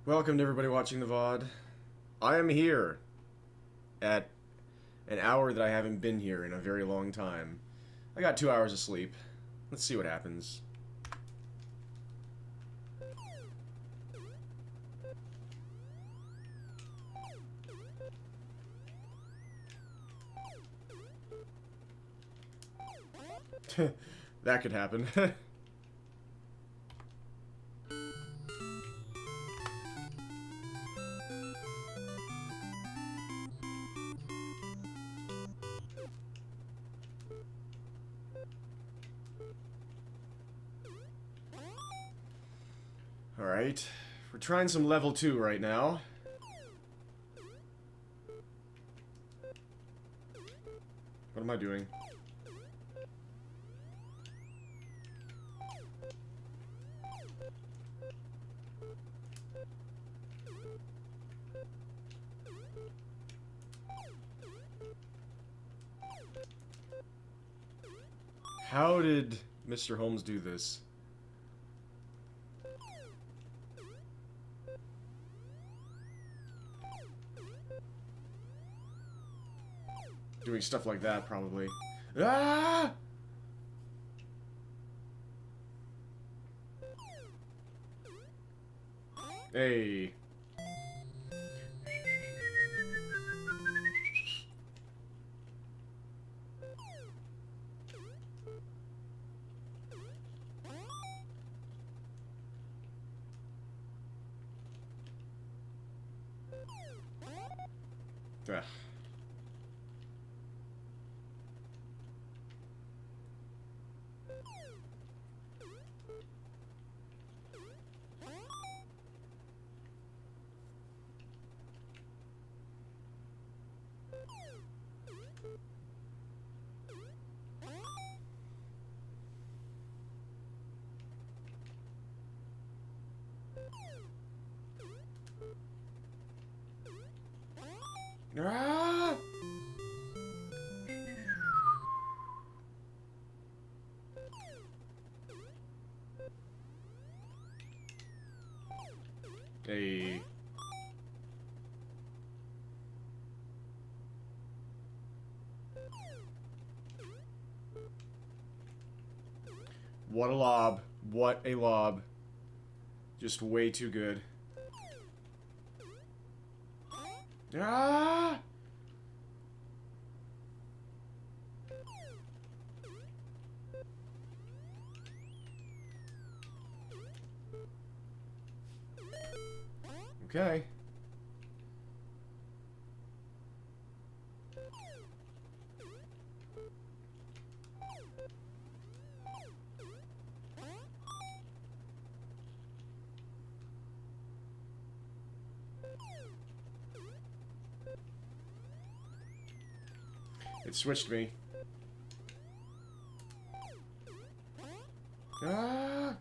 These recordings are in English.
Welcome to everybody watching the VOD. I am here at an hour that I haven't been here in a very long time. I got 2 hours of sleep. Let's see what happens. That could happen. Alright, we're trying some level 2 right now. What am I doing? How did Mr. Holmes do this? Doing stuff like that, probably. Ah! Hey. Ugh. Ah! Hey. What a lob. What a lob. Just way too good. Ah! Okay. It switched me. Ah!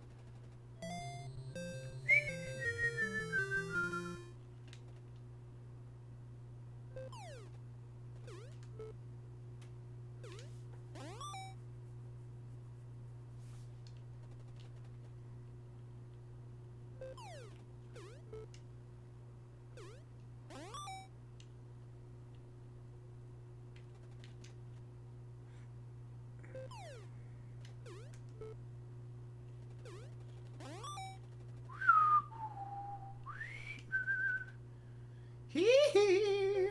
Hee hee!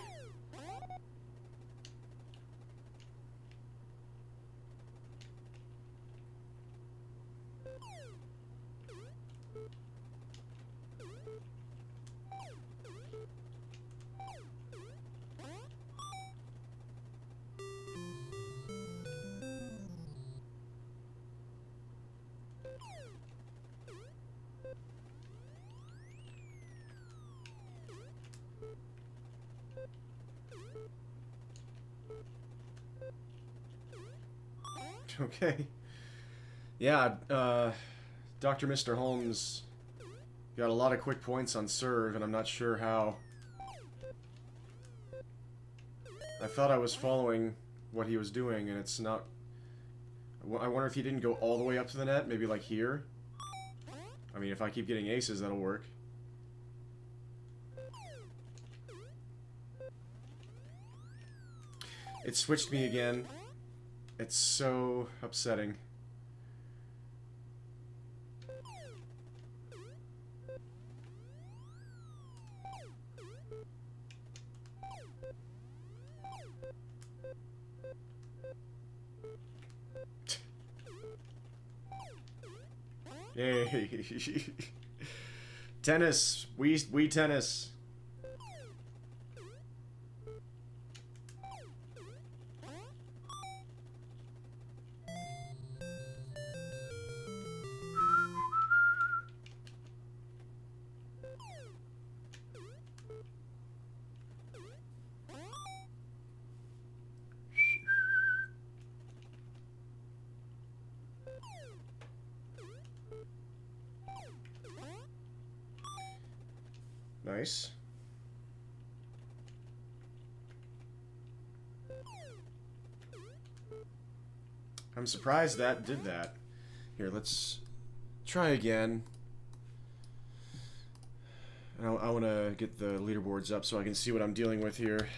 Okay. Yeah, Dr. Mr. Holmes got a lot of quick points on serve, and I'm not sure how. I thought I was following what he was doing, and it's not... I wonder if he didn't go all the way up to the net, maybe like here? I mean, if I keep getting aces, that'll work. It switched me again. It's so upsetting. Yay. Tennis. We tennis. Nice. I'm surprised that did that. Here, let's try again. I want to get the leaderboards up so I can see what I'm dealing with here.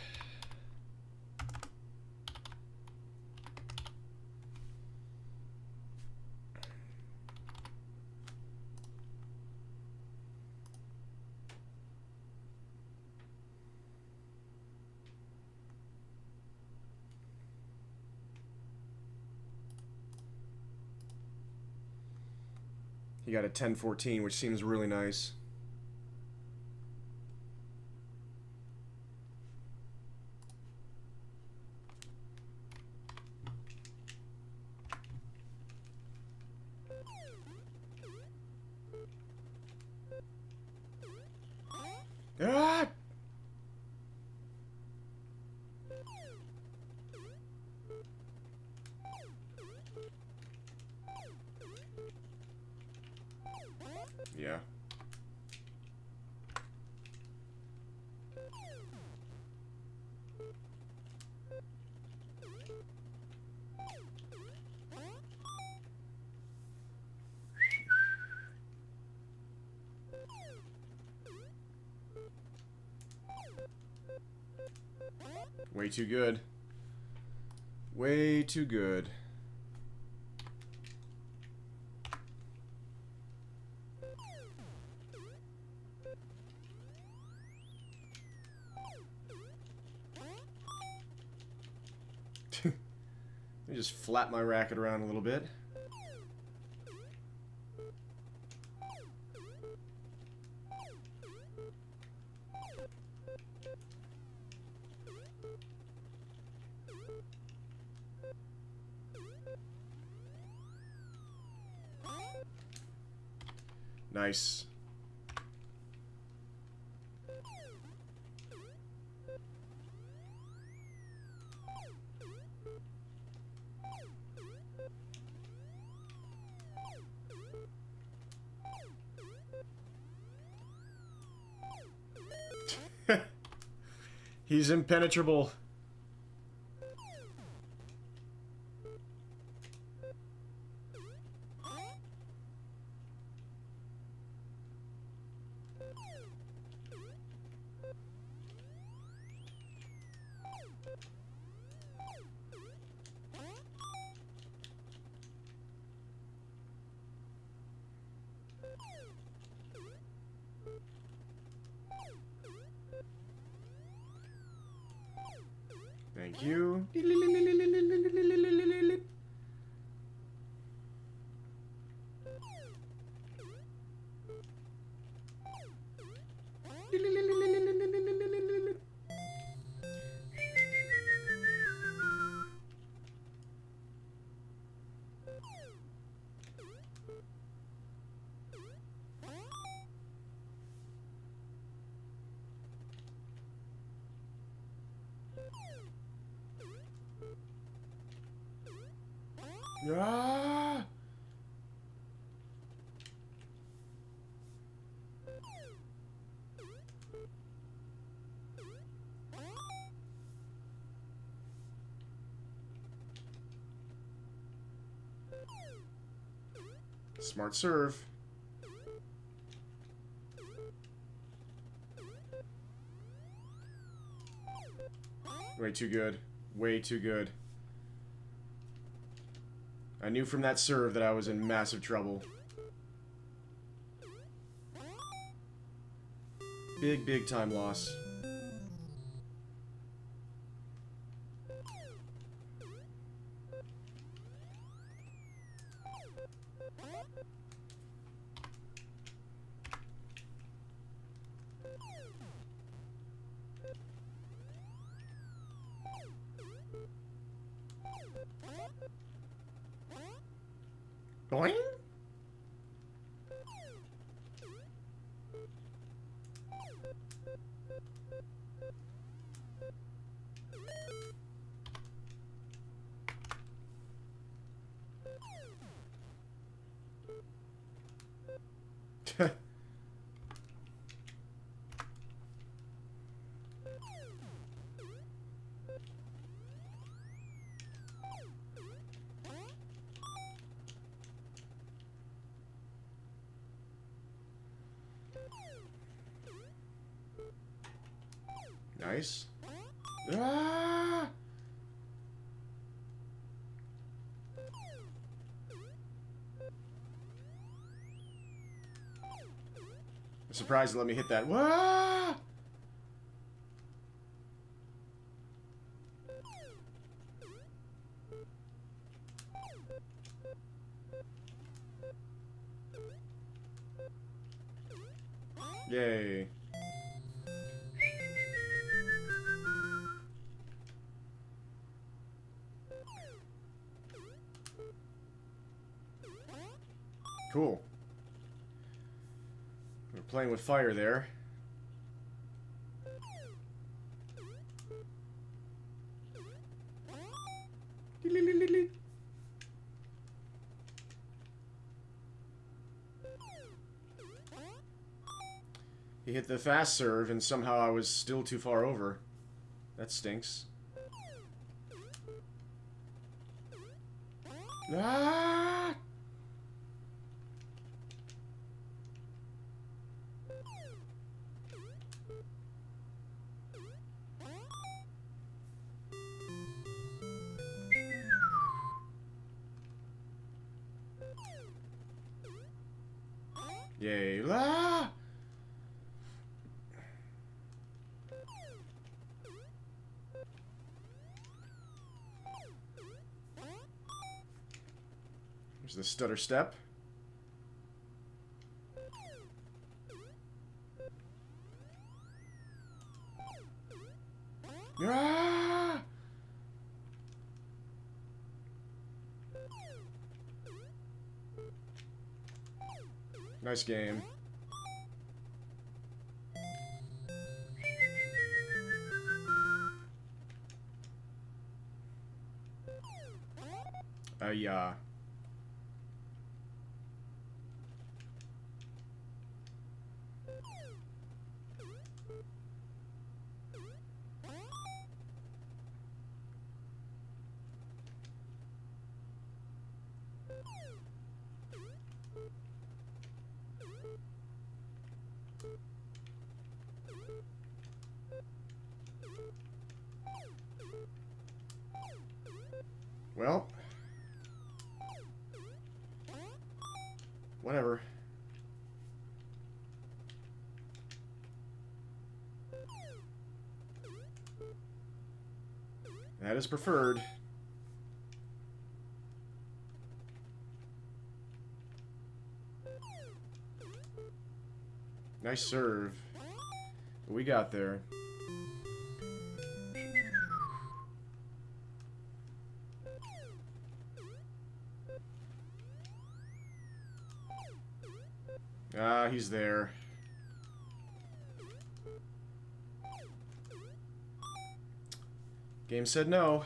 He got a 10-14, which seems really nice. Ah! Yeah. Way too good. Way too good. Let me just flap my racket around a little bit. Nice. He's impenetrable. Thank you. Ah! Smart serve. Way too good. Way too good. I knew from that serve that I was in massive trouble. Big, big time loss. Boing? Nice. Ah! I'm surprised it let me hit that. Wah! Yay. Cool. We're playing with fire there. He hit the fast serve, and somehow I was still too far over. That stinks. Ah! Yay. Ah! There's the stutter step. Ah! Nice game. Yeah. Well, whatever. That is preferred. Nice serve. What we got there? Ah, he's there. Game said no.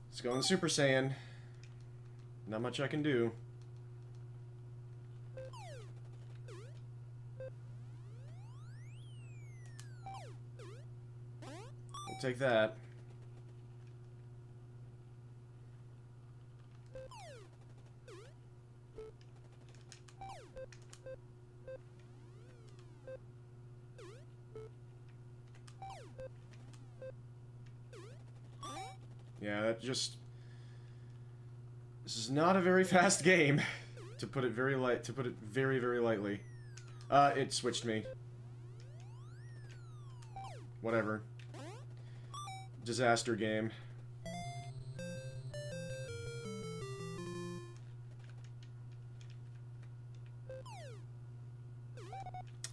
Let's go in Super Saiyan. Not much I can do. We'll take that. Yeah, that just... This is not a very fast game, to put it very very, very lightly. It switched me. Whatever. Disaster game.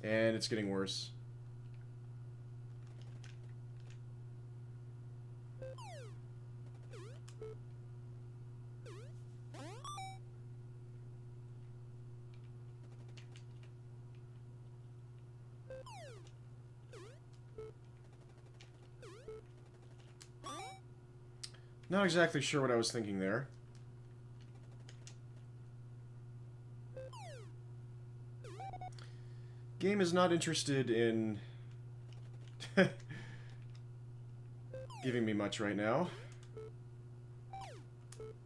And it's getting worse. Not exactly sure what I was thinking there. Game is not interested in giving me much right now.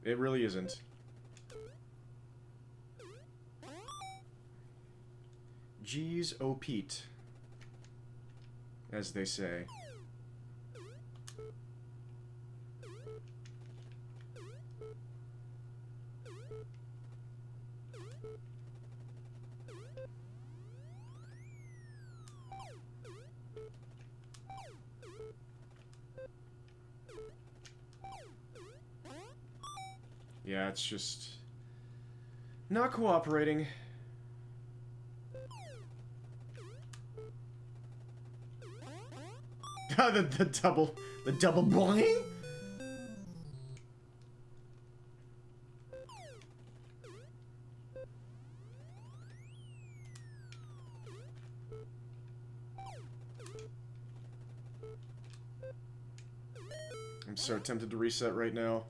It really isn't. Geez, oh Pete, as they say. Yeah, it's just not cooperating. the double boing? I'm so tempted to reset right now.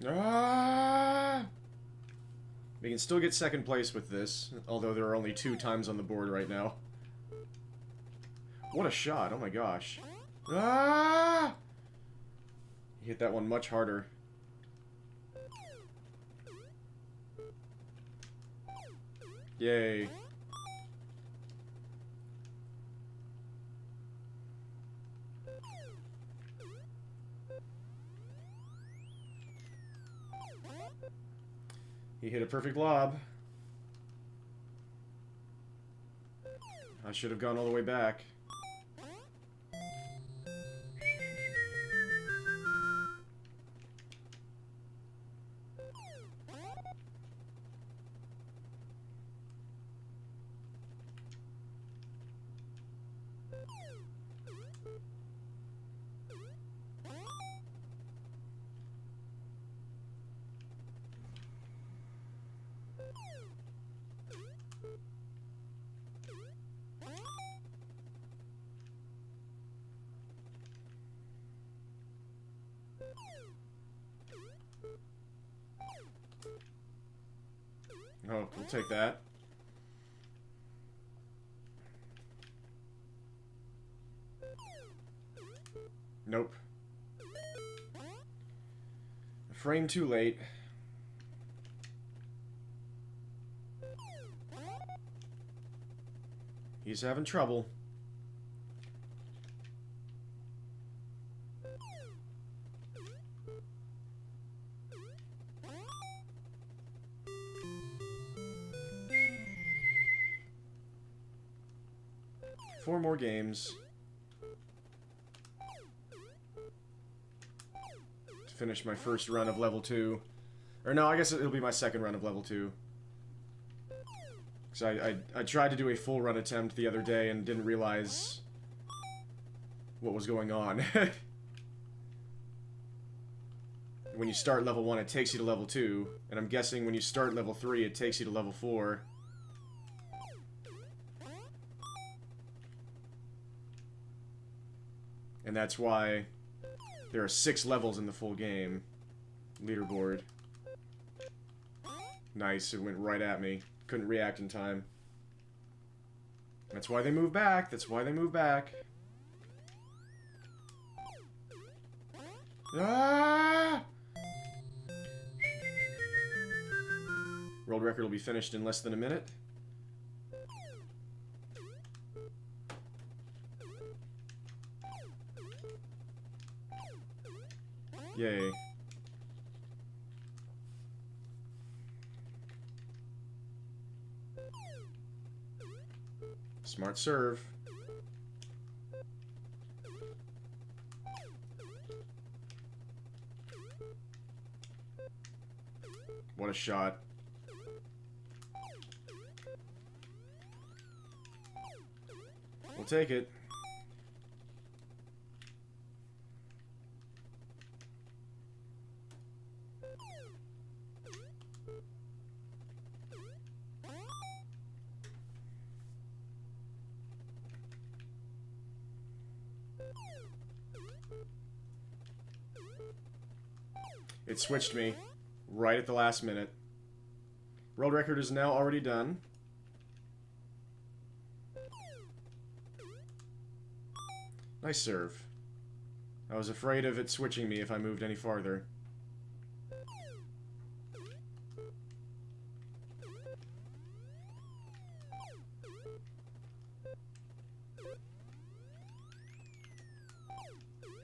Ah! We can still get second place with this, although there are only 2 times on the board right now. What a shot, oh my gosh. Ah! You hit that one much harder. Yay. He hit a perfect lob. I should have gone all the way back. Oh, we'll take that. Nope. A frame too late. He's having trouble. Four more games to finish my first run of level 2. Or no, I guess it'll be my second run of level 2. Because I tried to do a full run attempt the other day and didn't realize what was going on. When you start level 1, it takes you to level 2. And I'm guessing when you start level 3, it takes you to level 4. And that's why there are 6 levels in the full game. Leaderboard. Nice, it went right at me. Couldn't react in time. That's why they move back. That's why they move back. Ah! World record will be finished in less than a minute. Yay. Smart serve. What a shot. We'll take it. It switched me right at the last minute. World record is now already done. Nice serve. I was afraid of it switching me if I moved any farther.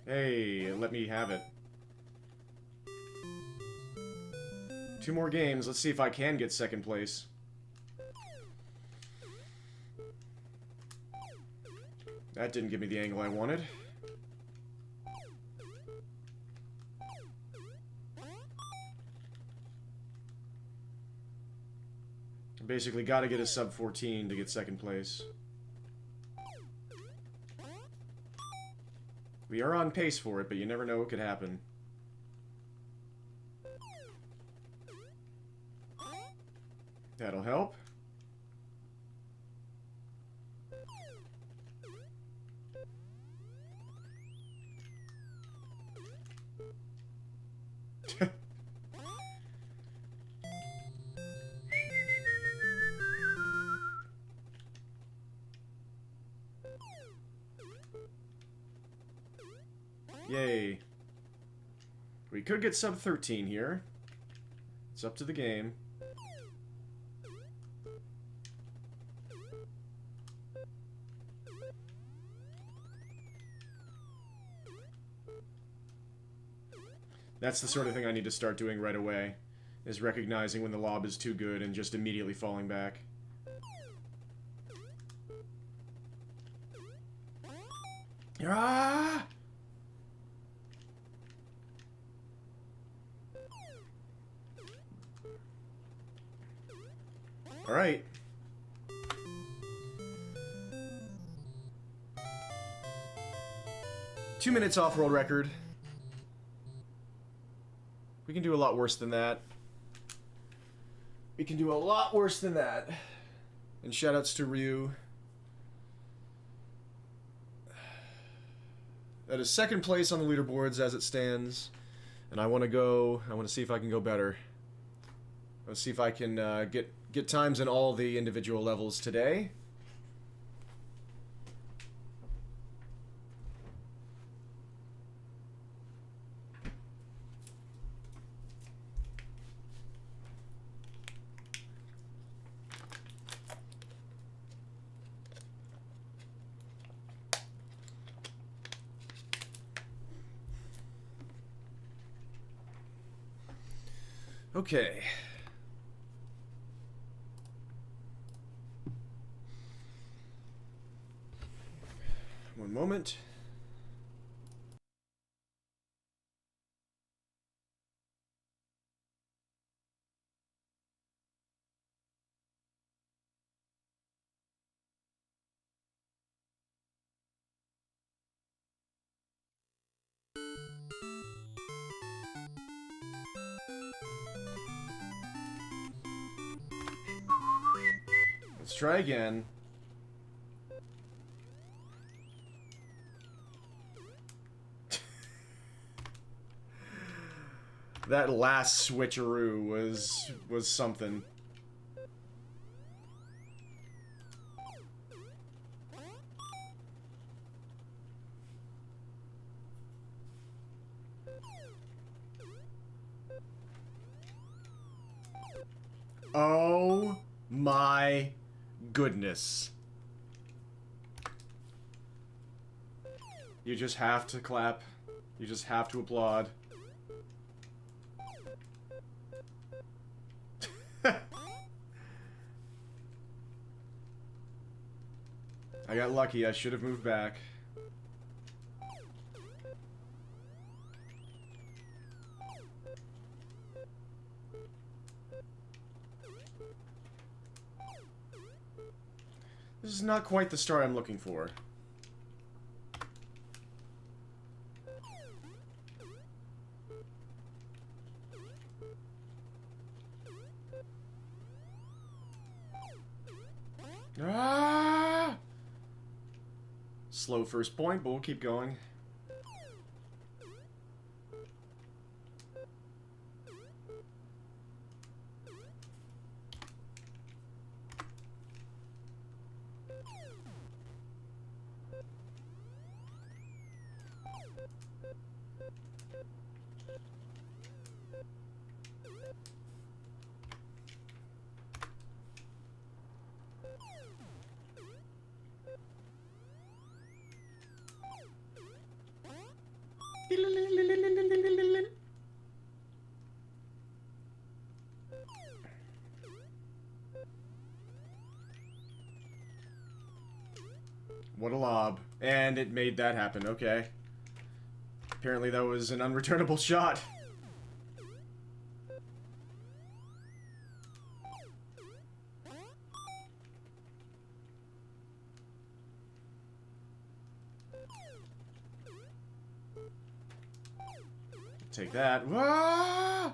Hey, let me have it. 2 more games. Let's see if I can get second place. That didn't give me the angle I wanted. Basically got to get a sub 14 to get second place. We are on pace for it, but you never know what could happen. That'll help. Yay. We could get sub 13 here. It's up to the game. That's the sort of thing I need to start doing right away, is recognizing when the lob is too good and just immediately falling back. Ah! All right. Two minutes off world record. We can do a lot worse than that. We can do a lot worse than that. And shoutouts to Ryu. That is second place on the leaderboards as it stands. And I want to see if I can go better. I want to see if I can get times in all the individual levels today. Okay. One moment. Let's try again. That last switcheroo was something. Oh my goodness. You just have to clap. You just have to applaud. I got lucky. I should have moved back. This is not quite the start I'm looking for. Ah! Slow first point, but we'll keep going. What a lob. And it made that happen, okay. Apparently that was an unreturnable shot. Take that. Wah!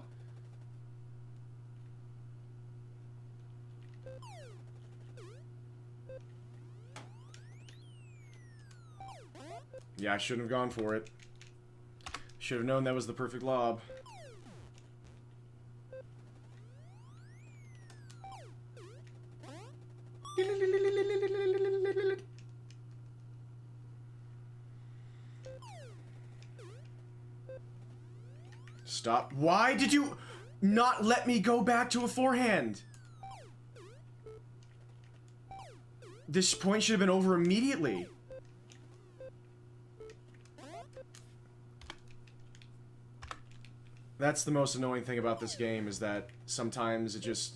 Yeah, I shouldn't have gone for it. Should have known that was the perfect lob. Stop. Why did you not let me go back to a forehand? This point should have been over immediately. That's the most annoying thing about this game, is that sometimes it just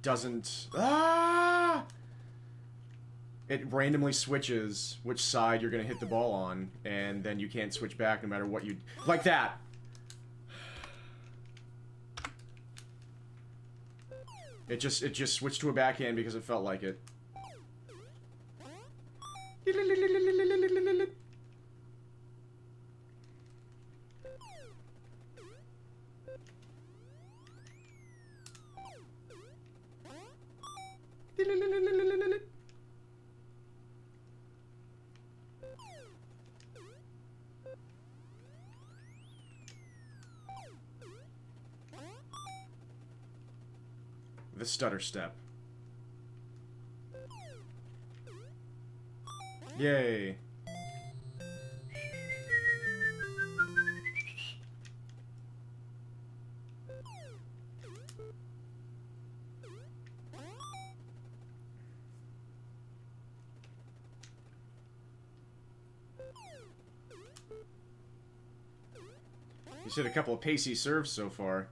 doesn't... Ah! It randomly switches which side you're gonna hit the ball on, and then you can't switch back no matter what you... Like that! It just switched to a backhand because it felt like it. The stutter step. Yay. He's hit a couple of pacey serves so far.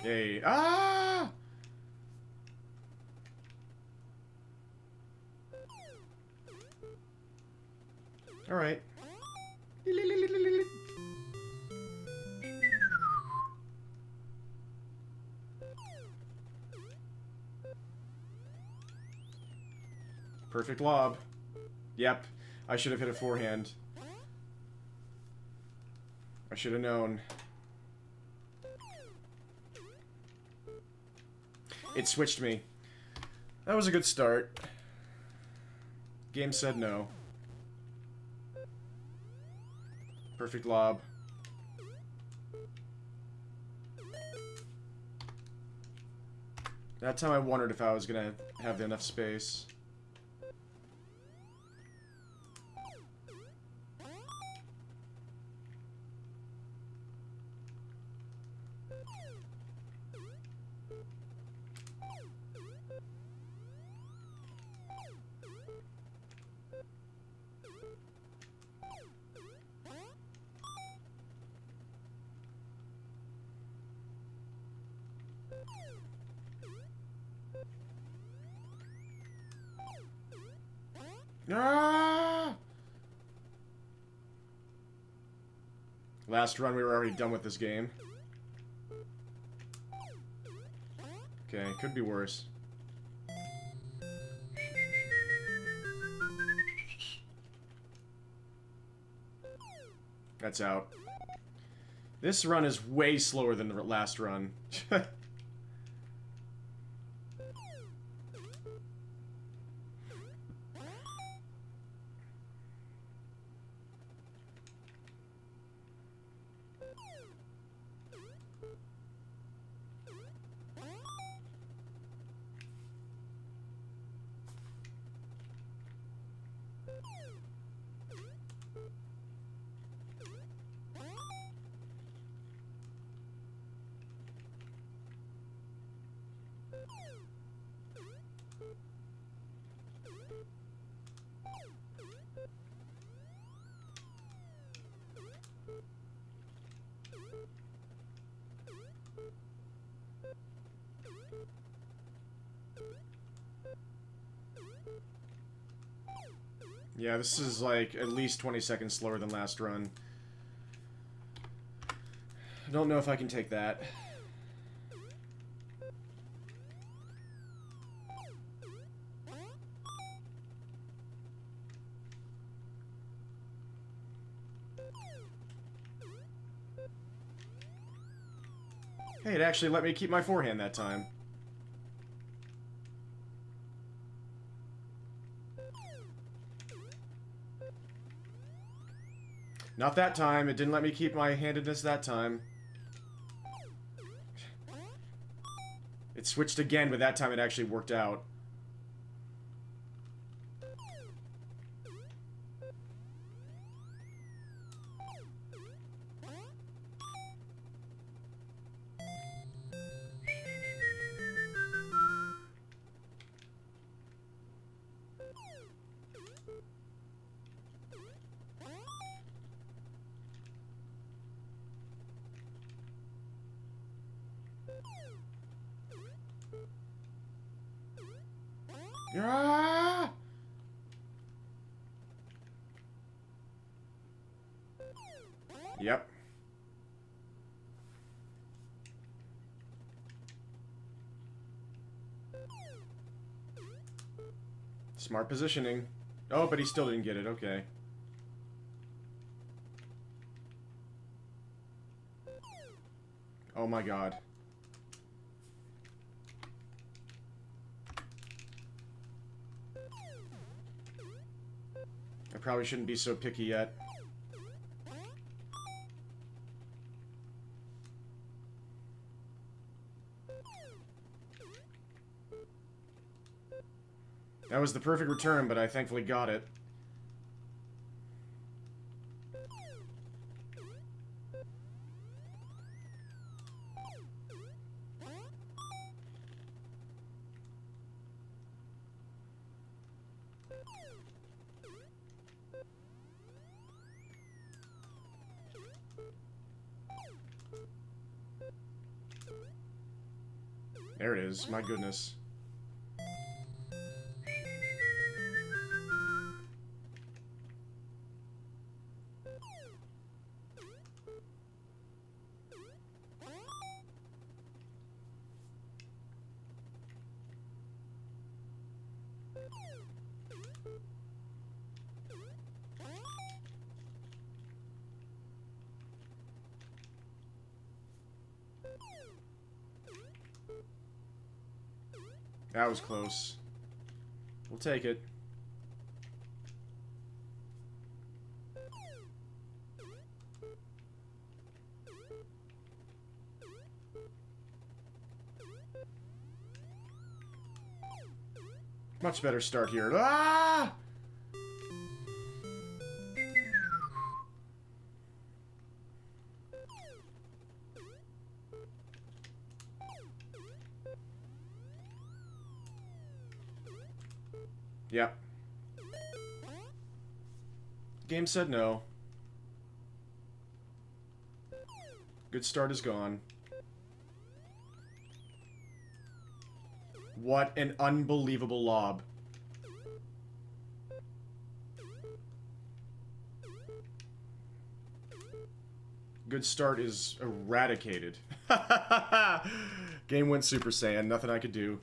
Yay. Ah! Alright. Perfect lob. Yep. I should have hit a forehand. I should have known. It switched me. That was a good start. Game said no. Perfect lob. That time I wondered if I was gonna have enough space. Ah! Last run, we were already done with this game. Okay, could be worse. That's out. This run is way slower than the last run. Yeah, this is like at least 20 seconds slower than last run. I don't know if I can take that. Hey, it actually let me keep my forehand that time. Not that time. It didn't let me keep my handedness that time. It switched again, but that time it actually worked out. Ah! Yep. Smart positioning. Oh, but he still didn't get it. Okay. Oh my god. I probably shouldn't be so picky yet. That was the perfect return, but I thankfully got it. There it is. My goodness. That was close. We'll take it. Much better start here. Ah! Yep. Game said no. Good start is gone. What an unbelievable lob. Good start is eradicated. Game went Super Saiyan. Nothing I could do.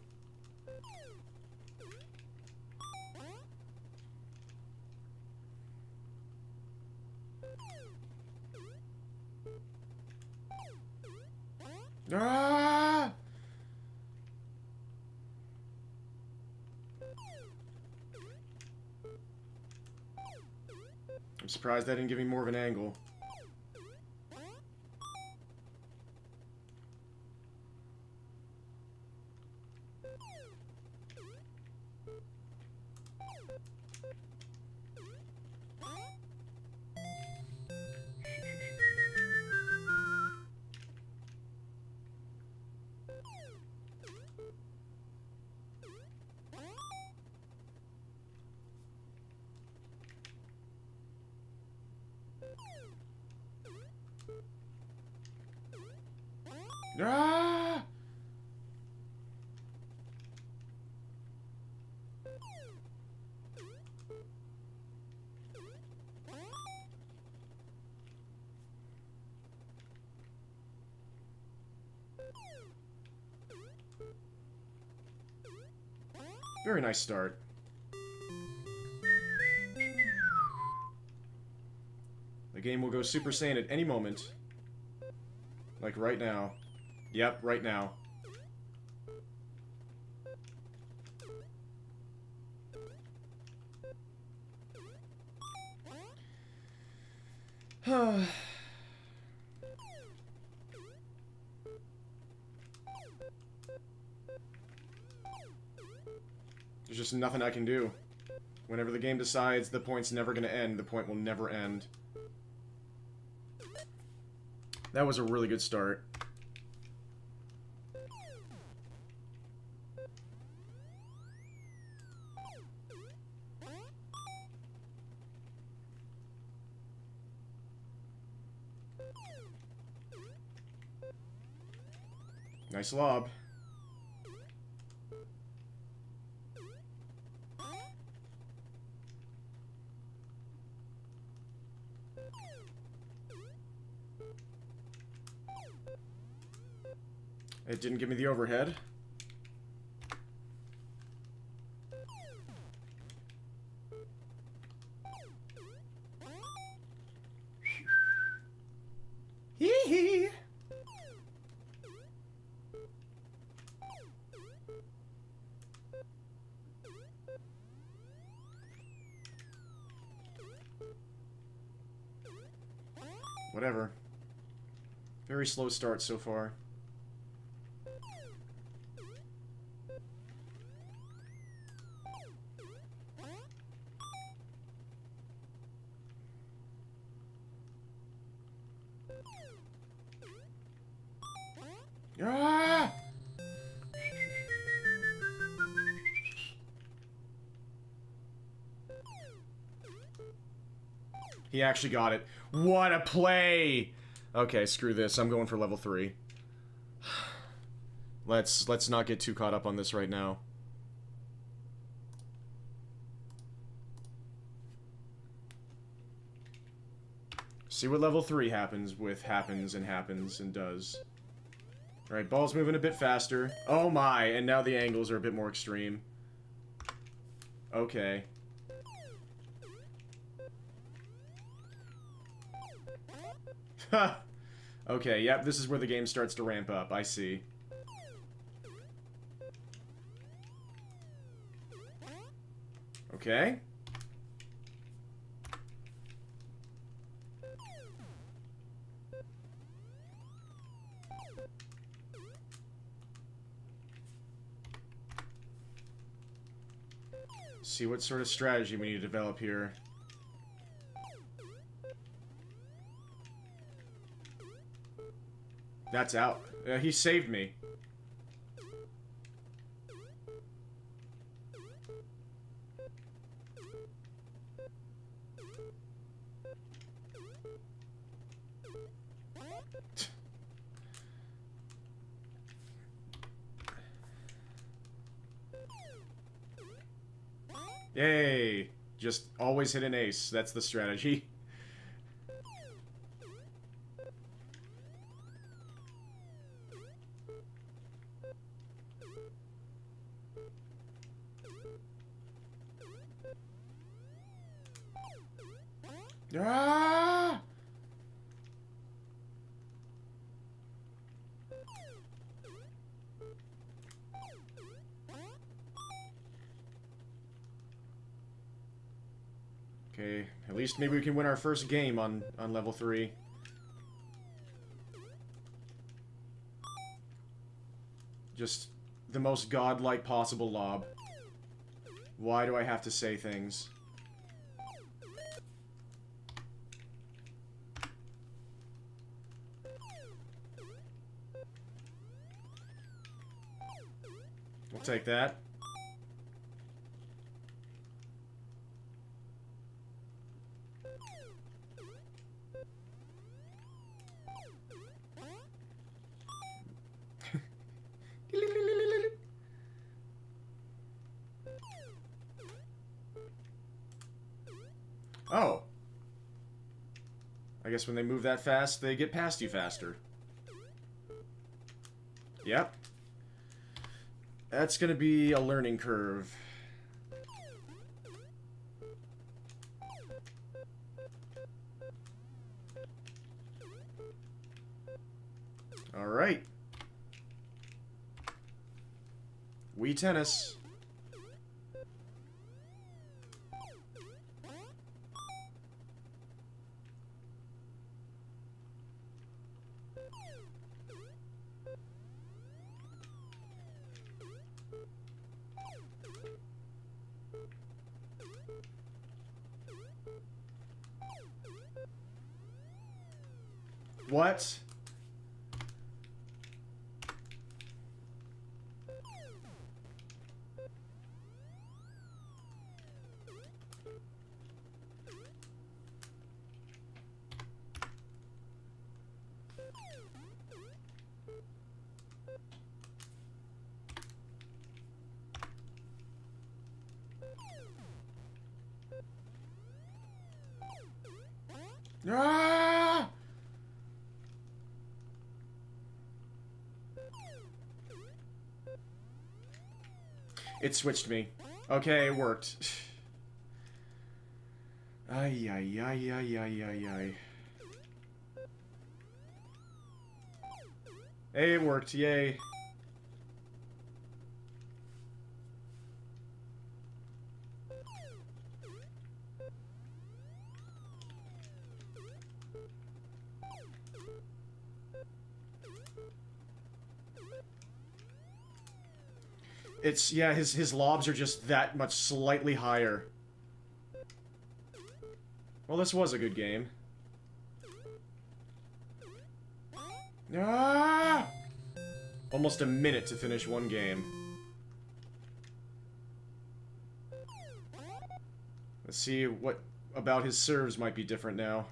Ah! I'm surprised that didn't give me more of an angle. Ah! Very nice start. The game will go Super Saiyan at any moment. Like right now. Yep, right now. There's just nothing I can do. Whenever the game decides the point's never going to end, the point will never end. That was a really good start. Nice lob. It didn't give me the overhead. Hee hee. Whatever. Very slow start so far. Ah! He actually got it. What a play! Okay, screw this. I'm going for level 3. Let's not get too caught up on this right now. See what level 3 happens with happens and does. Alright, ball's moving a bit faster. Oh my, and now the angles are a bit more extreme. Okay. Ha! Okay, yep, this is where the game starts to ramp up. I see. Okay. See what sort of strategy we need to develop here. That's out. He saved me. Yay! Just always hit an ace. That's the strategy. Ah! Okay, at least maybe we can win our first game on level 3. Just the most godlike possible lob. Why do I have to say things? We'll take that. Oh. I guess when they move that fast, they get past you faster. Yep. That's gonna be a learning curve. Alright. Wii Tennis. What? Ah! It switched me. Okay, it worked. Ay, ay, ay, ay, ay, ay, ay. Hey, it worked. Yay. It's, yeah, his lobs are just that much slightly higher. Well, this was a good game. Ah! Almost a minute to finish one game. Let's see what about his serves might be different now.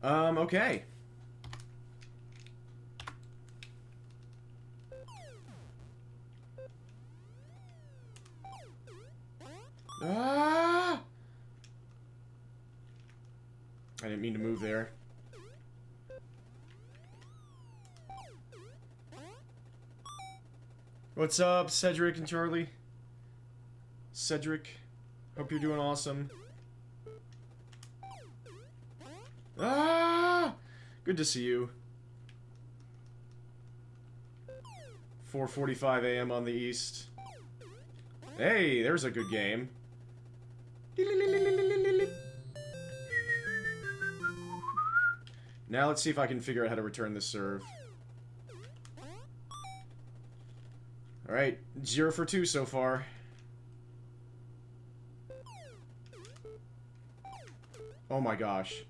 Okay. Ah! I didn't mean to move there. What's up, Cedric and Charlie? Cedric, hope you're doing awesome. Ah! Good to see you. 4:45 a.m. on the east. Hey, there's a good game. Now let's see if I can figure out how to return this serve. Alright, 0 for 2 so far. Oh my gosh.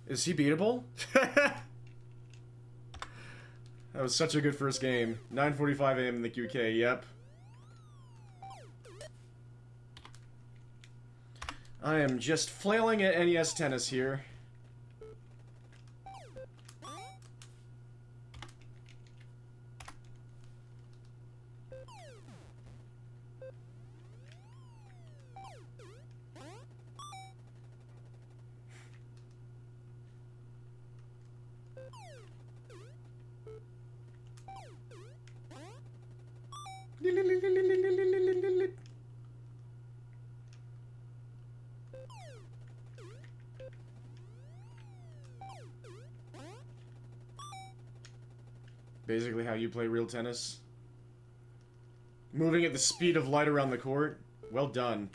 Is he beatable? That was such a good first game. 9:45 a.m. in the QK, yep. I am just flailing at NES Tennis here. Basically how you play real tennis. Moving at the speed of light around the court. Well done.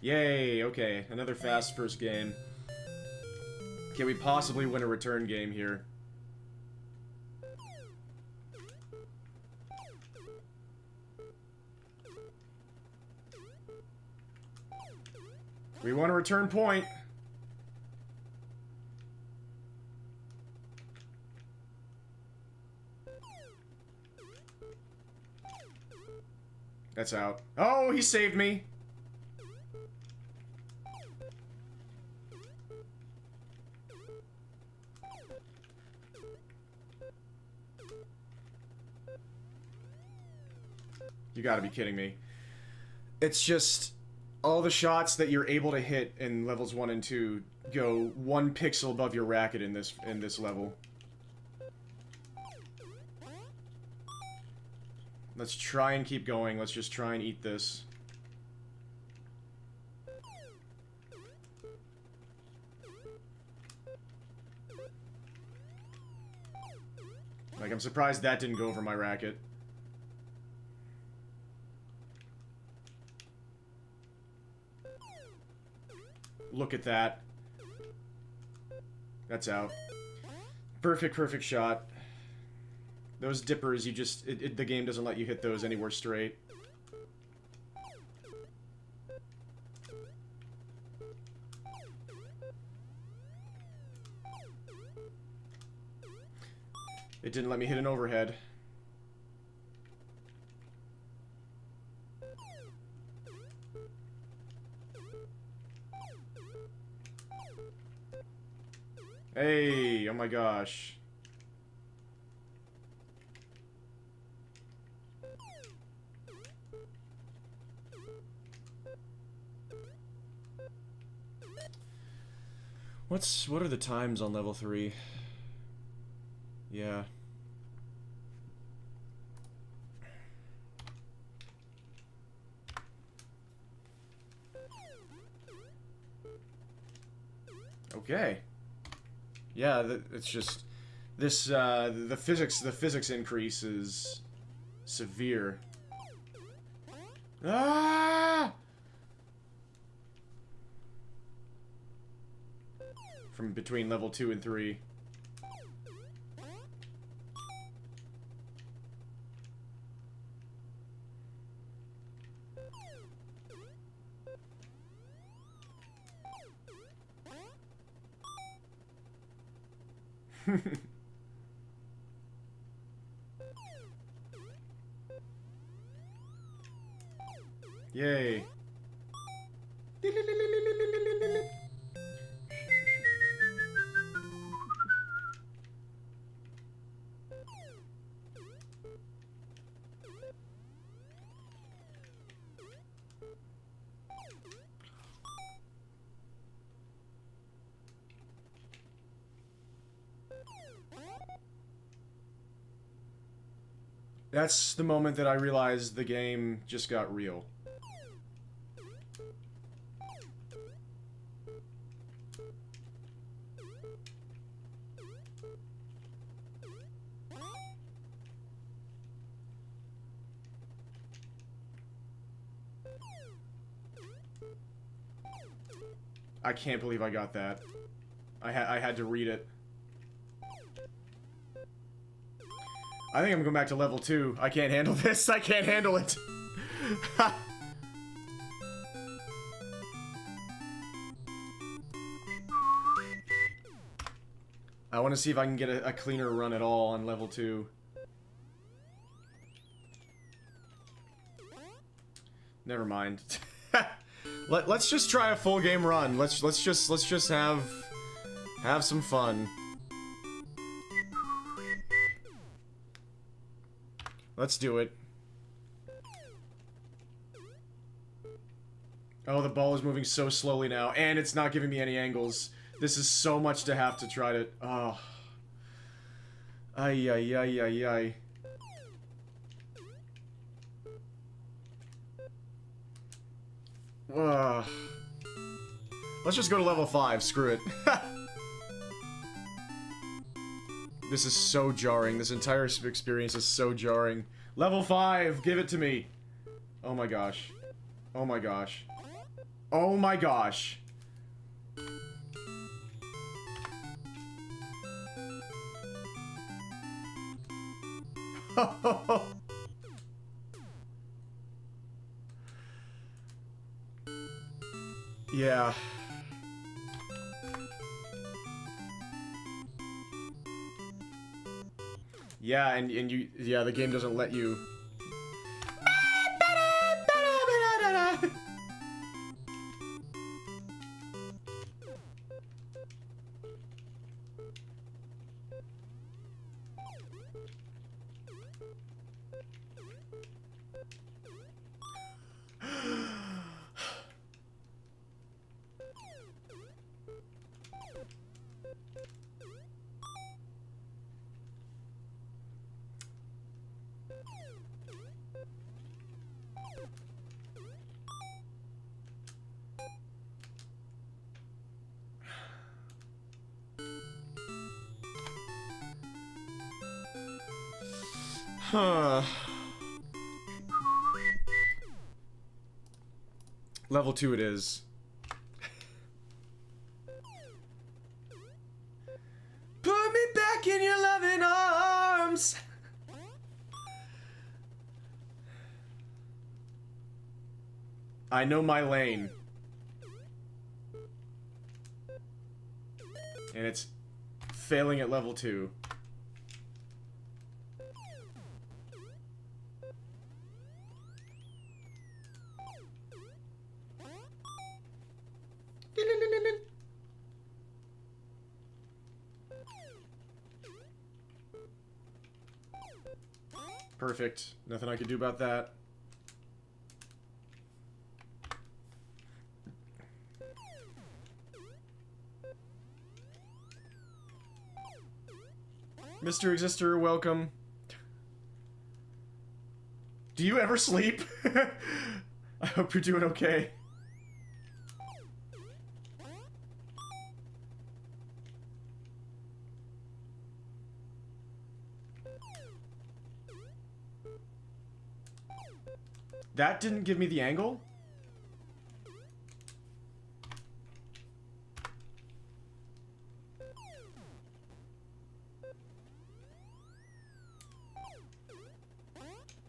Yay, okay. Another fast first game. Can we possibly win a return game here? We want a return point. That's out. Oh, he saved me. You gotta be kidding me. It's just all the shots that you're able to hit in levels 1 and 2 go 1 pixel above your racket in this level. Let's try and keep going. Let's just try and eat this. Like, I'm surprised that didn't go over my racket. Look at that. That's out. Perfect, perfect shot. Those dippers, you just... the game doesn't let you hit those anywhere straight. It didn't let me hit an overhead. Hey, oh my gosh. What are the times on level 3? Yeah. Okay. Yeah, it's just this the physics increase is severe. Ah! From between level 2 and 3. Yay. That's the moment that I realized the game just got real. I can't believe I got that. I had to read it. I think I'm going back to level 2. I can't handle this. I can't handle it. I want to see if I can get a cleaner run at all on level 2. Never mind. Let's just try a full game run. Let's just have some fun. Let's do it. Oh, the ball is moving so slowly now, and it's not giving me any angles. This is so much to have to try to... Oh. Ay, ay, ay, ay, ay. Let's just go to level 5, screw it. This is so jarring. This entire experience is so jarring. Level 5, give it to me. Oh my gosh. Oh my gosh. Oh my gosh. Yeah. Yeah, and you, yeah, the game doesn't let you. Huh. Level 2 it is. Put me back in your loving arms. I know my lane. And it's failing at level 2. Perfect. Nothing I can do about that. Mr. Exister, welcome. Do you ever sleep? I hope you're doing okay. That didn't give me the angle?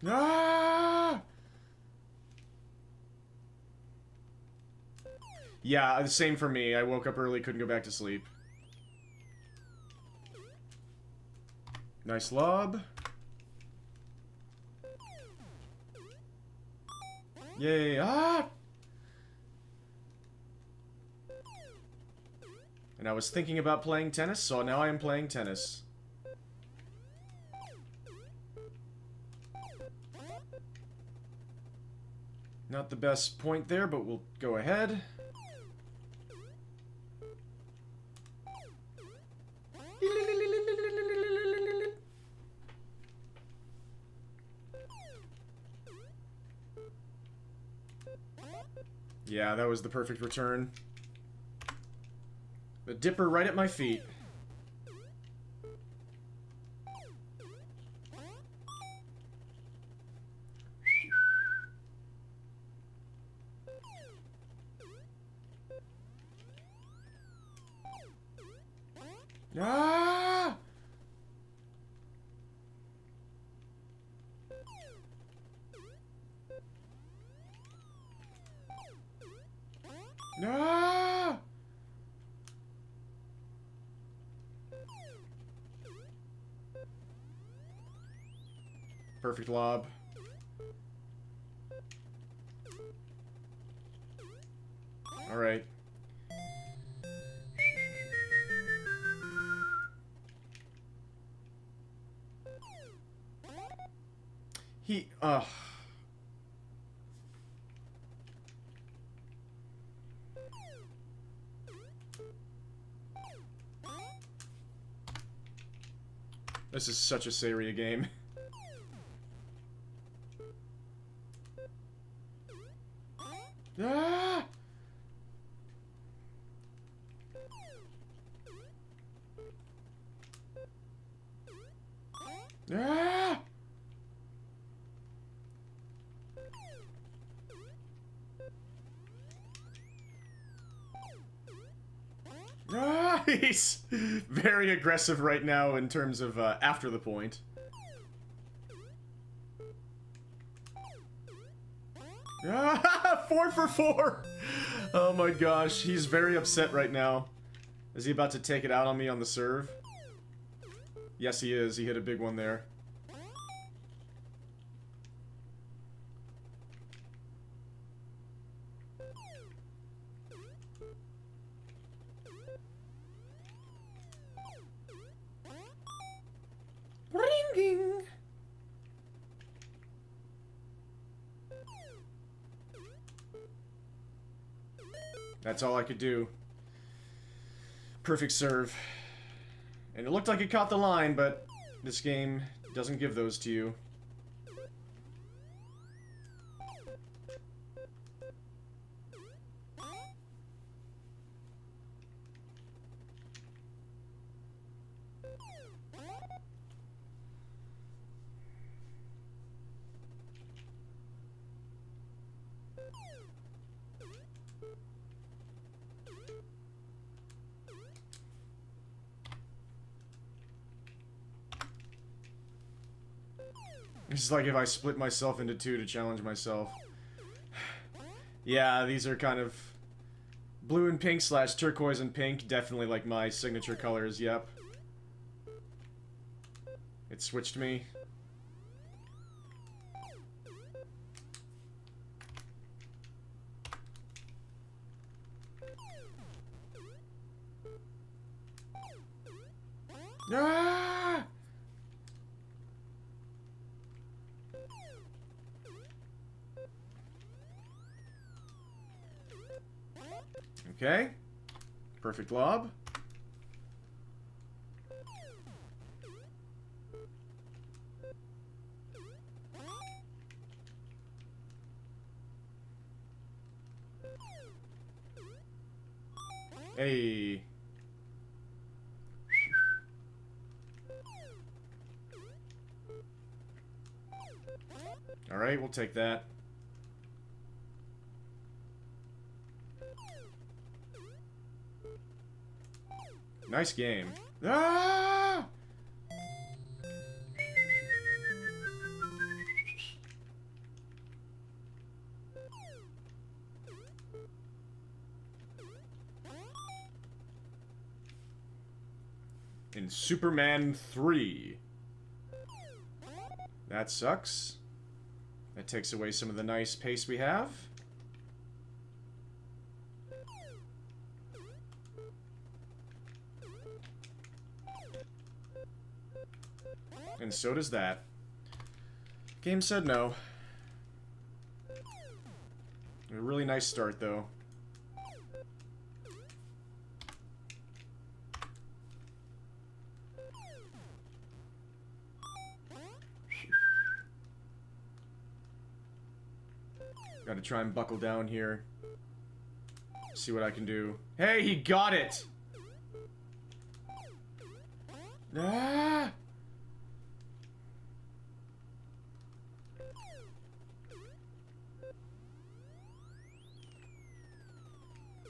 Ah! Yeah, the same for me. I woke up early, couldn't go back to sleep. Nice lob. Yay, ah! And I was thinking about playing tennis, so now I am playing tennis. Not the best point there, but we'll go ahead. Yeah, that was the perfect return. The dipper right at my feet. Ah! Ah! Perfect lob. Alright. This is such a Seiria game. Ah! Ah! Ah! He's very aggressive right now in terms of after the point. Ah! 4 for 4! Oh my gosh, he's very upset right now. Is he about to take it out on me on the serve? Yes, he is. He hit a big one there. Ringing! That's all I could do. Perfect serve. And it looked like it caught the line, but this game doesn't give those to you. It's like if I split myself into two to challenge myself. Yeah, these are kind of blue and pink slash turquoise and pink. Definitely like my signature colors, yep. It switched me. Ah! Okay. Perfect lob. Hey. Alright, we'll take that. Nice game. Ah! In Superman 3. That sucks. That takes away some of the nice pace we have. And so does that. Game said no. A really nice start, though. Gotta try and buckle down here. See what I can do. Hey, he got it! Ah!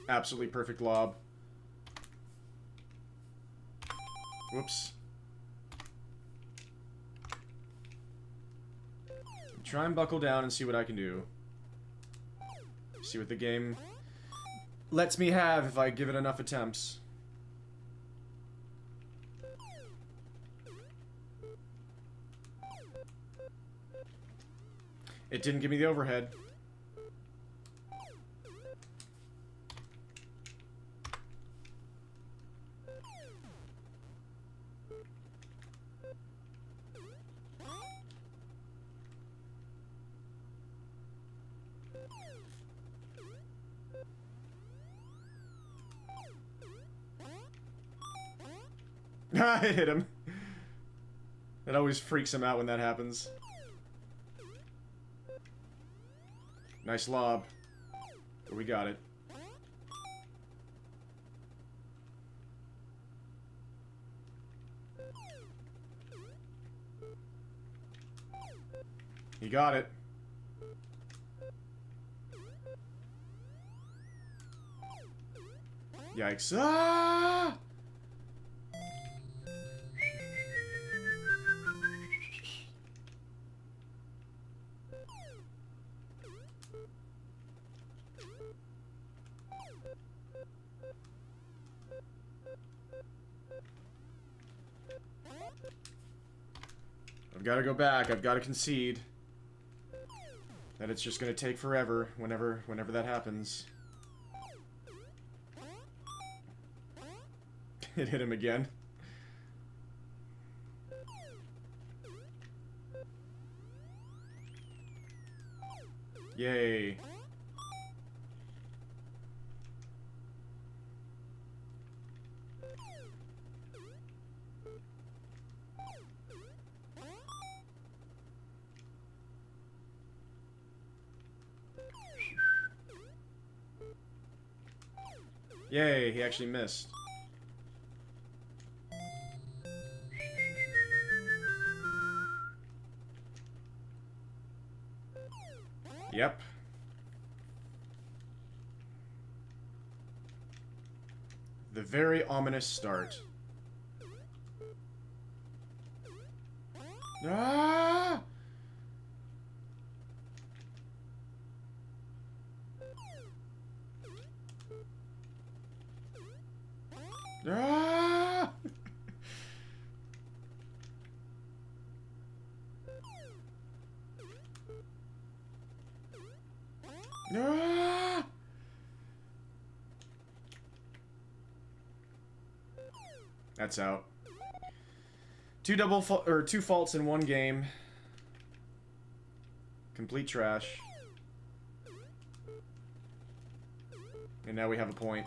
Absolutely perfect lob. Whoops. Try and buckle down and see what I can do. See what the game lets me have if I give it enough attempts. It didn't give me the overhead. I hit him. It always freaks him out when that happens. Nice lob. But we got it. He got it. Yikes. Ah! I've got to go back. I've got to concede that it's just going to take forever whenever that happens. It hit him again. Yay. Yay, he actually missed. Yep. The very ominous start. Ah! Ah! Ah! That's out. Two faults in one game. Complete trash. And now we have a point.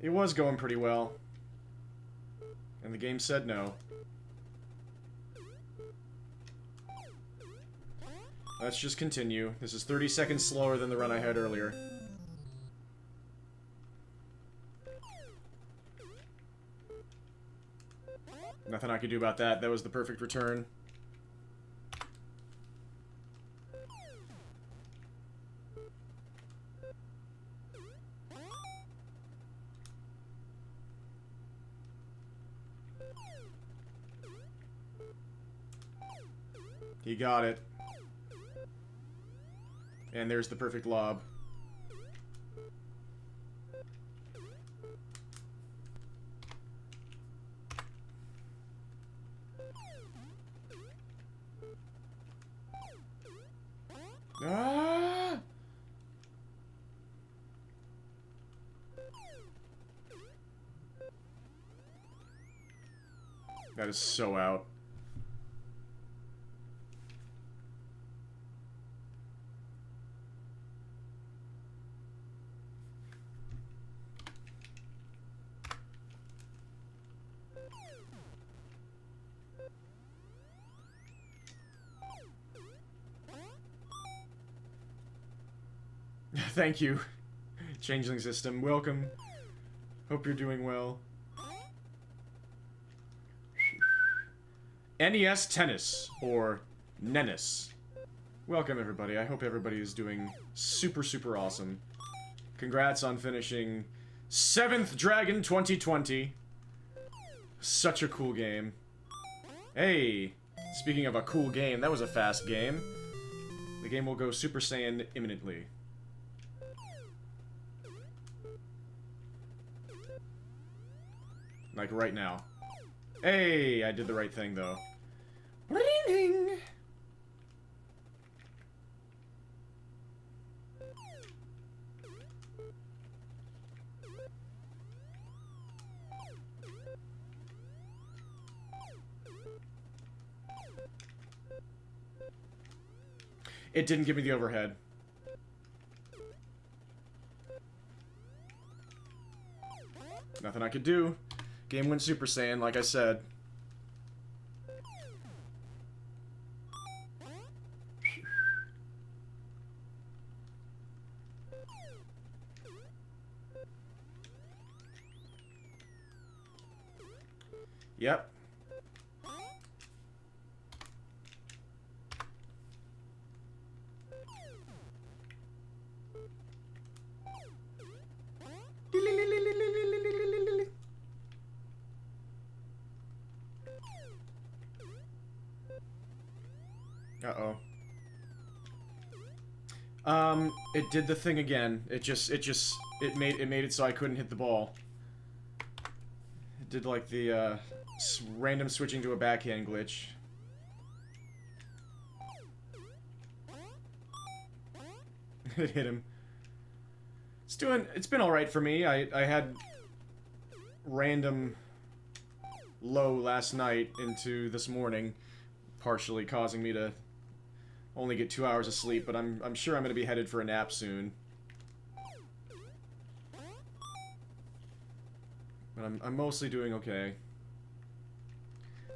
It was going pretty well. And the game said no. Let's just continue. This is 30 seconds slower than the run I had earlier. Nothing I could do about that. That was the perfect return. He got it. And there's the perfect lob. Ah! That is so out. Thank you, Changeling System. Welcome. Hope you're doing well. NES Tennis, or NENIS. Welcome, everybody. I hope everybody is doing super, super awesome. Congrats on finishing 7th Dragon 2020. Such a cool game. Hey, speaking of a cool game, that was a fast game. The game will go Super Saiyan imminently. Like right now. Hey, I did the right thing though. Ring! It didn't give me the overhead. Nothing I could do. Game went Super Saiyan, like I said. Yep. Uh-oh. It did the thing again. It made it so I couldn't hit the ball. It did like the, random switching to a backhand glitch. It hit him. It's been alright for me. I had random low last night into this morning, partially causing me to only get 2 hours of sleep, but I'm sure I'm gonna be headed for a nap soon. But I'm mostly doing okay.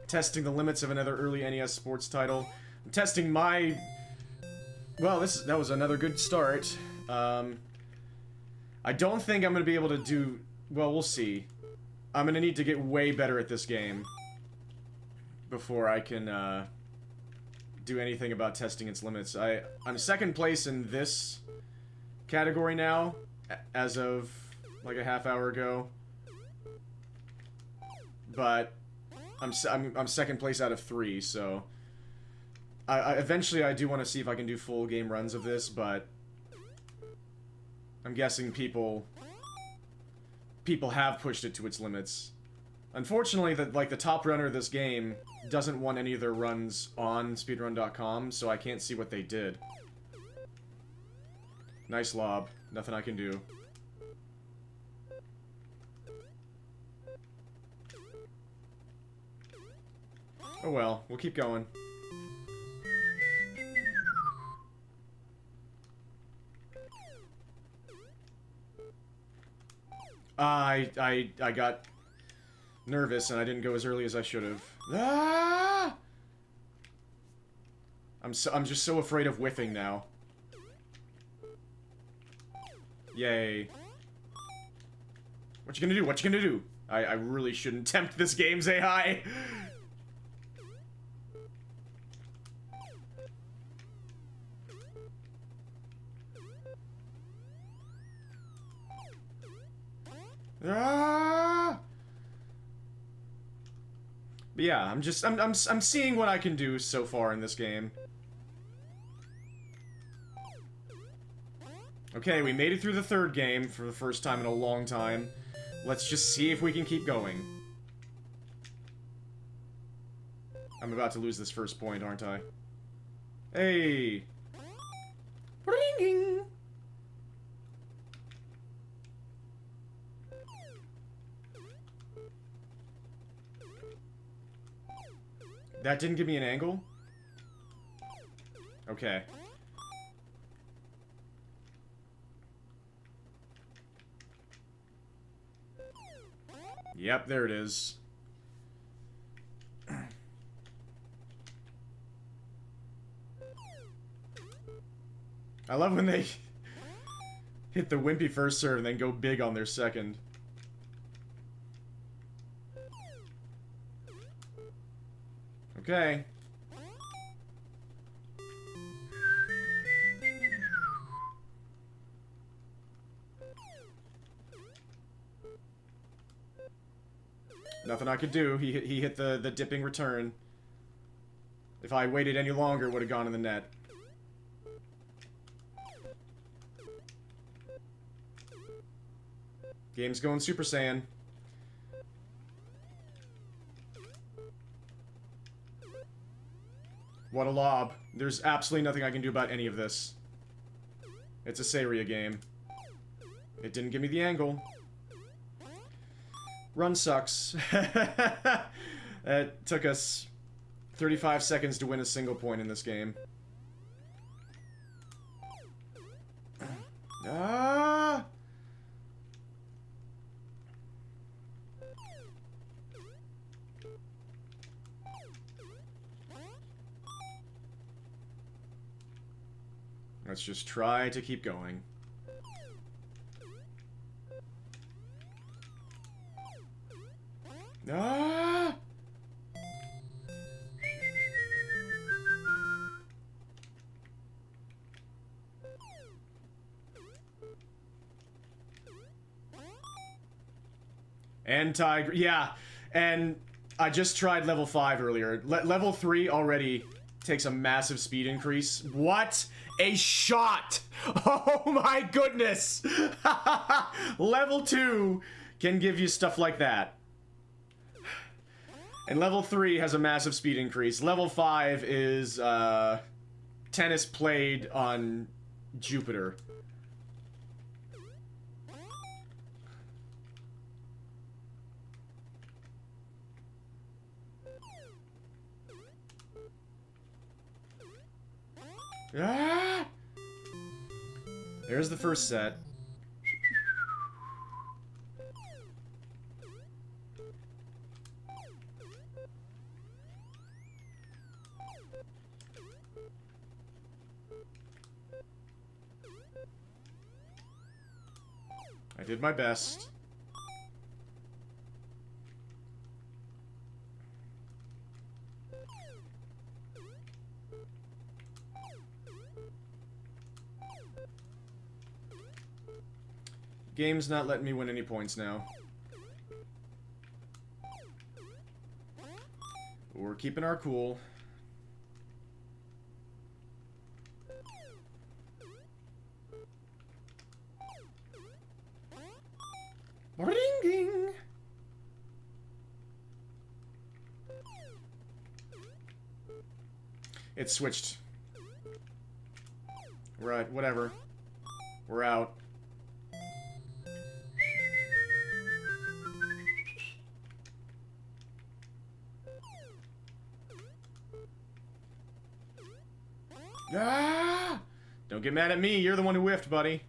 Testing the limits of another early NES sports title. I'm testing my... Well, that was another good start. I don't think I'm gonna be able to do... Well, we'll see. I'm gonna need to get way better at this game before I can, do anything about testing its limits. I'm second place in this category now, as of like a half hour ago. But I'm second place out of 3, so eventually I do want to see if I can do full game runs of this, but I'm guessing people have pushed it to its limits. Unfortunately, the top runner of this game doesn't want any of their runs on speedrun.com, so I can't see what they did. Nice lob. Nothing I can do. Oh well, we'll keep going. I got nervous and I didn't go as early as I should have. Ah! I'm just so afraid of whiffing now. Yay. What you gonna do? What you gonna do? I really shouldn't tempt this game's AI. Ah! But yeah, I'm seeing what I can do so far in this game. Okay, we made it through the third game for the first time in a long time. Let's just see if we can keep going. I'm about to lose this first point, aren't I? Hey! Ring! That didn't give me an angle? Okay. Yep, there it is. I love when they hit the wimpy first serve and then go big on their second. Okay. Nothing I could do. He hit the dipping return. If I waited any longer, it would have gone in the net. Game's going Super Saiyan. What a lob. There's absolutely nothing I can do about any of this. It's a Seiria game. It didn't give me the angle. Run sucks. It took us 35 seconds to win a single point in this game. Ah! Let's just try to keep going. Ah! Yeah, and I just tried level 5 earlier. Level 3 already takes a massive speed increase. What a shot! Oh my goodness! Level 2 can give you stuff like that. And level 3 has a massive speed increase. Level 5 is, tennis played on Jupiter. Ah! There's the first set. I did my best. Game's not letting me win any points now. We're keeping our cool. Ring ding. It switched. Right, whatever. We're out. Ah! Don't get mad at me, you're the one who whiffed, buddy.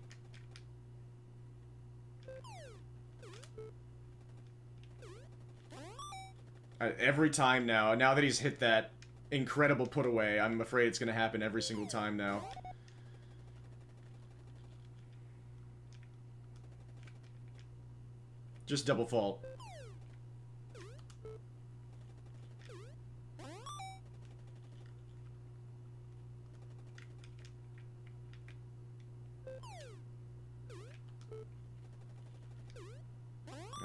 Every time now that he's hit that incredible put away, I'm afraid it's gonna happen every single time now. Just double fault.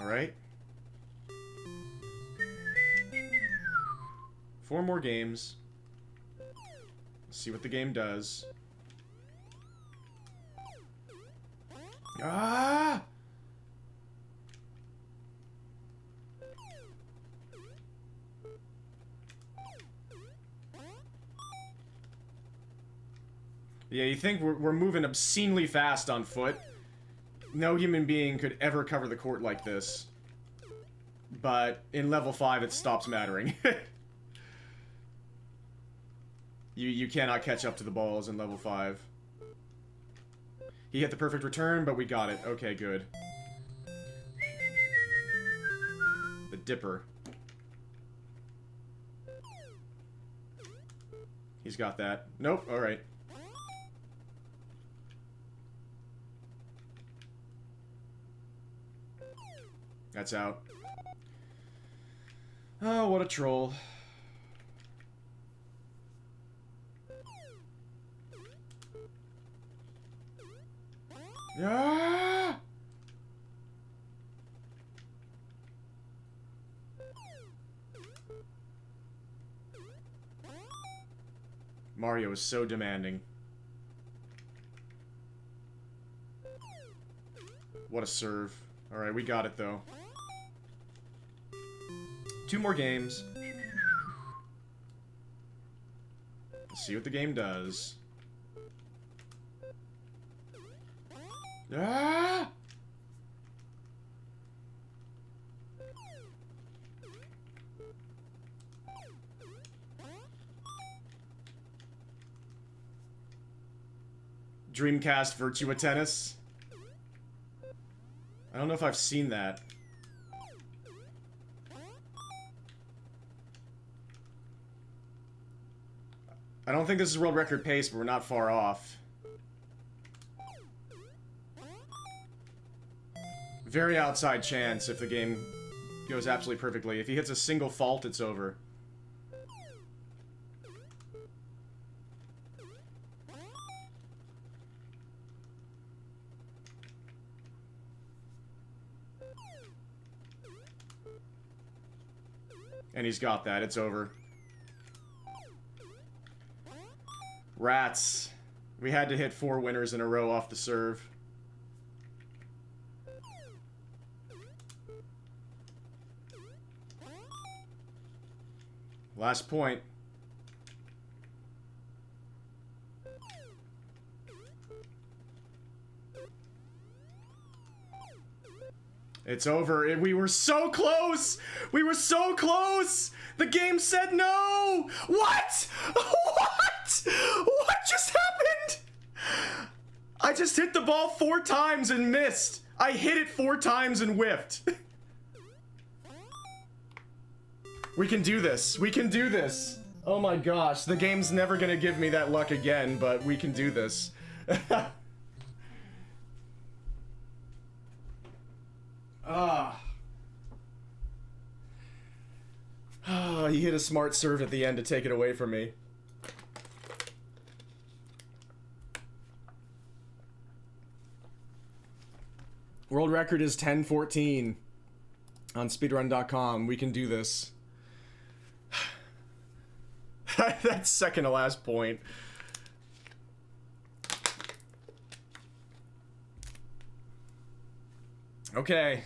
Alright. 4 more games. See what the game does. Ah! Yeah, you think we're moving obscenely fast on foot. No human being could ever cover the court like this. But in level 5, it stops mattering. You cannot catch up to the balls in level 5. He hit the perfect return, but we got it. Okay, good. The dipper. He's got that. Nope, alright. That's out. Oh, what a troll. Ah! Mario is so demanding. What a serve. Alright, we got it, though. 2 more games. Let's see what the game does. Ah! Dreamcast Virtua Tennis. I don't know if I've seen that. I don't think this is world record pace, but we're not far off. Very outside chance if the game goes absolutely perfectly. If he hits a single fault, it's over. And he's got that. It's over. Rats. We had to hit 4 winners in a row off the serve. Last point. It's over. We were so close! We were so close! The game said no! What? What? What just happened? I just hit the ball 4 times and missed. I hit it 4 times and whiffed. We can do this. We can do this. Oh my gosh. The game's never gonna give me that luck again, but we can do this. He hit a smart serve at the end to take it away from me. World record is 10:14 on speedrun.com. We can do this. That's second to last point. Okay.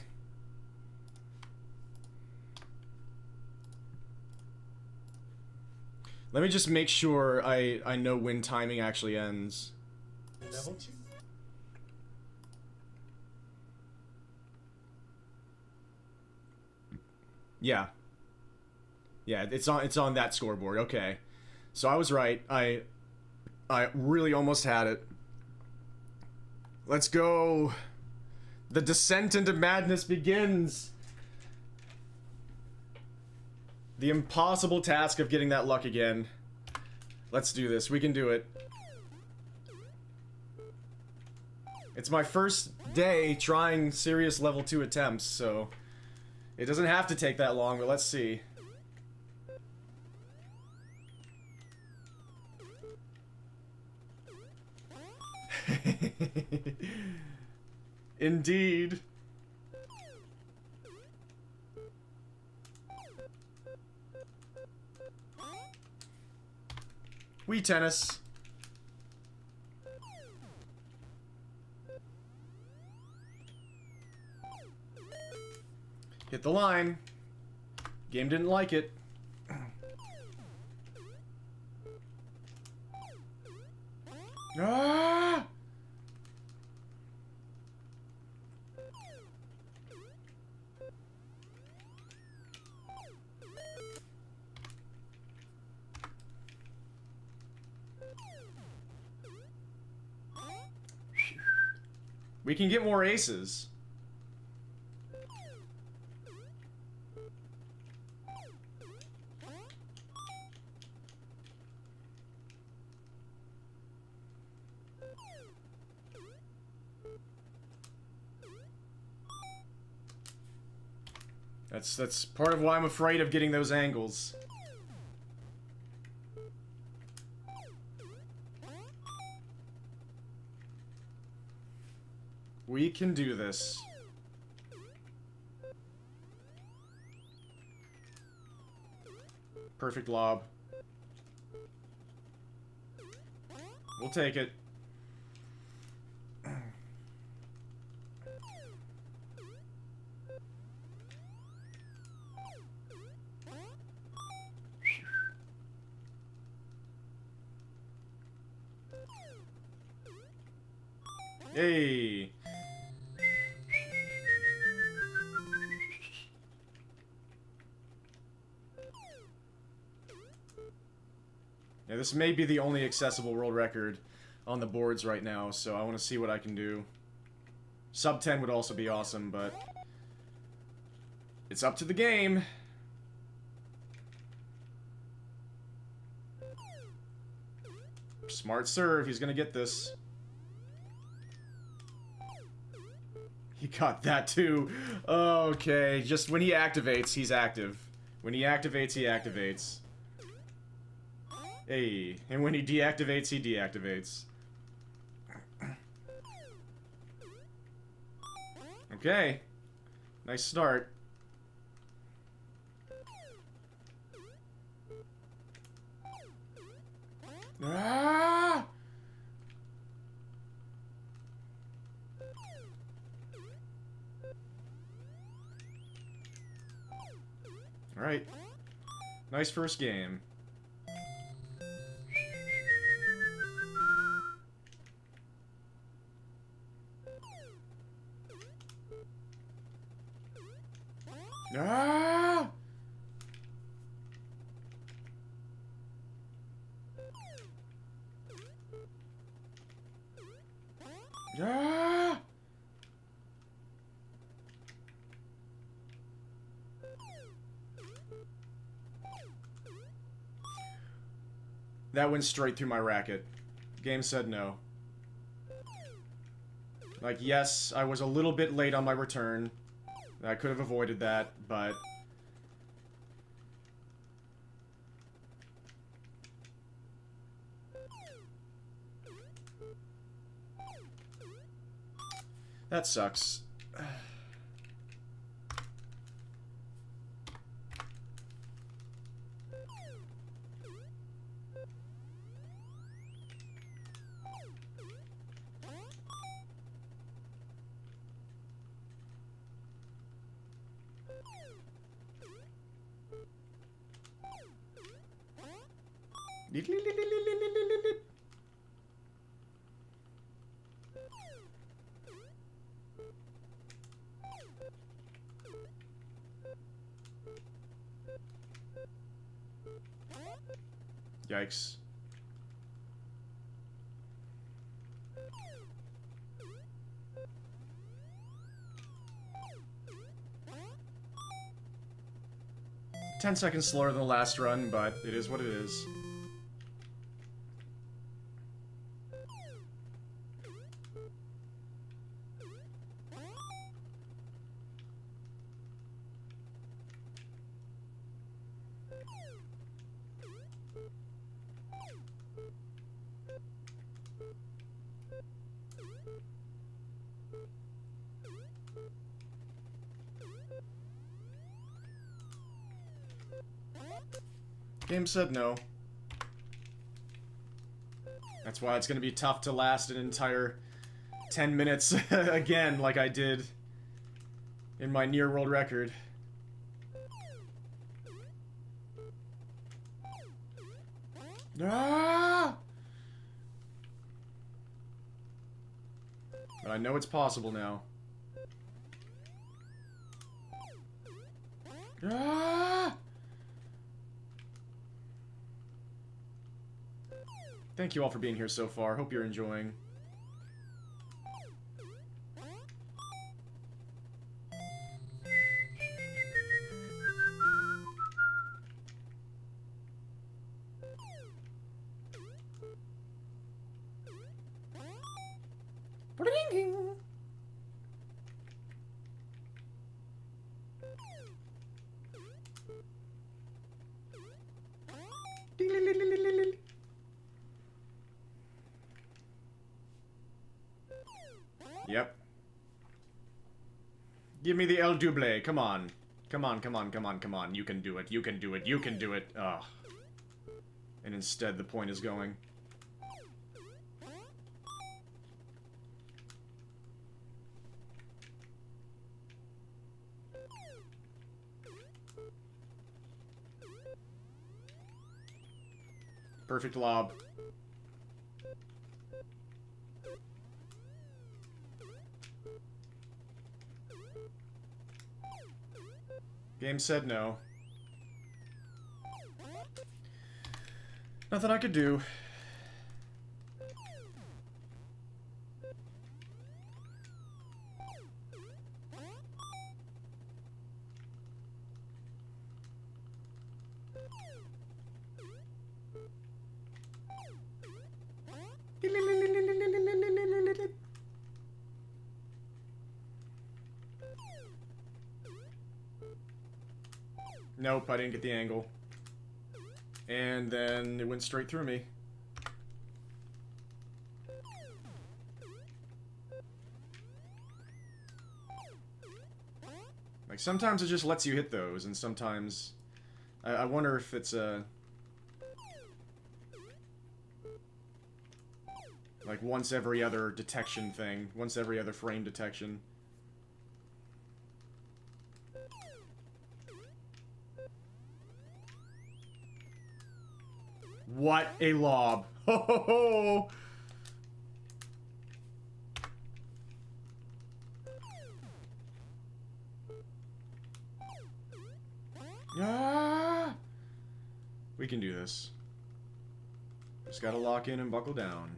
Let me just make sure I know when timing actually ends. Yeah. Yeah, it's on that scoreboard. Okay. So I was right. I really almost had it. Let's go. The descent into madness begins. The impossible task of getting that luck again. Let's do this. We can do it. It's my first day trying serious level 2 attempts, so it doesn't have to take that long, but let's see. Indeed. Wii tennis. Hit the line. Game didn't like it. Ah! We can get more aces. That's part of why I'm afraid of getting those angles. We can do this. Perfect lob. We'll take it. Hey. Yeah, this may be the only accessible world record on the boards right now, so I want to see what I can do. Sub 10 would also be awesome, but it's up to the game. Smart serve, he's gonna get this. He got that too. Okay, just when he activates, he's active. When he activates, he activates. Hey, and when he deactivates, he deactivates. Okay. Nice start. Ah! Alright. Nice first game. Ah! Ah! That went straight through my racket. Game said no. Like, yes, I was a little bit late on my return. I could have avoided that, but... that sucks. Yikes. Ten seconds slower than the last run, but it is what it is. Game said no. That's why it's gonna be tough to last an entire 10 minutes again, like I did in my near world record. Ah! But I know it's possible now. Ah! Thank you all for being here so far. Hope you're enjoying. Yep. Give me the El Double. Come on. Come on, come on, come on, come on. You can do it. You can do it. You can do it. Ugh. And instead, the point is going. Perfect lob. Game said no. Nothing I could do. Nope, I didn't get the angle. And then it went straight through me. Like, sometimes it just lets you hit those, and sometimes... I wonder if it's a... like, once every other detection thing. Once every other frame detection. What a lob. Ho ho ho! Ah! We can do this. Just gotta lock in and buckle down.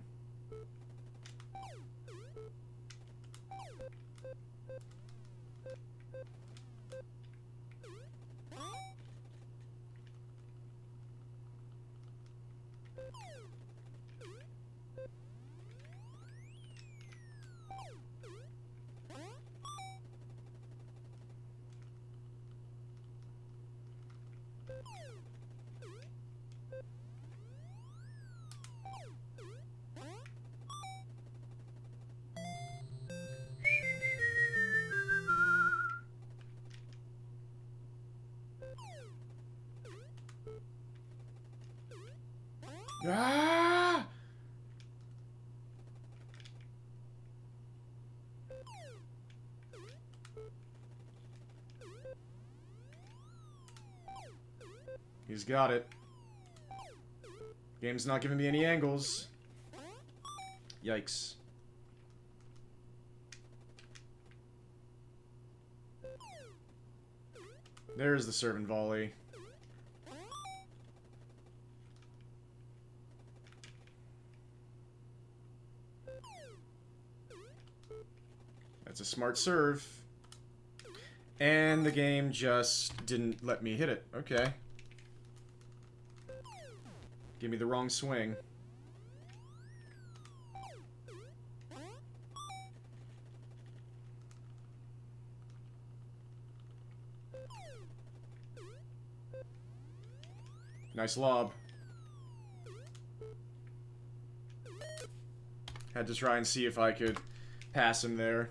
Ah! He's got it. Game's not giving me any angles. Yikes. There's the serve and volley. That's a smart serve. And the game just didn't let me hit it. Okay. Give me the wrong swing. Nice lob. Had to try and see if I could pass him there.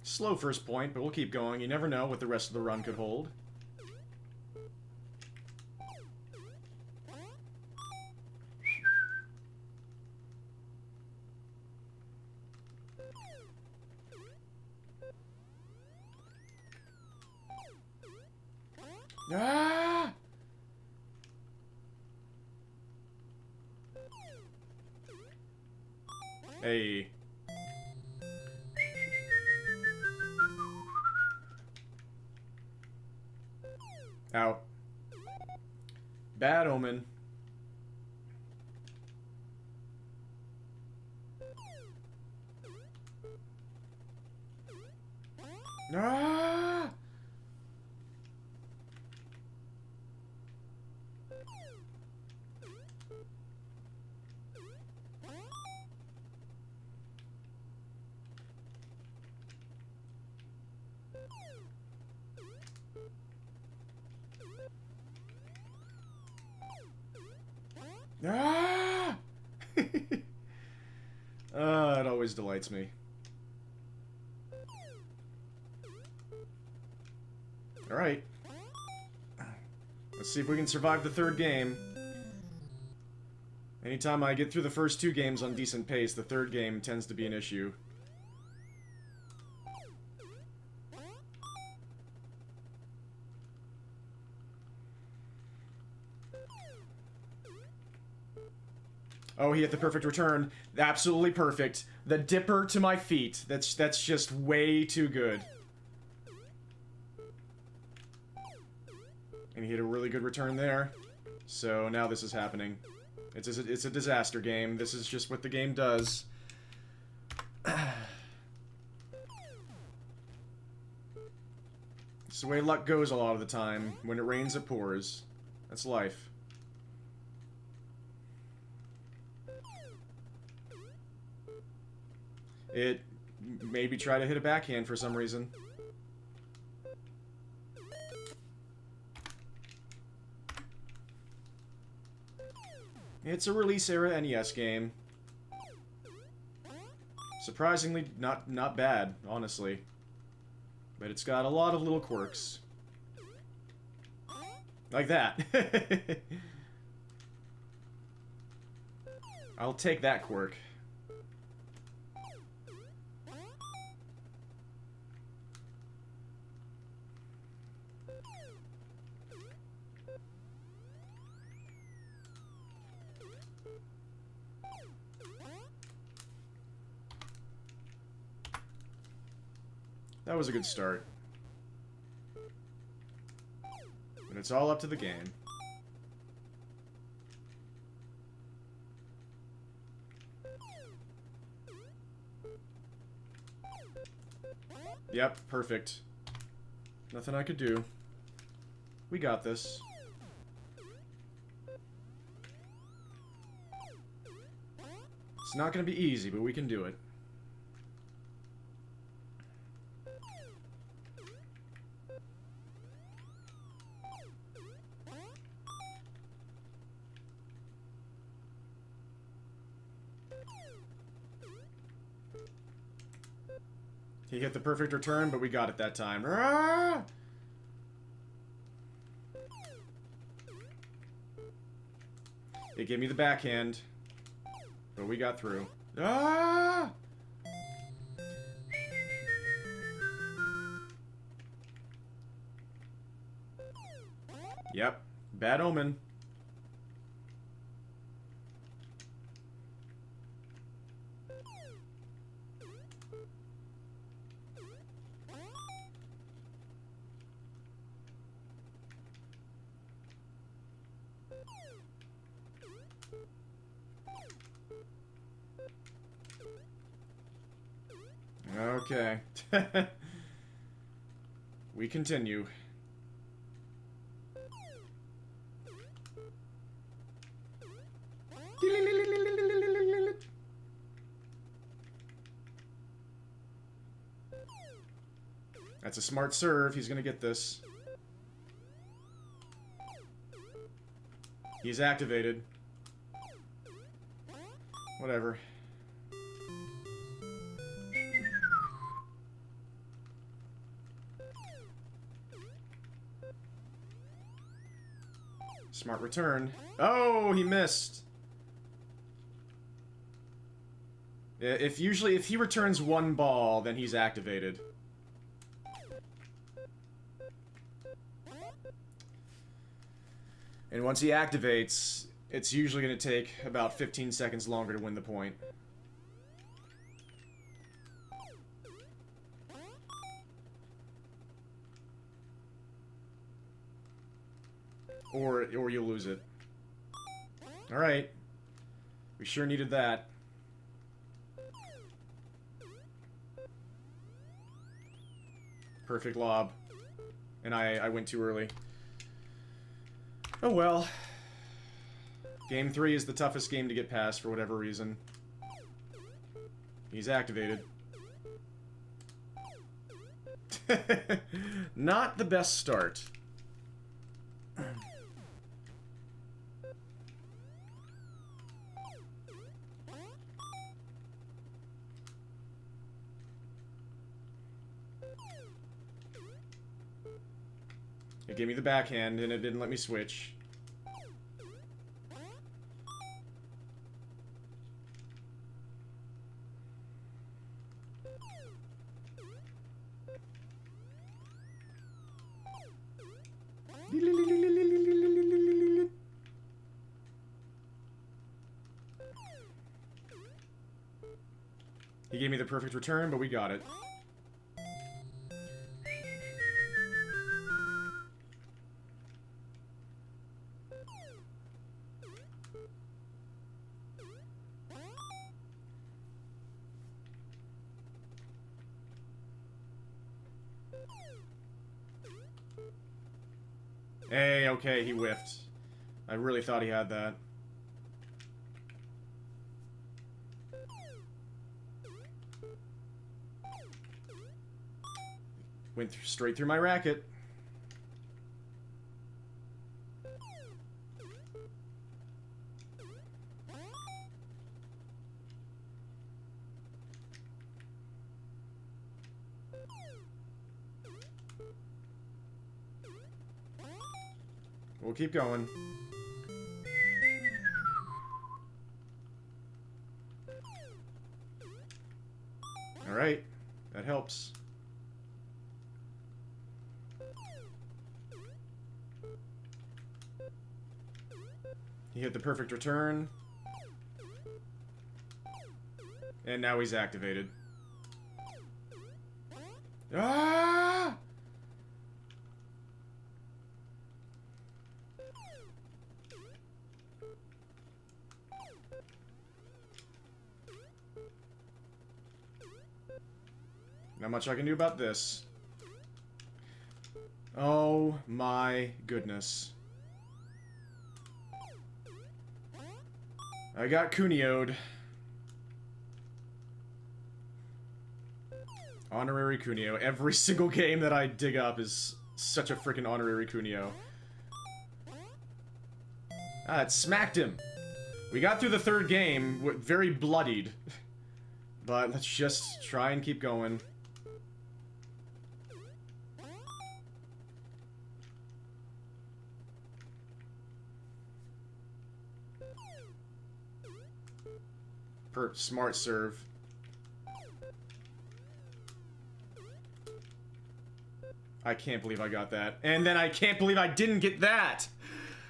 Slow first point, but we'll keep going. You never know what the rest of the run could hold. Ah! Hey. Out. Bad omen. Ah! Ah! It always delights me. Alright. Let's see if we can survive the third game. Anytime I get through the first two games on decent pace, the third game tends to be an issue. Oh, he hit the perfect return. Absolutely perfect. The dipper to my feet. That's just way too good. And he hit a really good return there. So now this is happening. It's a disaster game. This is just what the game does. It's the way luck goes a lot of the time. When it rains, it pours. That's life. It maybe try to hit a backhand for some reason. It's a release era NES game. Surprisingly, not bad, honestly. But it's got a lot of little quirks. Like that. I'll take that quirk. That was a good start. And it's all up to the game. Yep, perfect. Nothing I could do. We got this. It's not gonna be easy, but we can do it. He hit the perfect return, but we got it that time. Ah! It gave me the backhand, but we got through. Ah! Yep, bad omen. Okay. We continue. That's a smart serve. He's gonna get this. He's activated. Whatever. Smart return. Oh, he missed. Yeah, if he returns one ball, then he's activated. And once he activates, it's usually going to take about 15 seconds longer to win the point. Or you'll lose it. Alright. We sure needed that. Perfect lob. And I went too early. Oh well. Game 3 is the toughest game to get past for whatever reason. He's activated. Not the best start. It gave me the backhand, and it didn't let me switch. He gave me the perfect return, but we got it. Hey, okay, he whiffed. I really thought he had that. Went straight through my racket. We'll keep going. Alright, that helps. He hit the perfect return. And now he's activated. Ah! Not much I can do about this. Oh my goodness. I got Kunio'd. Honorary Kunio. Every single game that I dig up is such a freaking honorary Kunio. Ah, it smacked him. We got through the third game, very bloodied. But let's just try and keep going. Smart serve. I can't believe I got that. And then I can't believe I didn't get that!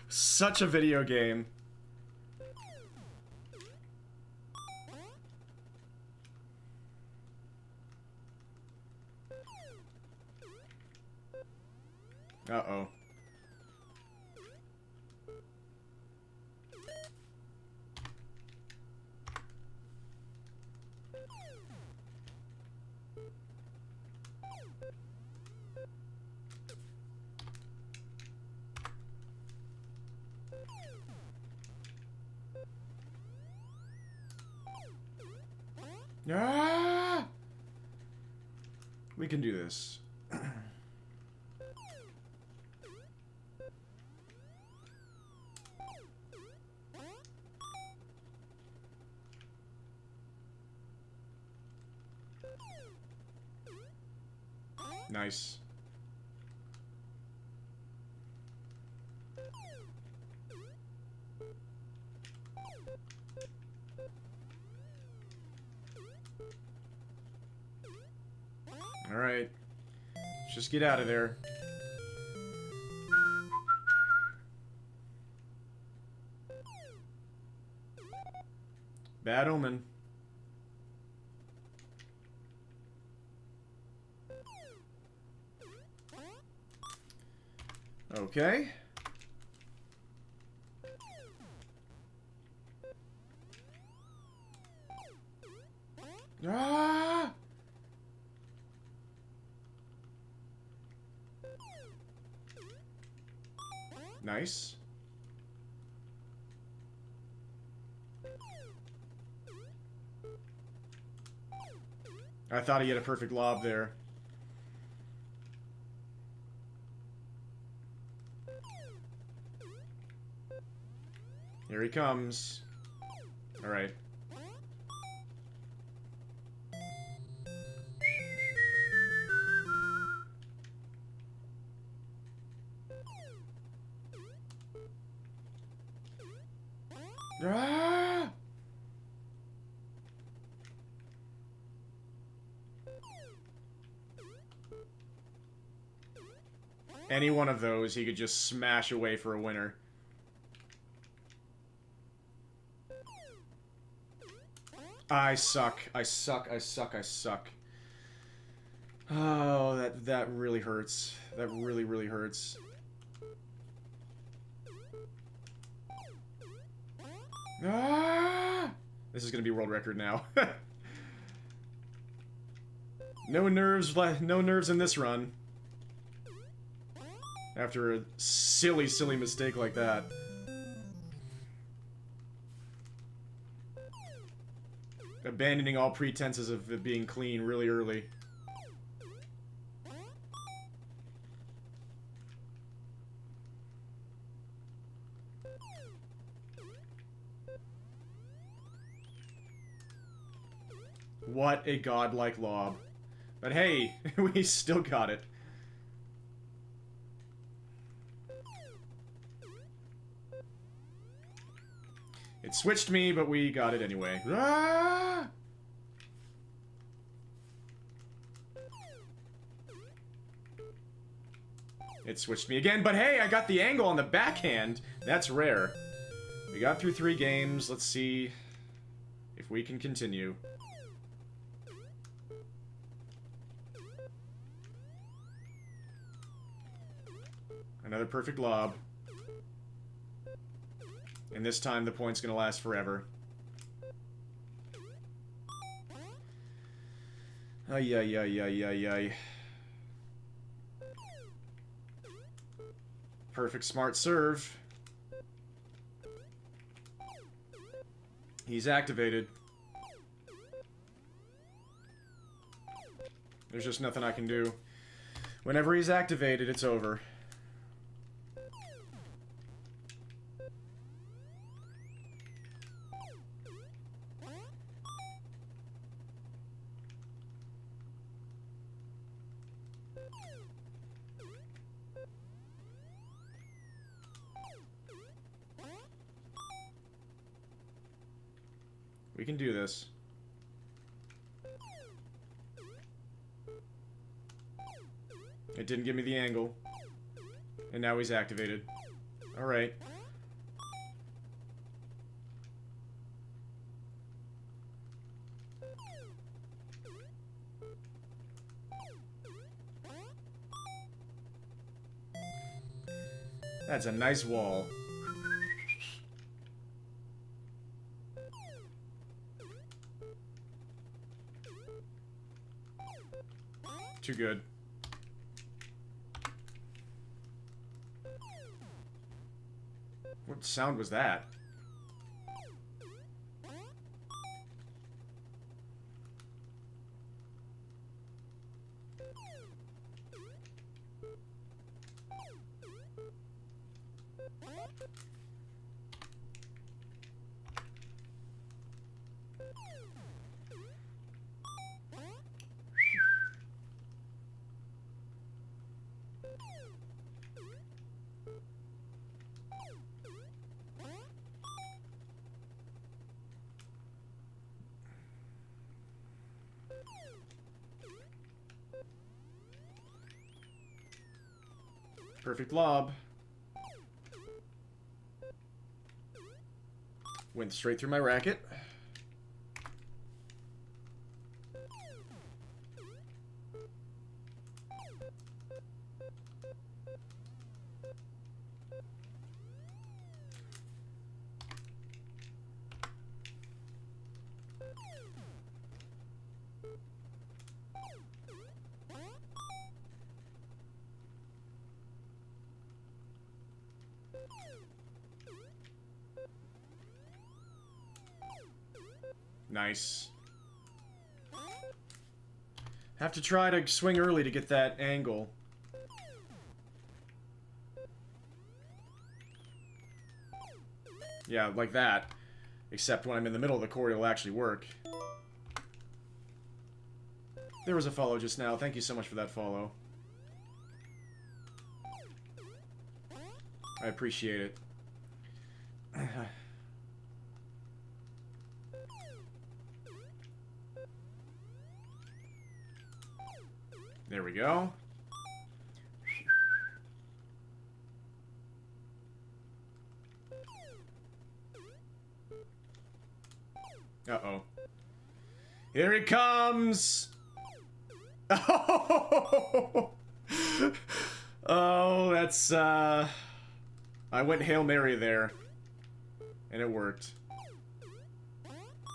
Such a video game. Uh-oh. Ah! We can do this. Nice. Alright. Let's just get out of there. Bad omen. Okay. Ah! Nice. I thought he had a perfect lob there. Here he comes. Alright. Ah! Any one of those he could just smash away for a winner. I suck. I suck. I suck. I suck. Oh, that really hurts. That really, really hurts. Ah! This is gonna be world record now. No nerves in this run. After a silly, silly mistake like that. Abandoning all pretenses of it being clean really early. What a godlike lob. But hey, we still got it. It switched me, but we got it anyway. Ah! It switched me again, but hey, I got the angle on the backhand. That's rare. We got through 3 games. Let's see if we can continue. Another perfect lob. And this time the point's gonna last forever. Ay, ay, ay, ay, ay, ay. Perfect smart serve. He's activated. There's just nothing I can do. Whenever he's activated, it's over. We can do this. It didn't give me the angle. And now he's activated. Alright. That's a nice wall. Too good. What sound was that? Perfect lob. Went straight through my racket. Nice. Have to try to swing early to get that angle. Yeah, like that. Except when I'm in the middle of the court, it'll actually work. There was a follow just now. Thank you so much for that follow. I appreciate it. There we go. Uh-oh. Here it comes! Oh, oh, that's, I went Hail Mary there. And it worked.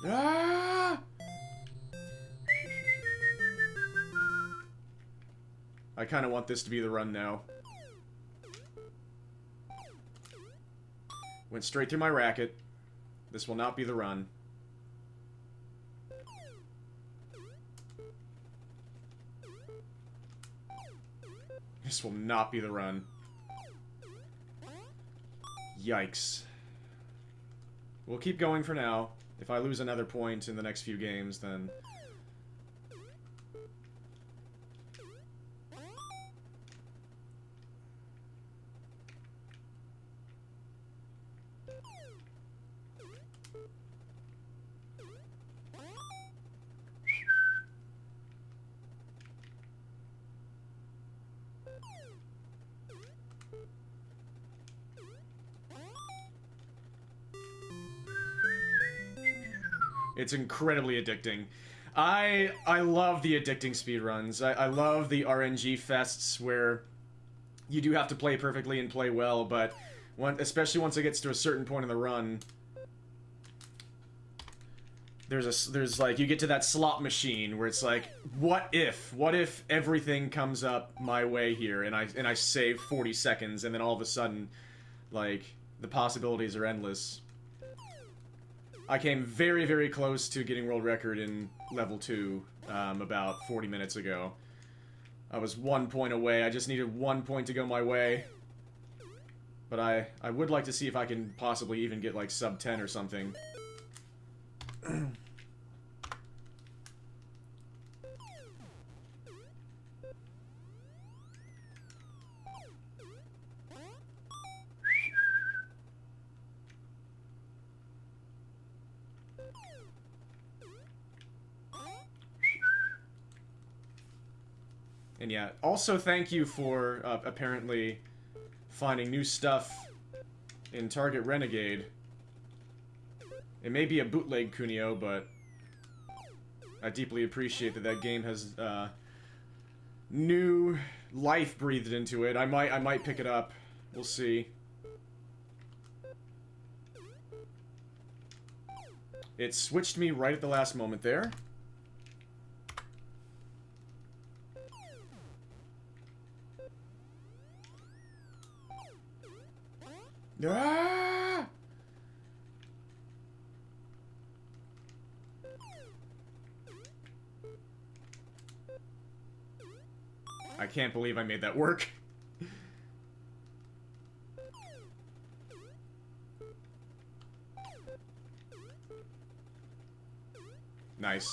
Ah! I kind of want this to be the run now. Went straight through my racket. This will not be the run. This will not be the run. Yikes. We'll keep going for now. If I lose another point in the next few games, then... It's incredibly addicting. I love the addicting speedruns. I love the RNG fests where you do have to play perfectly and play well, but especially once it gets to a certain point in the run, there's like, you get to that slot machine where it's like, what if everything comes up my way here and I save 40 seconds and then all of a sudden, like, the possibilities are endless. I came very, very close to getting world record in level 2 about 40 minutes ago. I was 1 point away. I just needed 1 point to go my way. But I would like to see if I can possibly even get, like, sub 10 or something. And yeah, also thank you for apparently finding new stuff in Target Renegade. It may be a bootleg Kunio, but I deeply appreciate that that game has new life breathed into it. I might pick it up. We'll see. It switched me right at the last moment there. Ah! I can't believe I made that work. Nice.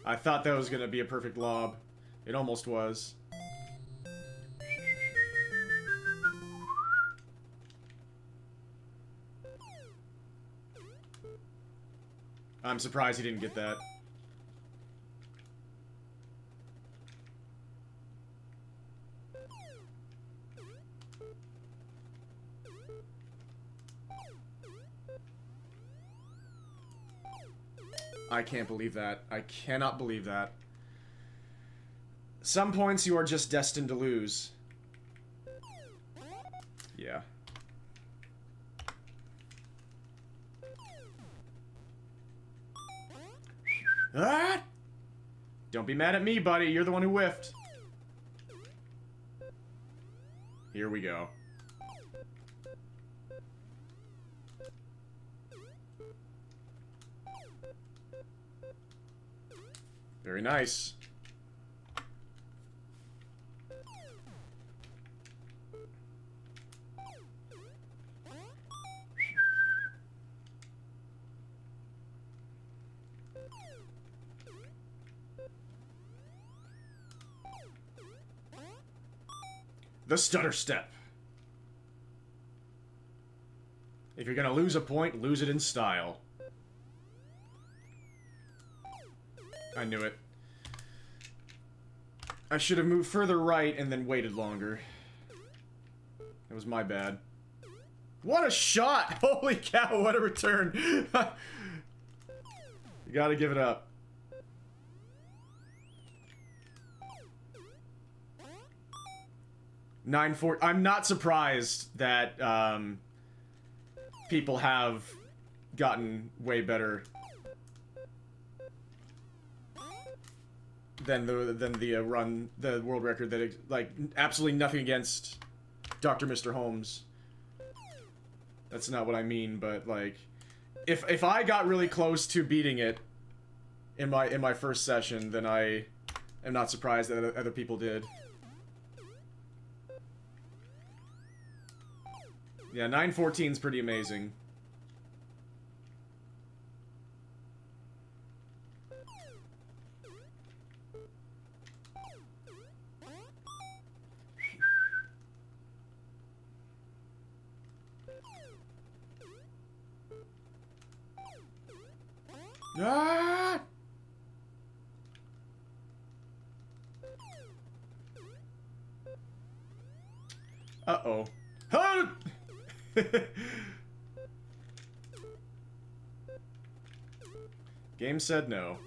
I thought that was gonna be a perfect lob. It almost was. I'm surprised he didn't get that. I can't believe that. I cannot believe that. Some points you are just destined to lose. Yeah. Ah! Don't be mad at me, buddy. You're the one who whiffed. Here we go. Very nice. The stutter step. If you're gonna lose a point, lose it in style. I knew it. I should have moved further right and then waited longer. That was my bad. What a shot! Holy cow, what a return! You gotta give it up. I'm not surprised that people have gotten way better than the world record that, like, absolutely nothing against Dr. Mr. Holmes. That's not what I mean, but, like, if I got really close to beating it in my first session, then I am not surprised that other people did. Yeah, 914's pretty amazing. Ah! Uh-oh. Ah! Game said no.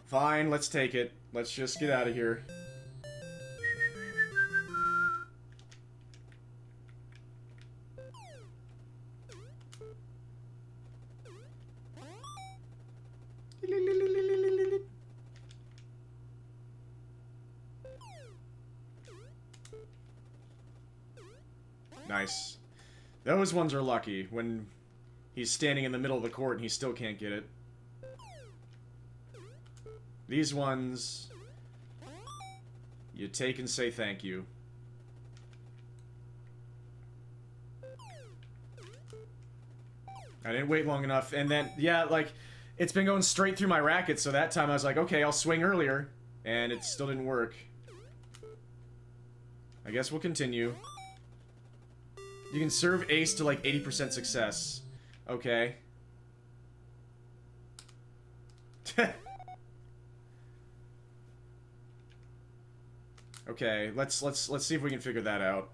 Fine, let's take it. Let's just get out of here. Nice. Those ones are lucky, when he's standing in the middle of the court and he still can't get it. These ones, you take and say thank you. I didn't wait long enough, and then, yeah, like, it's been going straight through my racket, so that time I was like, okay, I'll swing earlier, and it still didn't work. I guess we'll continue. You can serve ace to, like, 80% success. Okay. Okay, let's see if we can figure that out.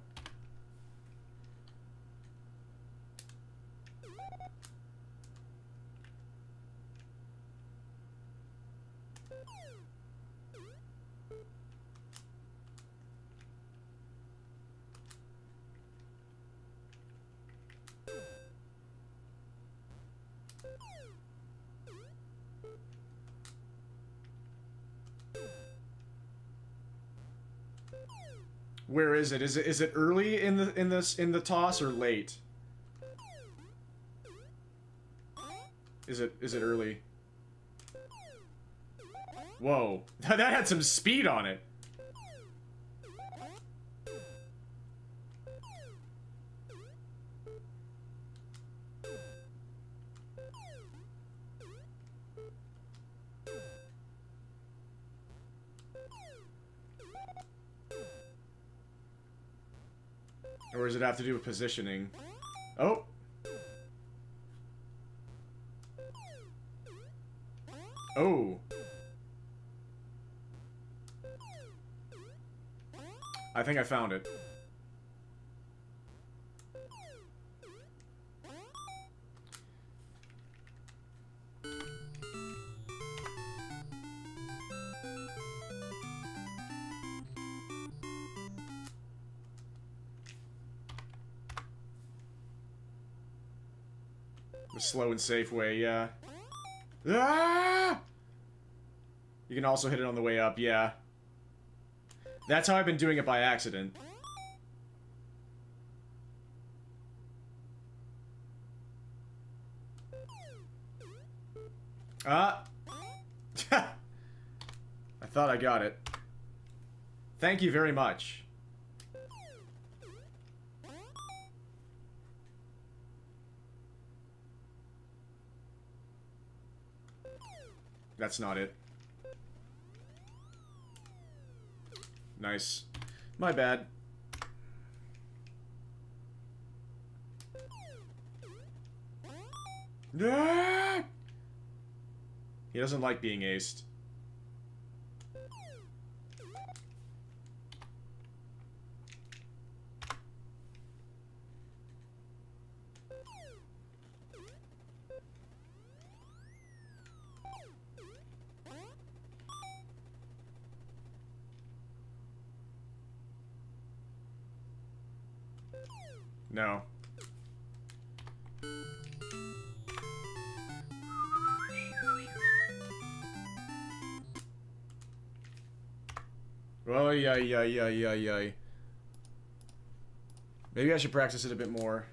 Where is it? Is it early in the toss or late? Is it early? Whoa. That had some speed on it. Or does it have to do with positioning? Oh! Oh! I think I found it. The slow and safe way, yeah. Ah! You can also hit it on the way up, yeah. That's how I've been doing it by accident. Ah! I thought I got it. Thank you very much. That's not it. Nice. My bad. Ah! He doesn't like being aced. No. Oh, yeah. Maybe I should practice it a bit more.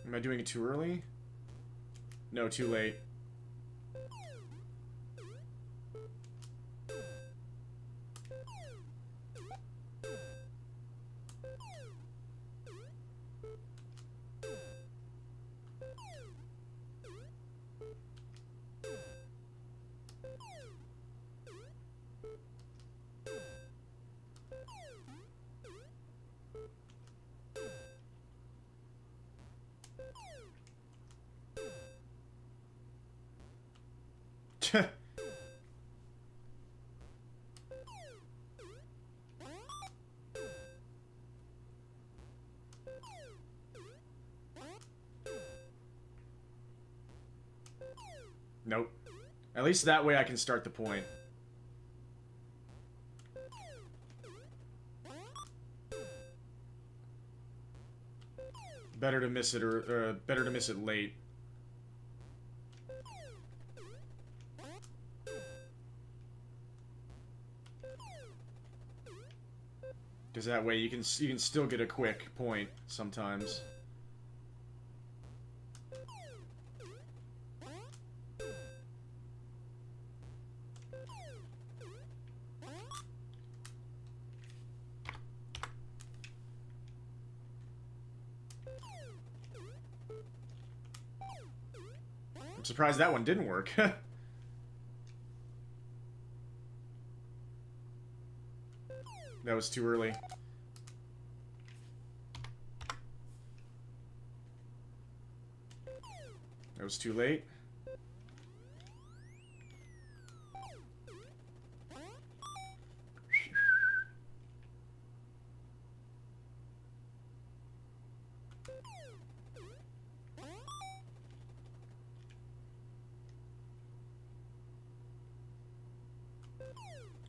Am I doing it too early? No, too late. Nope. At least that way I can start the point. Better to miss it or better to miss it late. Because that way you can still get a quick point sometimes. I'm surprised that one didn't work. That was too early. That was too late.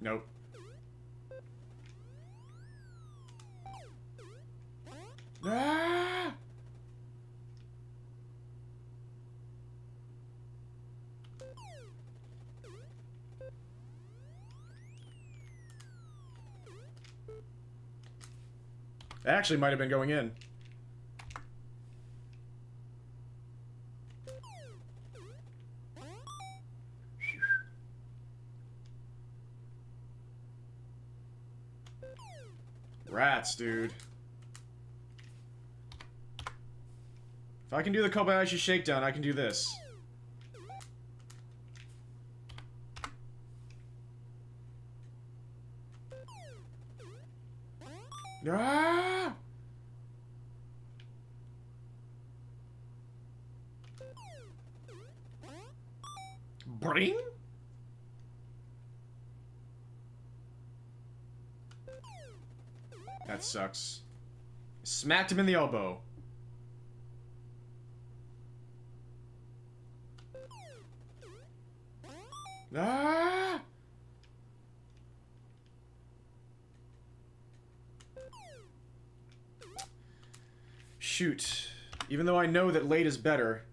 Nope. Ah! That actually might have been going in. Rats, dude. If I can do the Kobayashi Shakedown, I can do this. Ah! Bring? That sucks. Smacked him in the elbow. Ah! Shoot. Even though I know that late is better.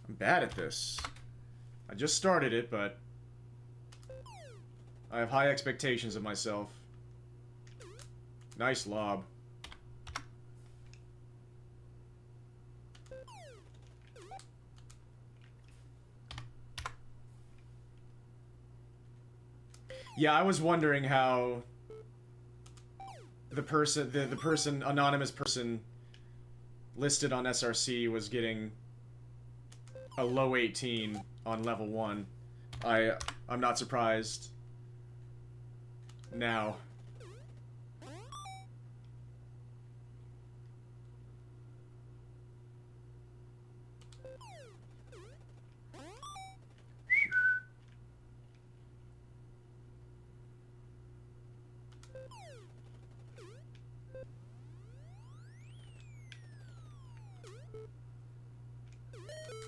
I'm bad at this. I just started it, but I have high expectations of myself. Nice lob. Yeah, I was wondering how the anonymous person listed on SRC was getting a low 18 on level 1. I'm not surprised now.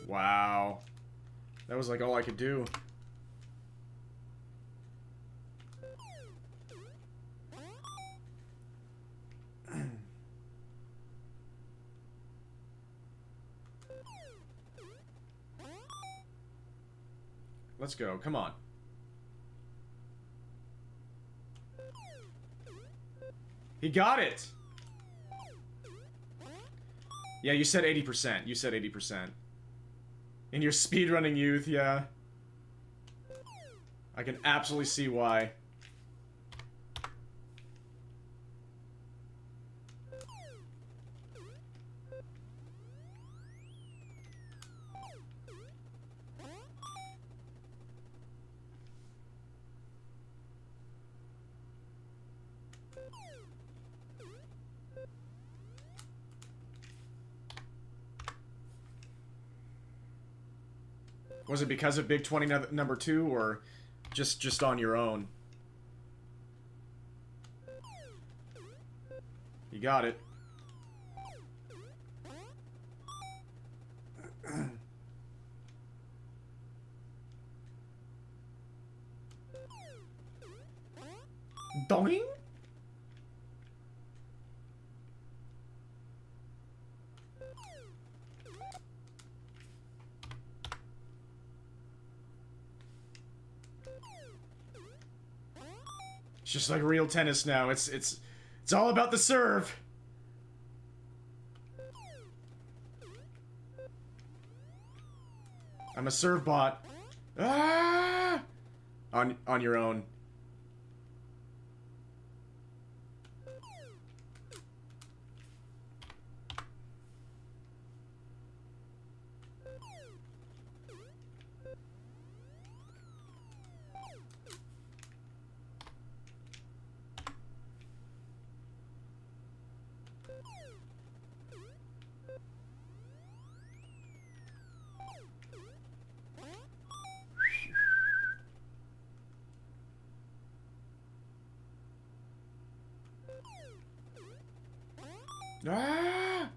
Wow. That was like all I could do. Let's go. Come on. He got it! Yeah, you said 80%. You said 80%. In your speedrunning youth, yeah. I can absolutely see why. Was it because of Big 20 number 2, or just on your own? You got it. Doing? It's just like real tennis now. It's all about the serve. I'm a serve bot. Ah! On your own. Ah!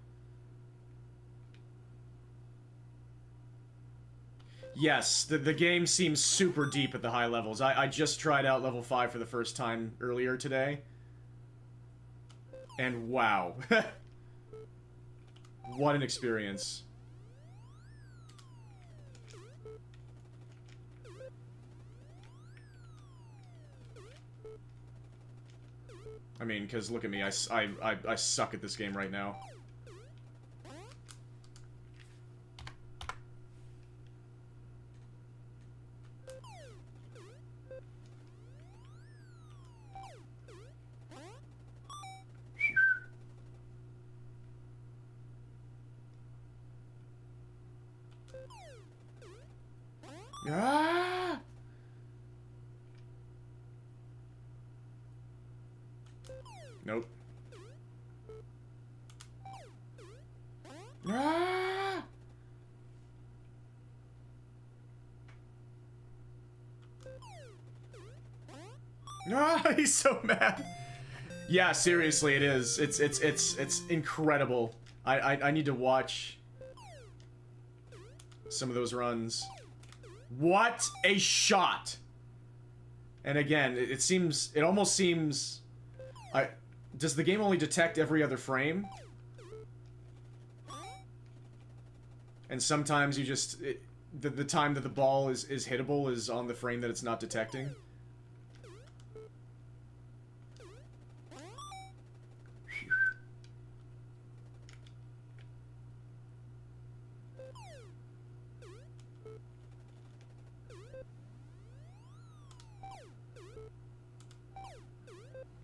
Yes, the game seems super deep at the high levels. I just tried out level 5 for the first time earlier today. And wow. What an experience. I mean, because look at me, I suck at this game right now. Ah! Nope. Ah! Ah, he's so mad. Yeah, seriously, it is. It's incredible. I need to watch some of those runs. What a shot! And again, it almost seems... Does the game only detect every other frame? And sometimes you just... the time that the ball is hittable is on the frame that it's not detecting?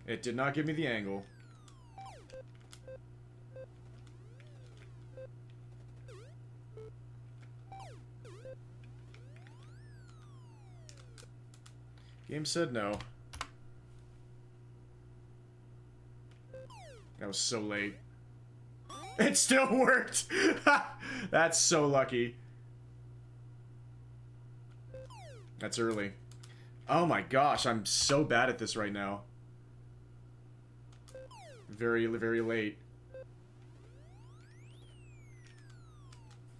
It did not give me the angle. Game said no. That was so late. It still worked! That's so lucky. That's early. Oh my gosh, I'm so bad at this right now. Very, very late.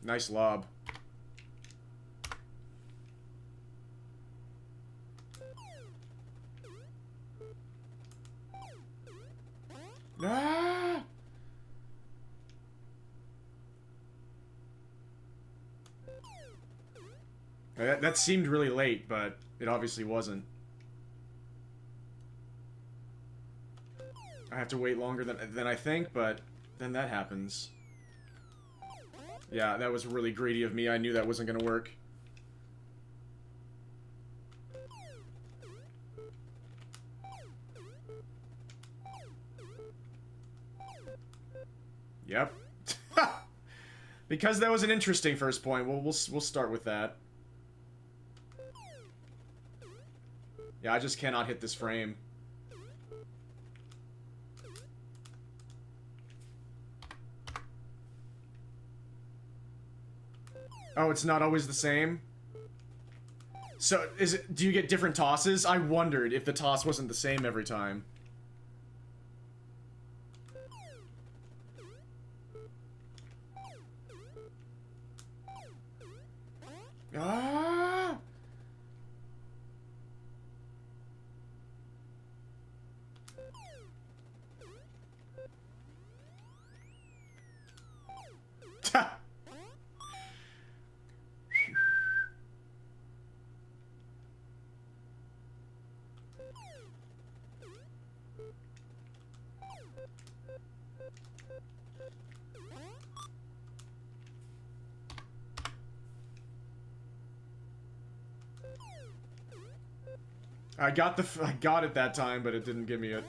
Nice lob. Ah! That seemed really late, but it obviously wasn't. I have to wait longer than I think, but then that happens. Yeah, that was really greedy of me. I knew that wasn't gonna work. Yep. Because that was an interesting first point, we'll start with that. Yeah, I just cannot hit this frame. Oh, it's not always the same? So, do you get different tosses? I wondered if the toss wasn't the same every time. Ah! I got it that time, but it didn't give me it.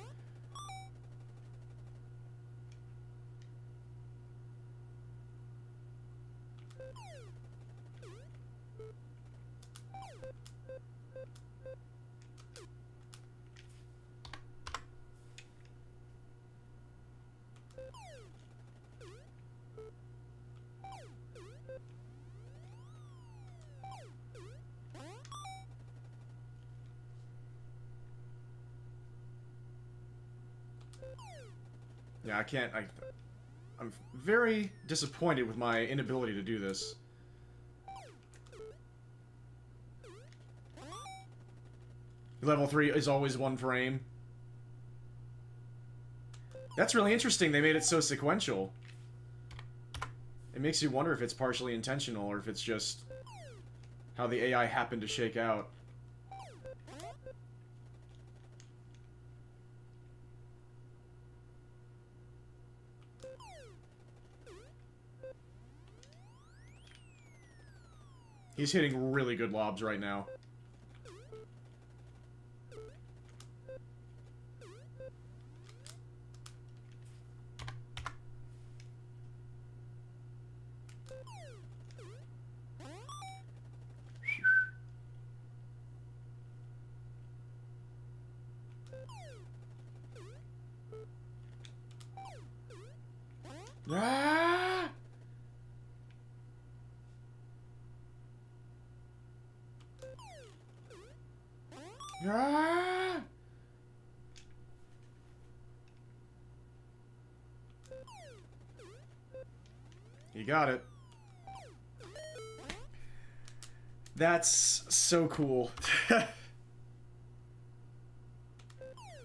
Yeah, I can't, I'm very disappointed with my inability to do this. Level 3 is always one frame. That's really interesting, they made it so sequential. It makes you wonder if it's partially intentional, or if it's just how the AI happened to shake out. He's hitting really good lobs right now. Ah! Ah! You got it. That's so cool.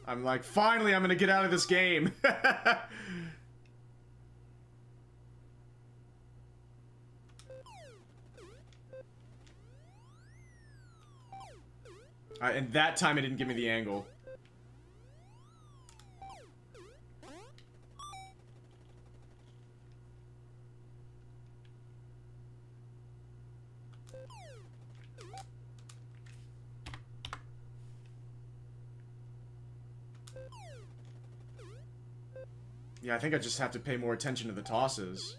I'm like, finally I'm gonna get out of this game. And that time it didn't give me the angle. Yeah, I think I just have to pay more attention to the tosses.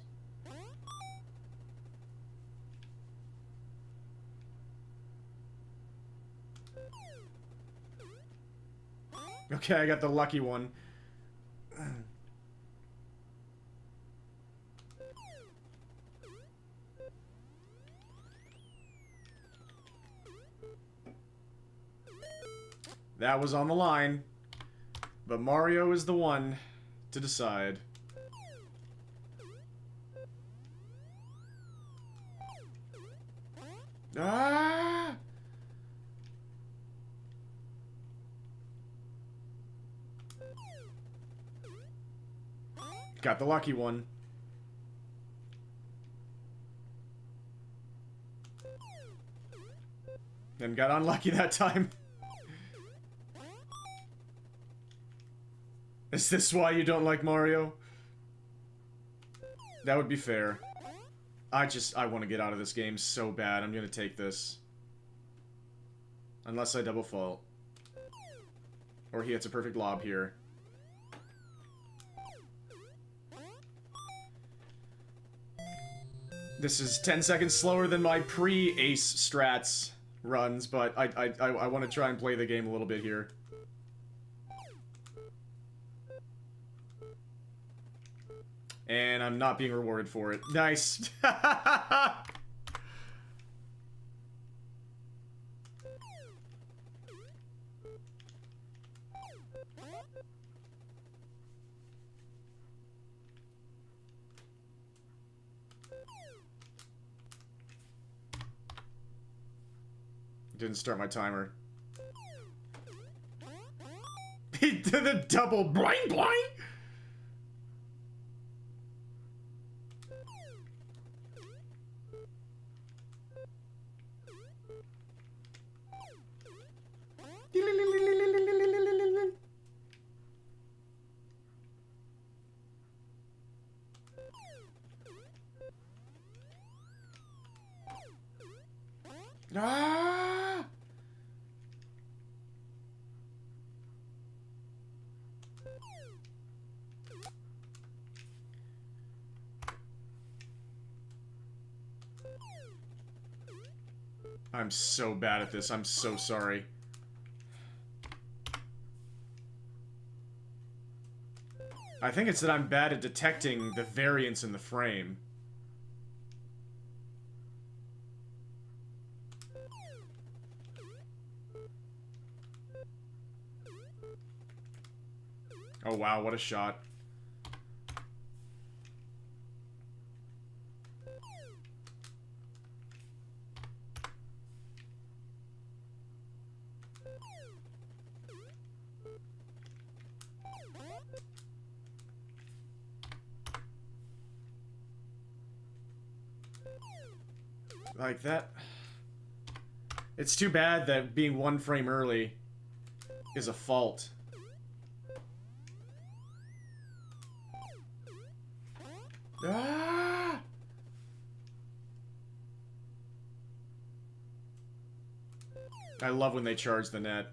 Okay, I got the lucky one. That was on the line. But Mario is the one to decide. Ah! Got the lucky one. And got unlucky that time. Is this why you don't like Mario? That would be fair. I want to get out of this game so bad. I'm gonna take this. Unless I double fault. Or he hits a perfect lob here. This is 10 seconds slower than my pre-ace strats runs, but I want to try and play the game a little bit here. And I'm not being rewarded for it. Nice. Didn't start my timer. He did a double blind blind. Ah! I'm so bad at this. I'm so sorry. I think it's that I'm bad at detecting the variance in the frame. Oh wow, what a shot. Like that. It's too bad that being one frame early is a fault. Ah! I love when they charge the net.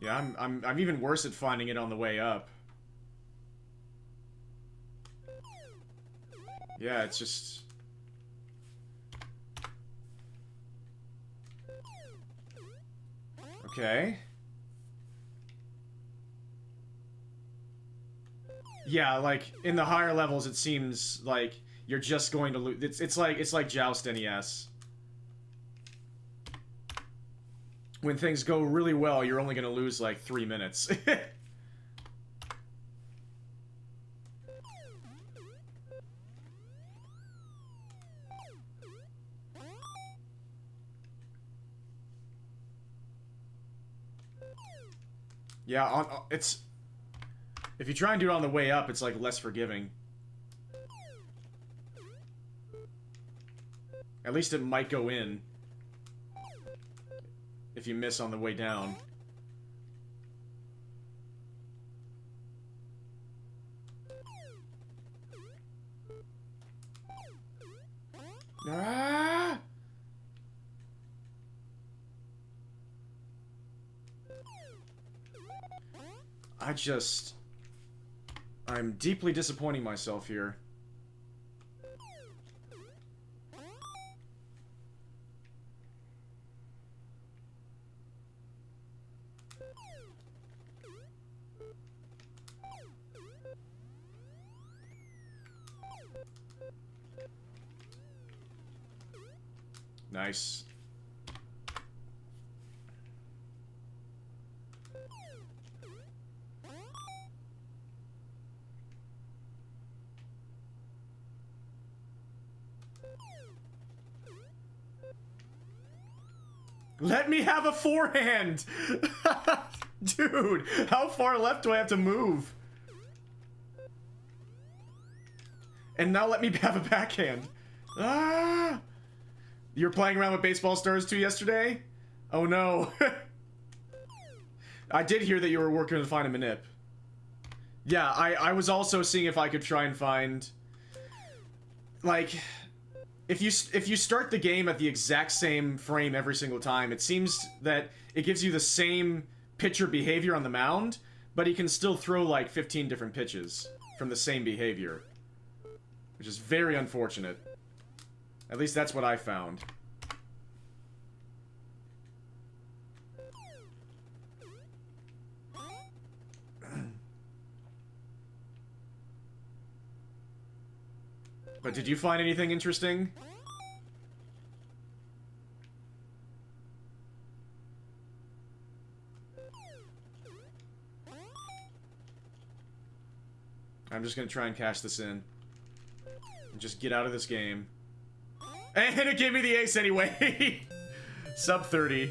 Yeah, I'm even worse at finding it on the way up. Yeah, it's just... Okay. Yeah, like, in the higher levels it seems like you're just going to lose. It's like Joust NES. When things go really well, you're only going to lose like 3 minutes. Yeah, it's... If you try and do it on the way up, it's like less forgiving. At least it might go in. If you miss on the way down. Ah! I'm deeply disappointing myself here. Nice. Let me have a forehand! Dude, how far left do I have to move? And now let me have a backhand. Ah! You were playing around with Baseball Stars 2 yesterday? Oh no. I did hear that you were working to find a manip. Yeah, I was also seeing if I could try and find... Like... If you start the game at the exact same frame every single time, it seems that it gives you the same pitcher behavior on the mound, but he can still throw like 15 different pitches from the same behavior. Which is very unfortunate. At least that's what I found. But did you find anything interesting? I'm just gonna try and cash this in. And just get out of this game. And it gave me the ace anyway! Sub 30.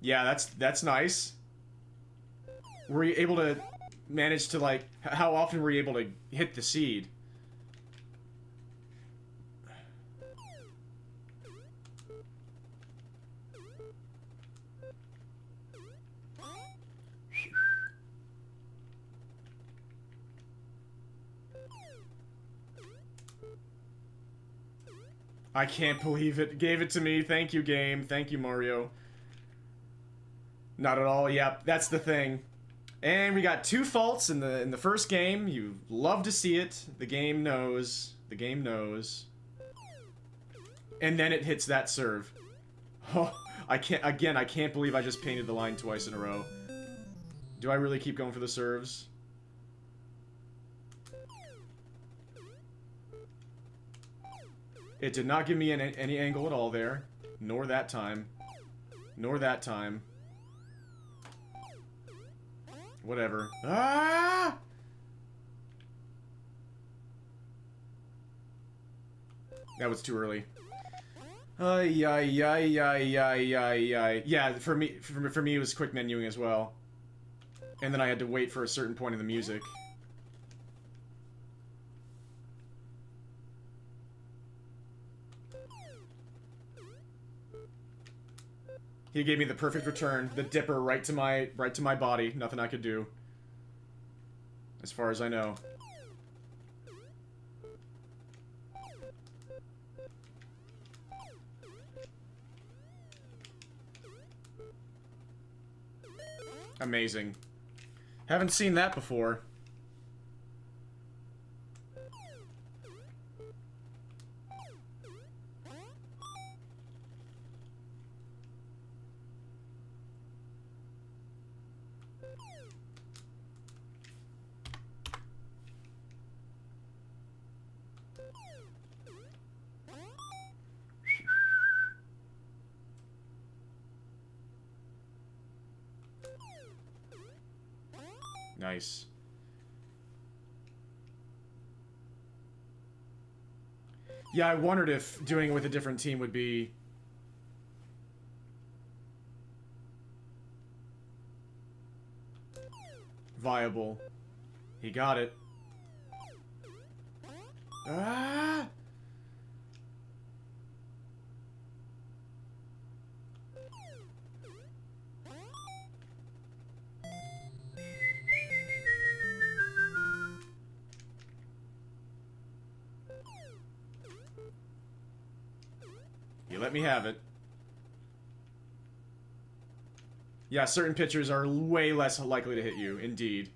Yeah, that's nice. Were you able to manage to, like, how often were you able to hit the seed? I can't believe it gave it to me. Thank you, game. Thank you, Mario. Not at all. Yep, that's the thing. And we got 2 faults in the first game. You love to see it. The game knows. The game knows. And then it hits that serve. Oh, I can't believe I just painted the line twice in a row. Do I really keep going for the serves? It did not give me any angle at all there. Nor that time. Nor that time. Whatever. Ah! That was too early. Yeah, for me it was quick menuing as well. And then I had to wait for a certain point in the music. He gave me the perfect return, the dipper right to my body. Nothing I could do. As far as I know. Amazing. Haven't seen that before. Nice. Yeah, I wondered if doing it with a different team would be viable. He got it. Ah! You let me have it. Yeah, certain pitchers are way less likely to hit you, indeed.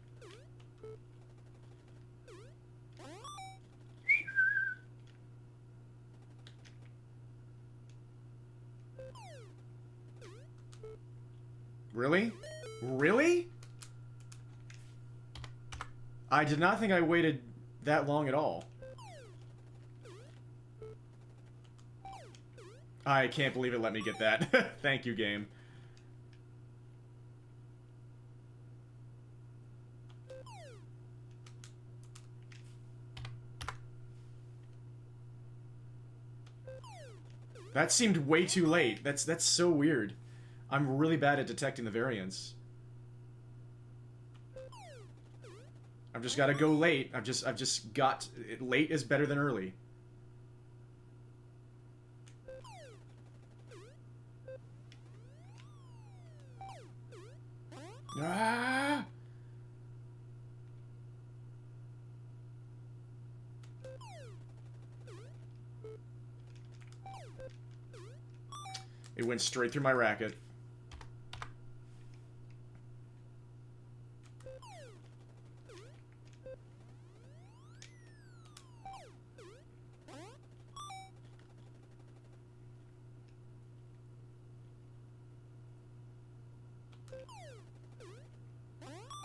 Really? Really? I did not think I waited that long at all. I can't believe it let me get that. Thank you, game. That seemed way too late. That's so weird. I'm really bad at detecting the variance. I've just got to go late. I've just got late is better than early. Ah! It went straight through my racket.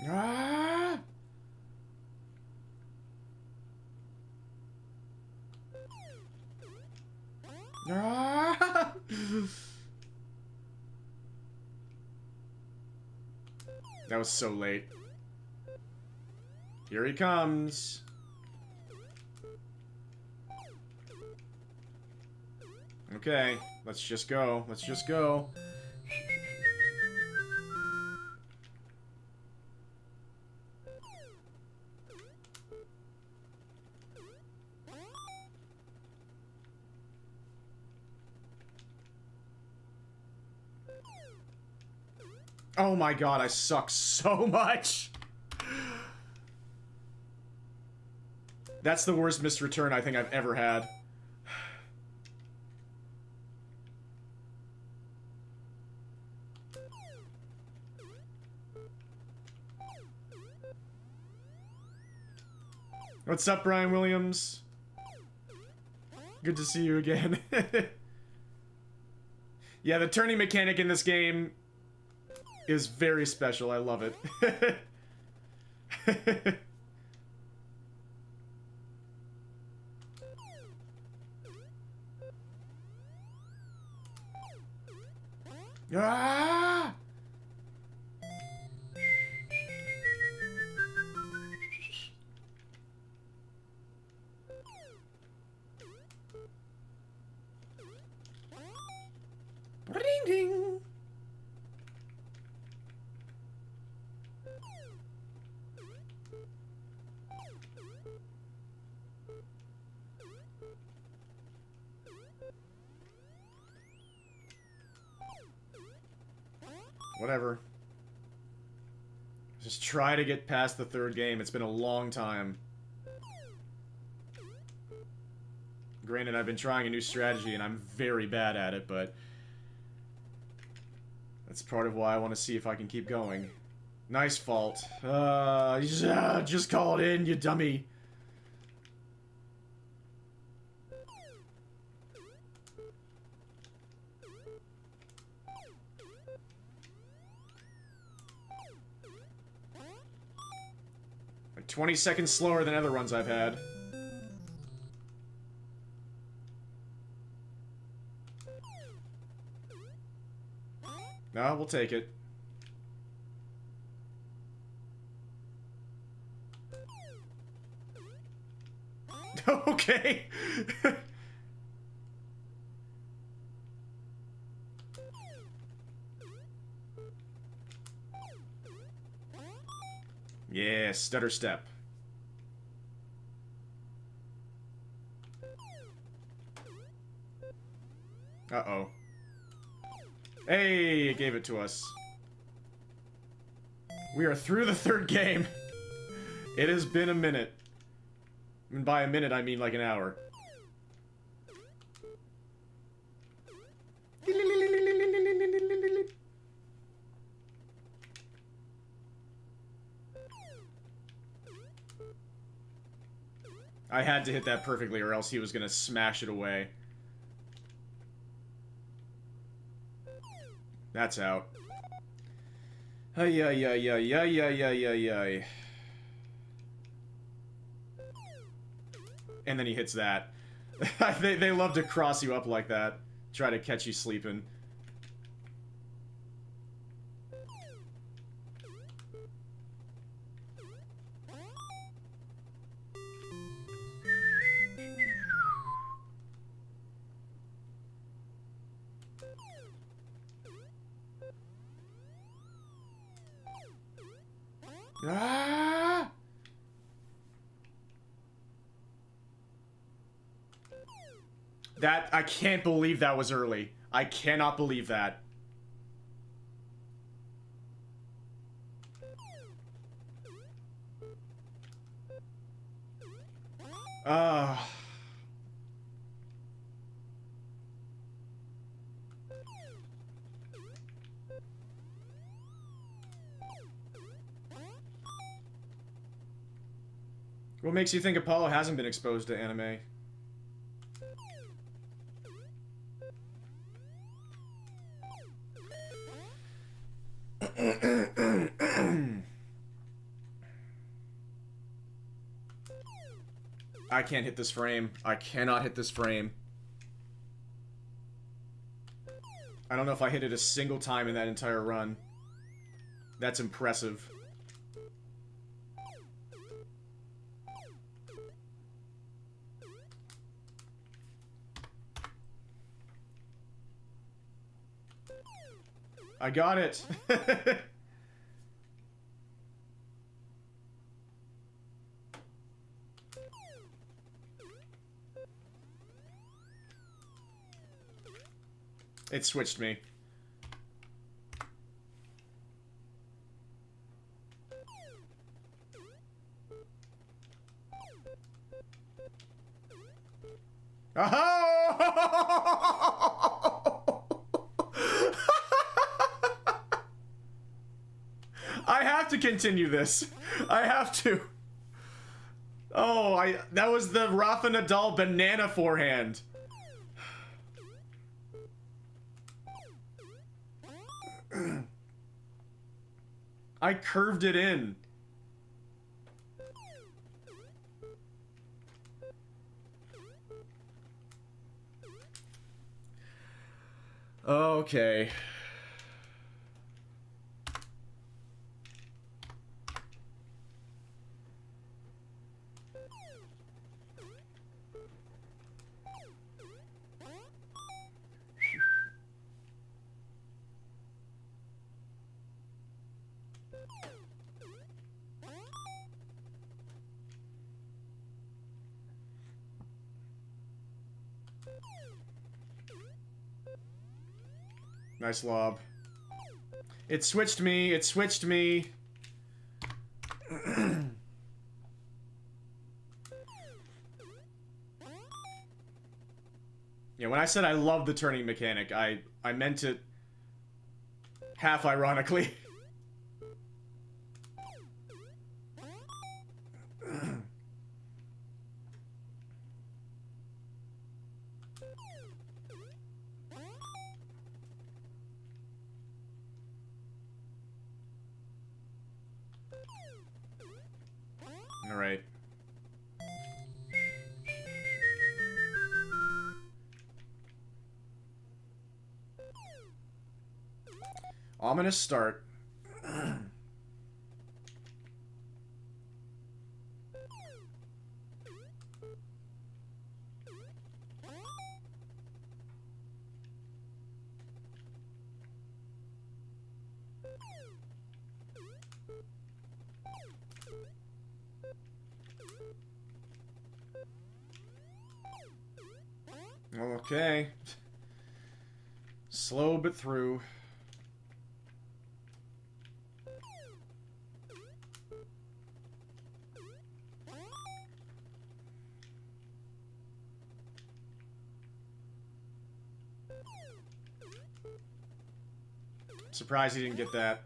Ah! Ah! That was so late. Here he comes. Okay, let's just go. Let's just go. Oh my god, I suck so much! That's the worst missed return I think I've ever had. What's up, Brian Williams? Good to see you again. Yeah, the turning mechanic in this game is very special. I love it. Ah! Ding ding. Whatever. Just try to get past the third game. It's been a long time. Granted, I've been trying a new strategy and I'm very bad at it, but that's part of why I want to see if I can keep going. Nice fault. Just call it in, you dummy. Like 20 seconds slower than other runs I've had. No, we'll take it. Okay. Yeah, stutter step. Uh-oh. Hey, it gave it to us. We are through the third game. It has been a minute. And by a minute, I mean like an hour. I had to hit that perfectly or else he was gonna smash it away. That's out. Ay, ay, ay, ay, ay, ay, ay, ay, ay. And then he hits that. they love to cross you up like that. Try to catch you sleeping. Ah! That, I can't believe that was early. I cannot believe that. Ah. What makes you think Apollo hasn't been exposed to anime? I can't hit this frame. I cannot hit this frame. I don't know if I hit it a single time in that entire run. That's impressive. I got it! It switched me. I have to continue this. I have to. Oh, that was the Rafa Nadal banana forehand. I curved it in. Okay. Nice lob. It switched me. It switched me. Yeah, when I said I love the turning mechanic, I meant it half ironically. All right. Ominous start. Okay. Slow but through. Surprised he didn't get that.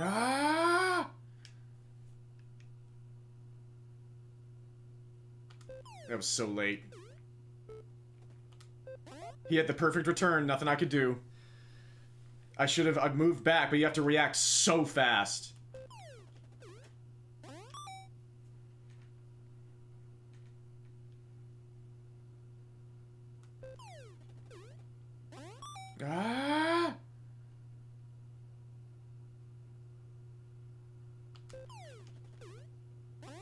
Ah! That was so late. He had the perfect return, nothing I could do. I've moved back, but you have to react so fast. Ah!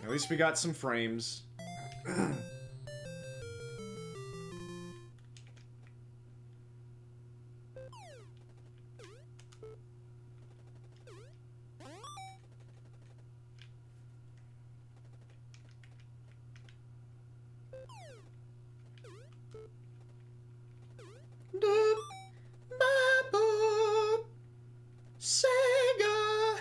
At least we got some frames. Doop, ba, boop. Sega.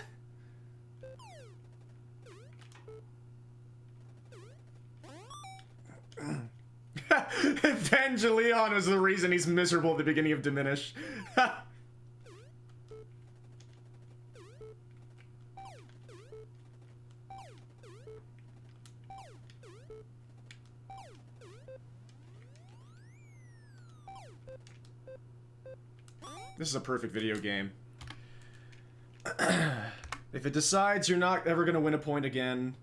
Evangelion is the reason he's miserable at the beginning of Diminish. This is a perfect video game. If it decides you're not ever gonna win a point again,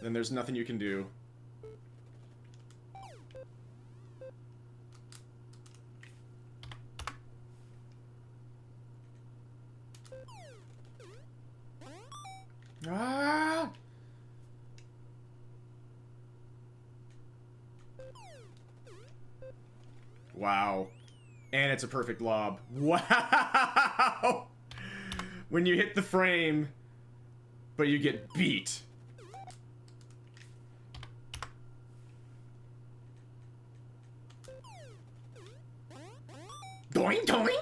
then there's nothing you can do. Ah! Wow. And it's a perfect lob. Wow! When you hit the frame, but you get beat. Doing, doing.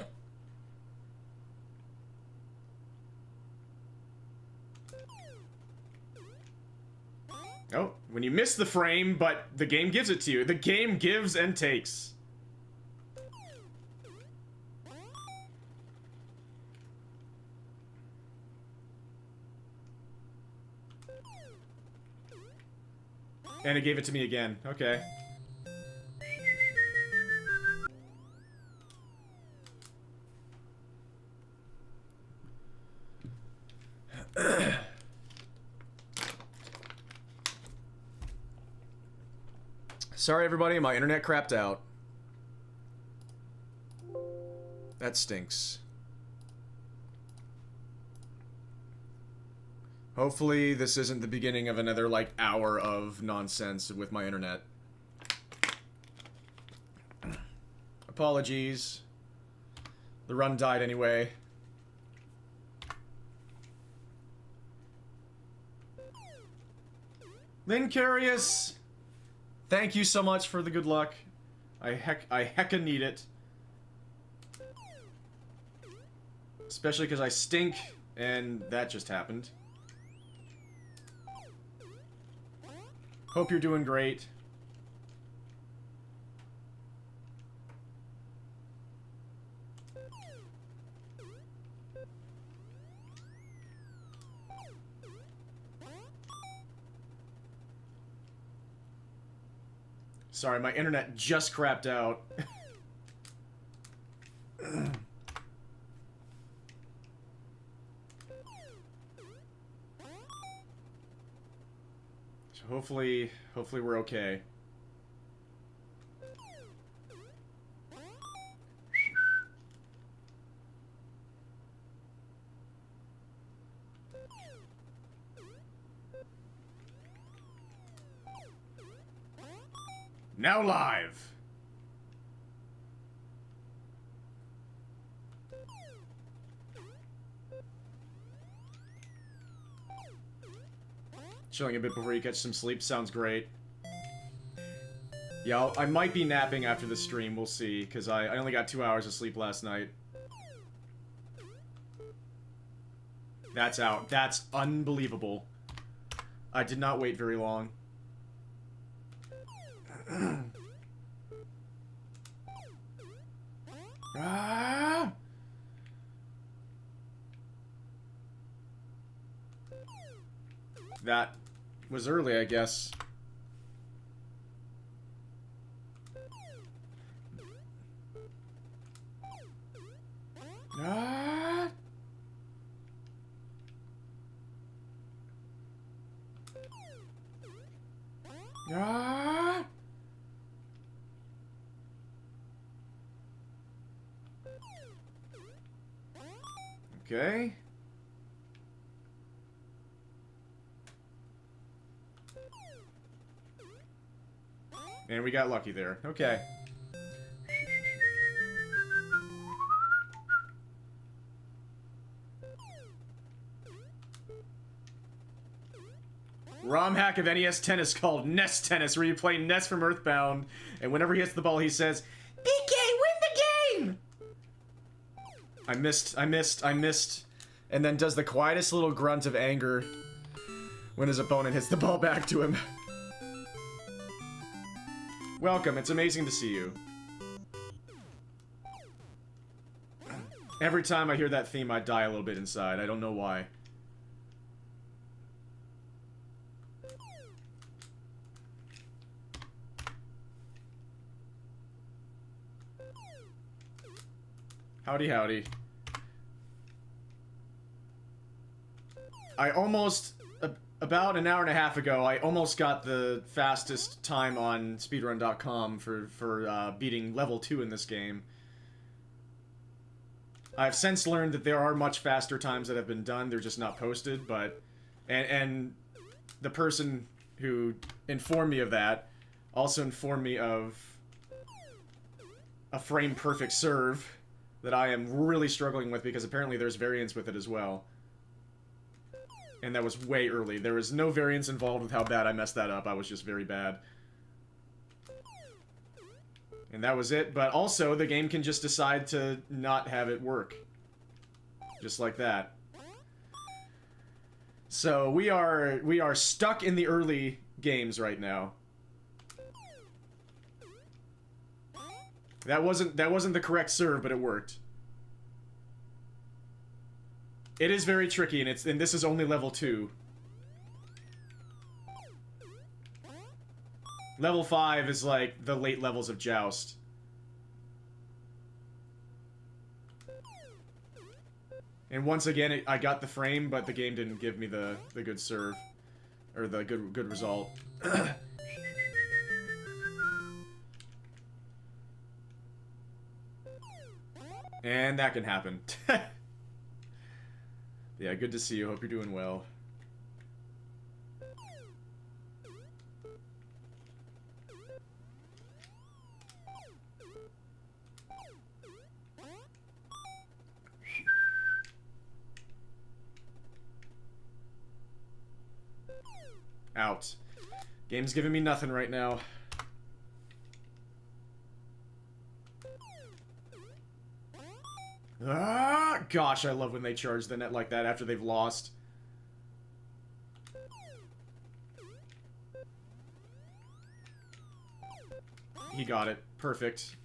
Oh, when you miss the frame, but the game gives it to you. The game gives and takes. And it gave it to me again. Okay. Sorry, everybody. My internet crapped out. That stinks. Hopefully, this isn't the beginning of another, like, hour of nonsense with my internet. Apologies. The run died anyway. Lincurious! Thank you so much for the good luck. I hecka need it. Especially because I stink, and that just happened. Hope you're doing great. Sorry, my internet just crapped out. So hopefully we're okay. Now live! Chilling a bit before you catch some sleep sounds great. Yeah, I might be napping after the stream, we'll see, because I only got 2 hours of sleep last night. That's out. That's unbelievable. I did not wait very long. Ah! That was early, I guess. Ah! Ah! Okay. And we got lucky there. Okay. ROM hack of NES Tennis called NES Tennis, where you play Ness from Earthbound, and whenever he hits the ball, he says, BK, win the game! I missed, and then does the quietest little grunt of anger when his opponent hits the ball back to him. Welcome, it's amazing to see you. Every time I hear that theme, I die a little bit inside. I don't know why. Howdy, howdy. I almost, about an hour and a half ago, I almost got the fastest time on speedrun.com for beating level 2 in this game. I've since learned that there are much faster times that have been done, they're just not posted, but... And the person who informed me of that also informed me of a frame-perfect serve that I am really struggling with because apparently there's variance with it as well. And that was way early. There was no variance involved with how bad I messed that up. I was just very bad. And that was it. But also, the game can just decide to not have it work. Just like that. So, we are stuck in the early games right now. That wasn't the correct serve, but it worked. It is very tricky, and this is only level 2. Level 5 is like the late levels of Joust. And once again, I got the frame, but the game didn't give me the good serve. Or the good result. And that can happen. Yeah, good to see you. Hope you're doing well. Out. Game's giving me nothing right now. Ah, gosh, I love when they charge the net like that after they've lost. He got it. Perfect.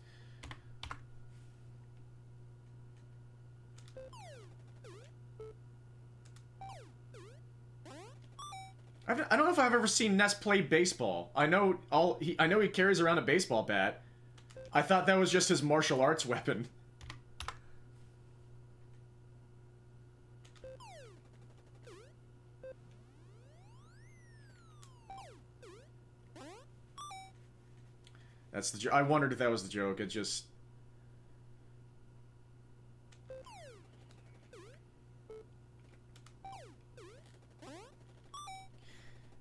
I don't know if I've ever seen Ness play baseball. I know he carries around a baseball bat. I thought that was just his martial arts weapon. That's the I wondered if that was the joke. It just...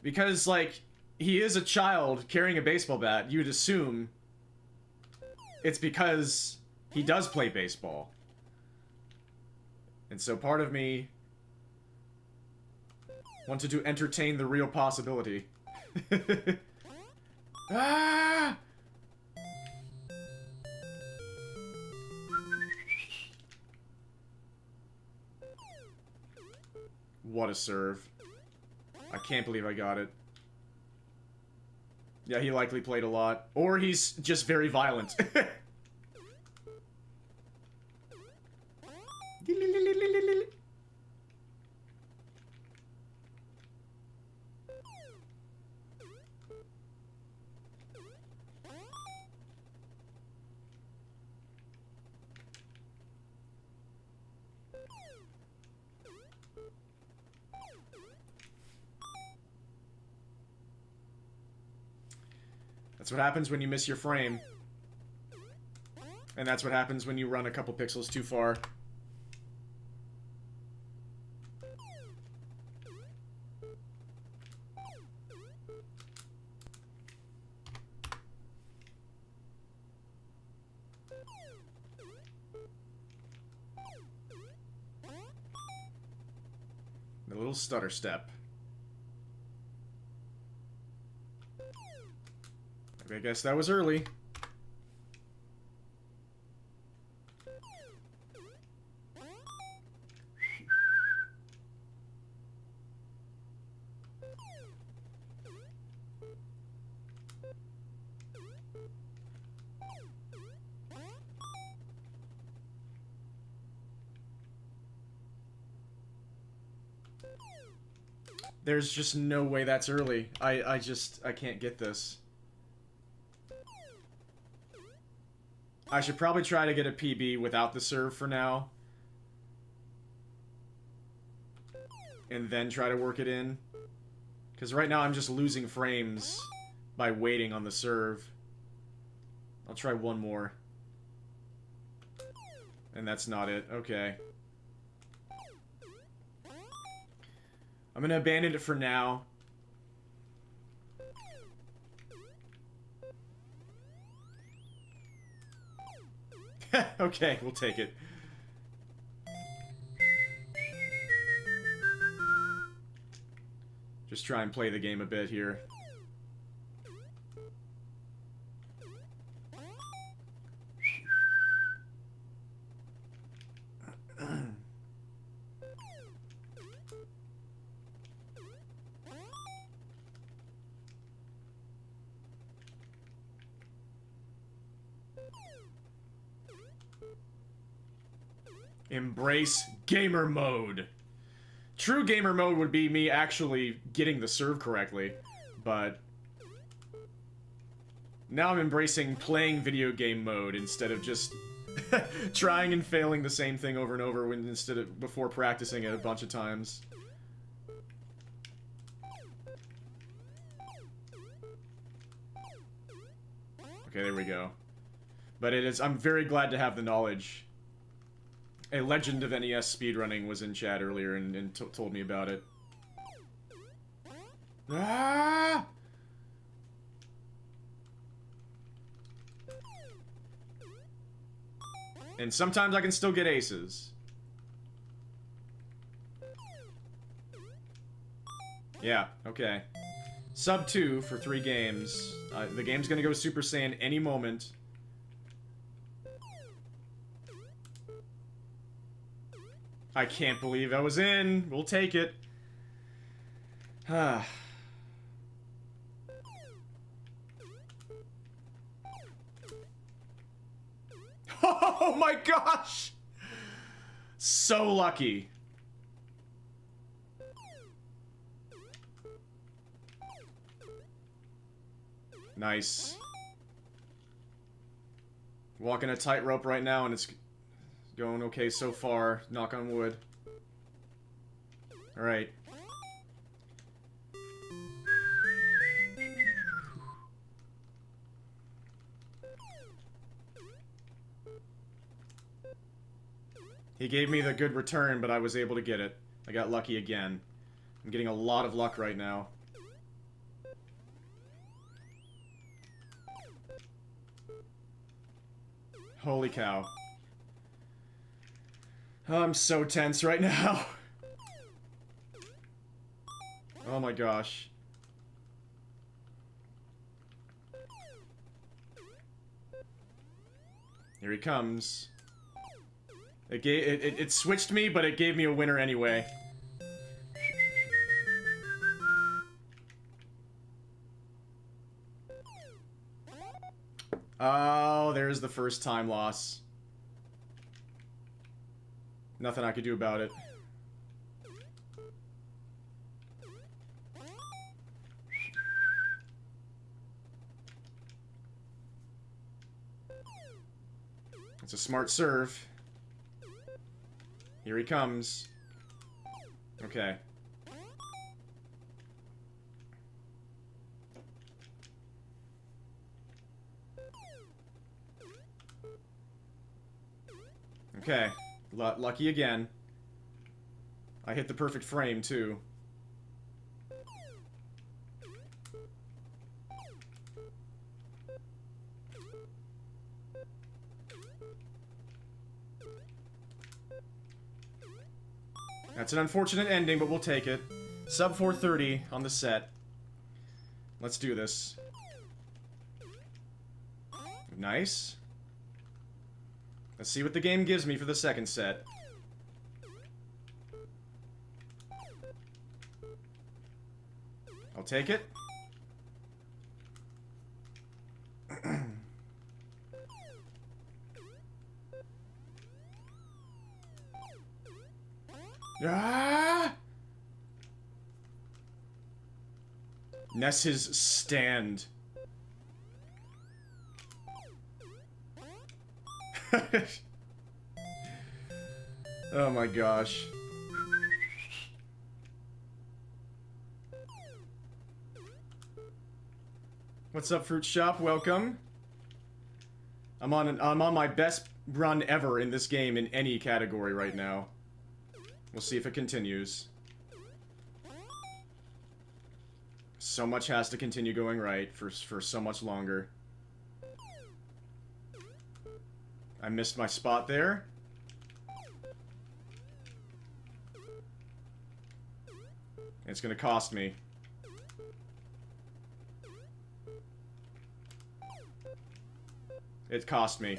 Because, like, he is a child carrying a baseball bat, you'd assume it's because he does play baseball. And so part of me wanted to entertain the real possibility. Ah! What a serve. I can't believe I got it. Yeah, he likely played a lot. Or he's just very violent. That's what happens when you miss your frame. And that's what happens when you run a couple pixels too far. The little stutter step. I guess that was early. There's just no way that's early. I can't get this. I should probably try to get a PB without the serve for now. And then try to work it in. Because right now I'm just losing frames by waiting on the serve. I'll try one more. And that's not it. Okay. I'm gonna abandon it for now. Okay, we'll take it. Just try and play the game a bit here. Embrace gamer mode. True gamer mode would be me actually getting the serve correctly, but now I'm embracing playing video game mode instead of just trying and failing the same thing over and over before practicing it a bunch of times. Okay, there we go. But I'm very glad to have the knowledge. A legend of NES speedrunning was in chat earlier and told me about it. Ah! And sometimes I can still get aces. Yeah, okay. Sub 2 for 3 games. The game's gonna go Super Saiyan any moment. I can't believe I was in. We'll take it. Oh my gosh! So lucky. Nice. Walking a tightrope right now and it's going okay so far, knock on wood. Alright. He gave me the good return, but I was able to get it. I got lucky again. I'm getting a lot of luck right now. Holy cow. I'm so tense right now. Oh my gosh. Here he comes. It switched me, but it gave me a winner anyway. Oh, there's the first time loss. Nothing I could do about it. It's a smart serve. Here he comes. Okay. Okay. Lucky again. I hit the perfect frame, too. That's an unfortunate ending, but we'll take it. Sub 430 on the set. Let's do this. Nice. Let's see what the game gives me for the second set. I'll take it. Ah! Ness's stand. Oh my gosh. What's up, Fruit Shop? Welcome. I'm on my best run ever in this game in any category right now. We'll see if it continues. So much has to continue going right for so much longer. I missed my spot there. It's gonna cost me. It cost me.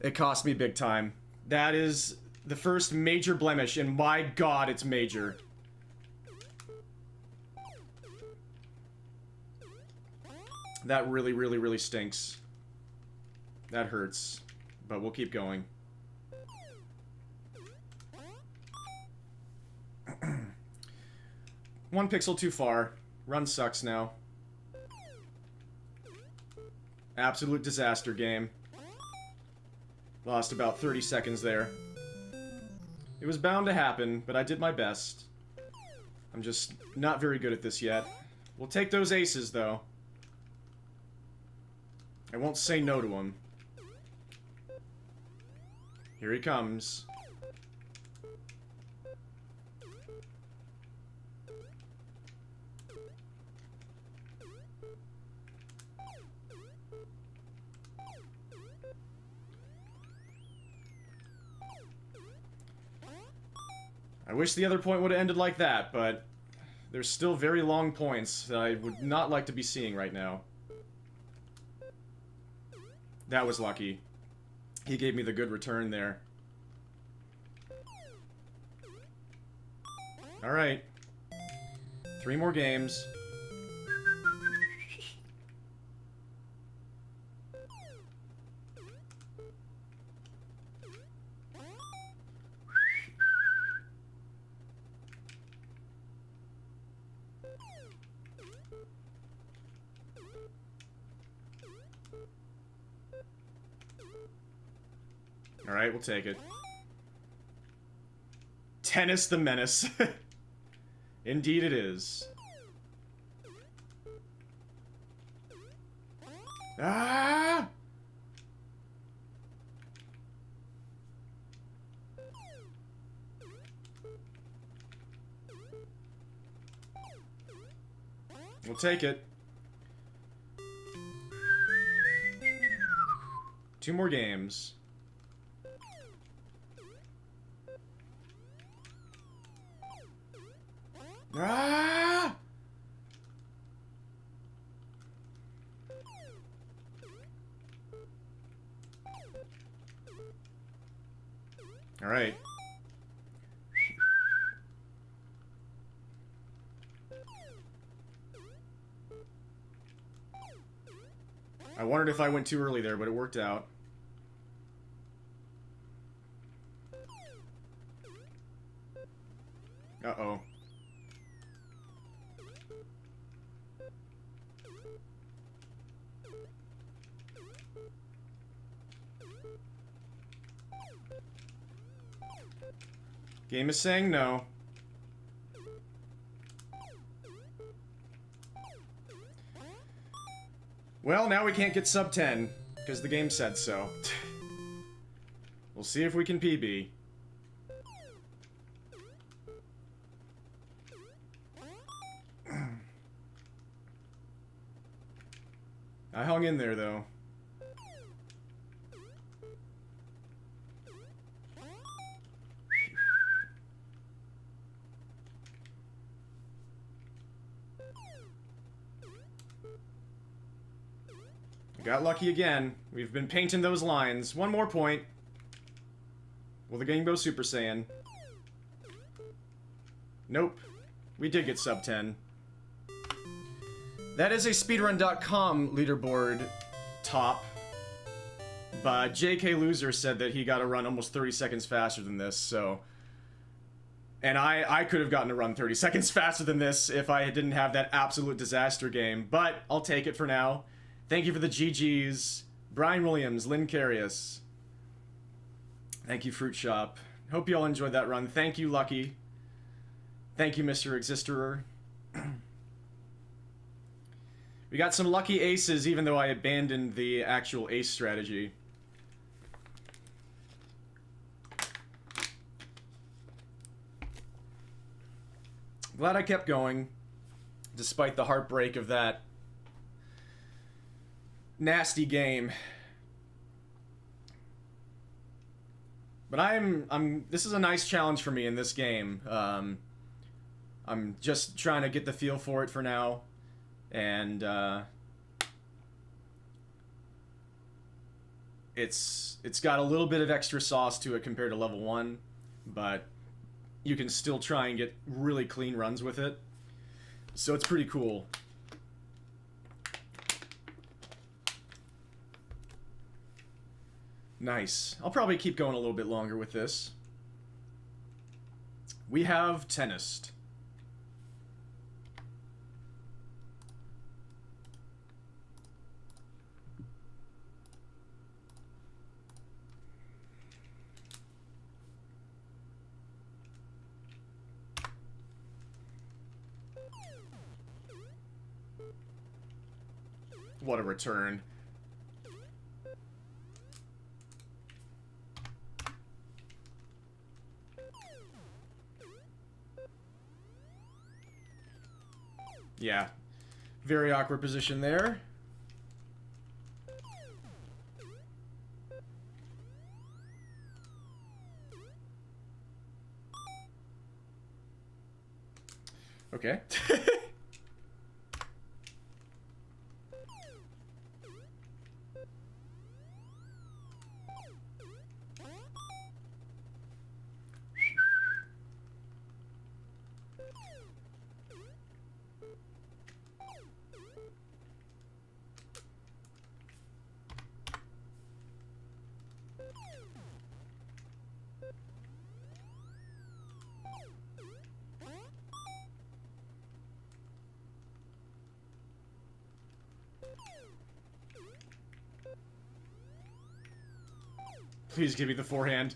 It cost me big time. That is the first major blemish, and my god, it's major. That really, really, really stinks. That hurts. But we'll keep going. One pixel too far. Run sucks now. Absolute disaster game. Lost about 30 seconds there. It was bound to happen, but I did my best. I'm just not very good at this yet. We'll take those aces, though. I won't say no to him. Here he comes. I wish the other point would have ended like that, but there's still very long points that I would not like to be seeing right now. That was lucky. He gave me the good return there. Alright. 3 more games. Alright, we'll take it. Tennis the Menace. Indeed it is. Ah! We'll take it. 2 more games. Ah! All right. I wondered if I went too early there, but it worked out. Uh-oh. Game is saying no. Well, now we can't get sub 10, because the game said so. We'll see if we can PB. I hung in there, though. Got lucky again. We've been painting those lines. 1 more point. Will the game go Super Saiyan? Nope. We did get sub 10. That is a speedrun.com leaderboard top. But JK Loser said that he got a run almost 30 seconds faster than this, so... And I could have gotten a run 30 seconds faster than this if I didn't have that absolute disaster game. But I'll take it for now. Thank you for the GGs. Brian Williams, Lynn Carius. Thank you, Fruit Shop. Hope you all enjoyed that run. Thank you, Lucky. Thank you, Mr. Existerer. We got some lucky aces, even though I abandoned the actual ace strategy. Glad I kept going, despite the heartbreak of that nasty game. But this is a nice challenge for me in this game. I'm just trying to get the feel for it for now. And it's got a little bit of extra sauce to it compared to level 1, but you can still try and get really clean runs with it. So it's pretty cool. Nice. I'll probably keep going a little bit longer with this. We have Tennis. What a return. Yeah. Very awkward position there. Okay. Please give me the forehand.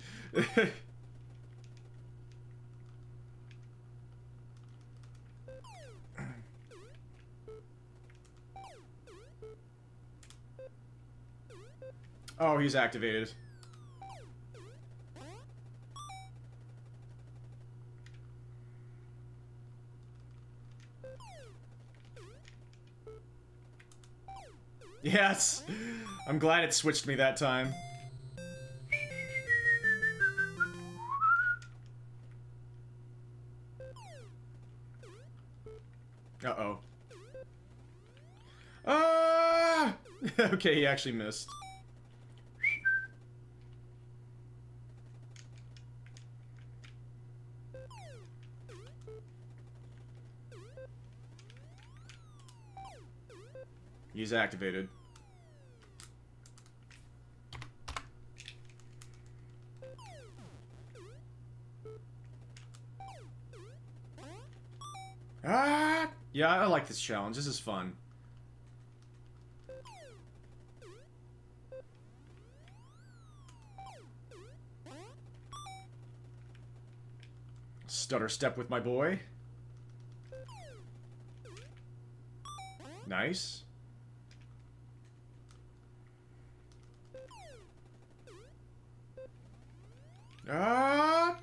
Oh, he's activated. Yes! I'm glad it switched me that time. Uh-oh. Ah! Okay, he actually missed. He's activated. Ah! Yeah, I like this challenge. This is fun. Stutter step with my boy. Nice. Ah!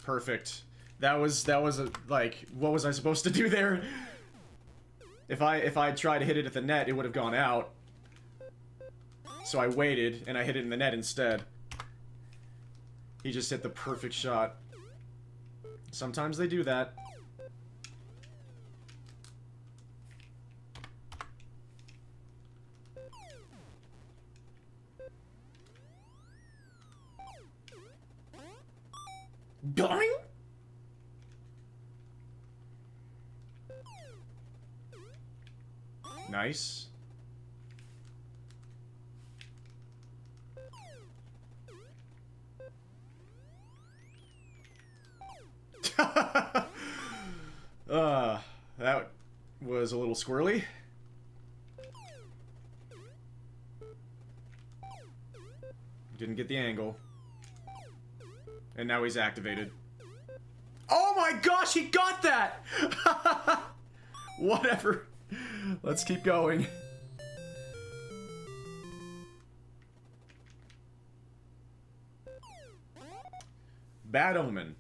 Perfect. That was a, like, what was I supposed to do there? If I tried to hit it at the net, it would have gone out. So I waited, and I hit it in the net instead. He just hit the perfect shot. Sometimes they do that. Doing? Nice. That was a little squirrely. Didn't get the angle. And now he's activated. Oh my gosh, he got that! Whatever. Let's keep going. Bad Omen.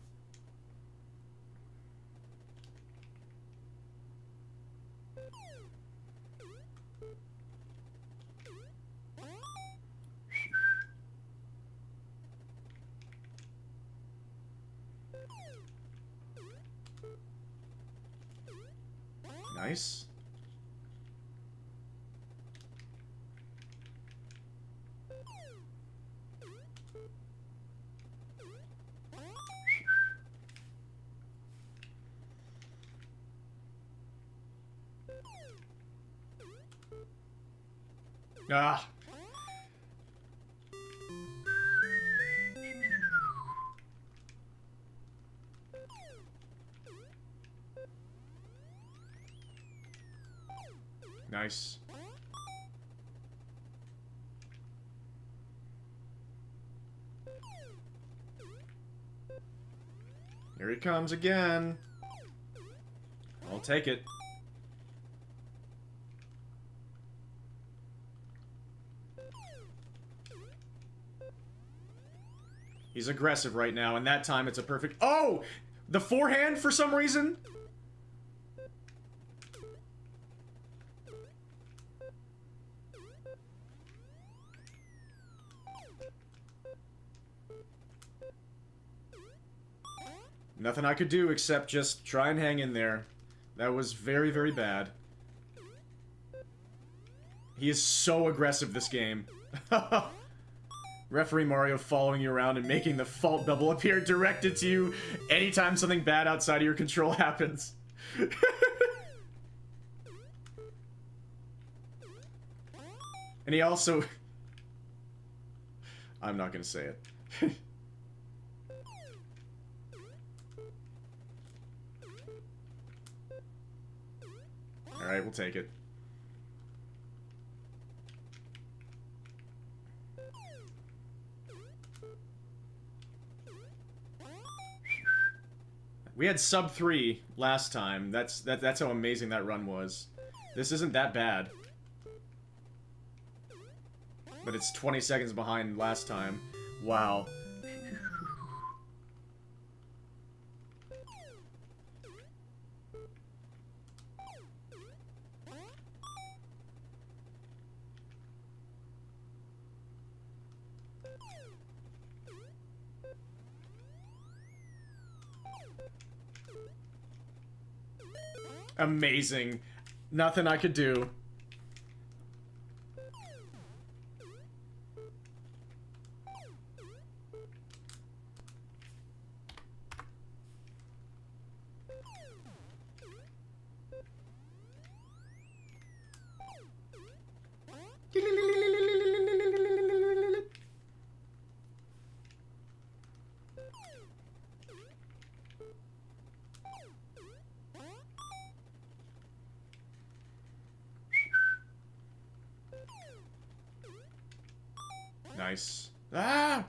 Nice. Ah. Nice. Here he comes again. I'll take it. He's aggressive right now, and that time it's a perfect... Oh! The forehand for some reason? Nothing I could do except just try and hang in there. That was very, very bad. He is so aggressive this game. Referee Mario following you around and making the fault double appear directed to you anytime something bad outside of your control happens. And he also... I'm not gonna say it. Alright, we'll take it. We had sub 3 last time. That's how amazing that run was. This isn't that bad. But it's 20 seconds behind last time. Wow. Amazing. Nothing I could do. Nice. Ah!